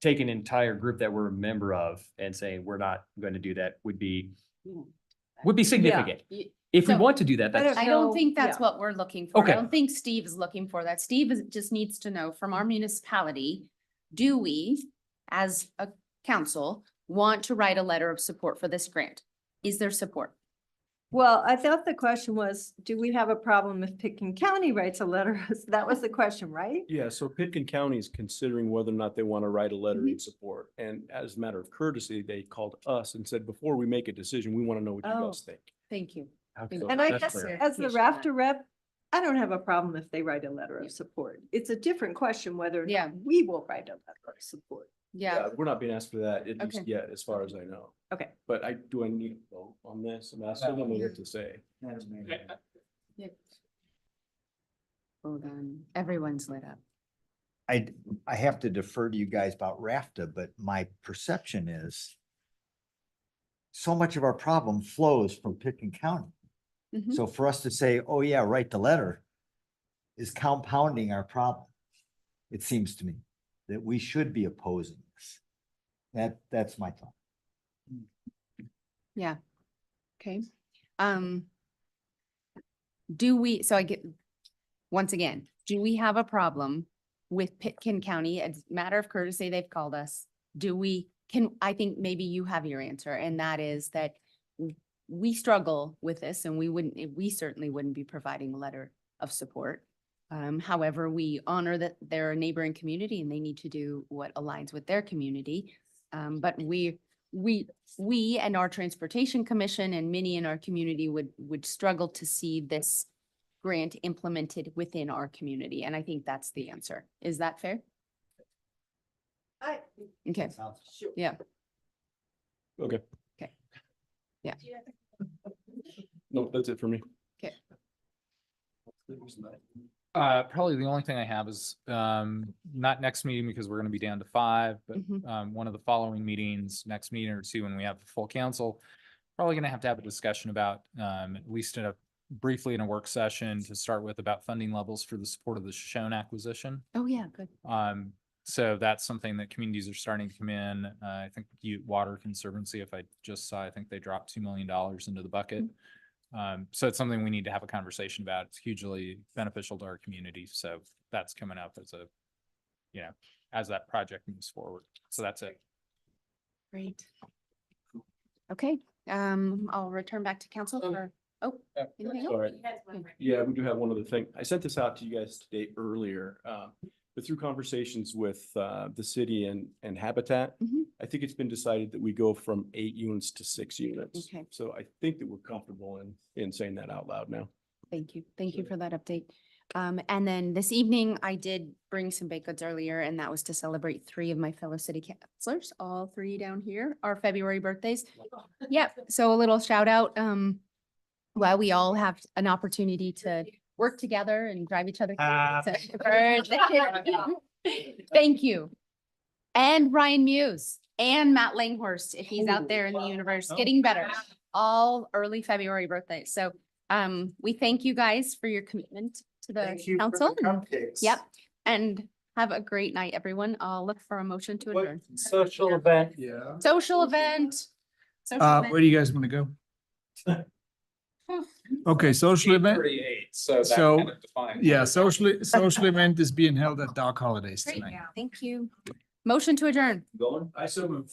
take an entire group that we're a member of and saying we're not going to do that would be significant. If we So, want to do that, that's, I don't know, think that's yeah. what we're looking for. I Okay. don't think Steve is looking for that. Just needs to know from our municipality, do we, as a council, want to write a letter of support for this grant? Is there support? Well, I thought the question was, do we have a problem if Pitkin County writes a letter? That was the question, right? Yeah, so Pitkin County is considering whether or not they want to write a letter in support. And as a matter of courtesy, they called us and said, before we make a decision, we want to know what you Oh. guys think. Thank you. So And I that's guess fair. as the Appreciate that. rafter rep, I don't have a problem if they write a letter of support. It's a different question whether or Yeah. not we will write a letter of support. Yeah, We're not being asked for that, at least Okay. yet, as far as I know. Okay. But I need to vote on this? I'm asking them what to say. hold on. Everyone's lit up. I have to defer to you guys about RAFTA, but my perception is so much of our problem flows from Pitkin County. Mhm. So for us to say, oh yeah, write the letter is compounding our problem. It seems to me that we should be opposing this. That's my thought. Yeah. Okay. Do we, so I get, once again, do we have a problem with Pitkin County? As a matter of courtesy, they've called us. Do we, I think maybe you have your answer, and that is that we struggle with this and we certainly wouldn't be providing a letter of support. However, we honor that they're a neighboring community and they need to do what aligns with their community. But we and our Transportation Commission and many in our community would struggle to see this grant implemented within our community. And I think that's the answer. Is that fair? Okay, yeah, Okay. Okay. Yeah. No, that's it for me. okay. Probably the only thing I have is, not next meeting because we're gonna be down to 5, but, Mhm. one of the following meetings, next meeting or two, when we have the full council, probably gonna have to have a discussion about, at least briefly in a work session to start with, about funding levels for the support of the Shoshone acquisition. Oh, yeah, good. So that's something that communities are starting to come in. I think Water Conservancy, if I just saw, I think they dropped $2 million into the bucket. So it's something we need to have a conversation about. It's hugely beneficial to our community. So that's coming up as as that project moves forward. So that's it. Great. Okay, I'll return back to council for, anything else? Sorry. Yeah, we do have one other thing. I sent this out to you guys today earlier, but through conversations with the city and Habitat, Mhm. I think it's been decided that we go from 8 units to 6 units. Okay. So I think that we're comfortable in saying that out loud now. Thank you. Thank you for that update. And then this evening, I did bring some baked goods earlier, and that was to celebrate 3 of my fellow city councilors, all 3 down here, our February birthdays. Yeah, so a little shout out, while we all have an opportunity to work together and drive each other. Thank you. And Ryan Muse and Matt Langhorst, if he's out there in the universe, getting better, all early February birthdays. So we thank you guys for your commitment to the council. Yep. And have a great night, everyone. I'll look for a motion to adjourn. Social event. Yeah. Social event. Where do you guys want to go? Okay, social event. 8:38, so that So, kind of defines. yeah, social event is being held at Dock Holidays Great. tonight. Thank you. Motion to adjourn. Going? I so move.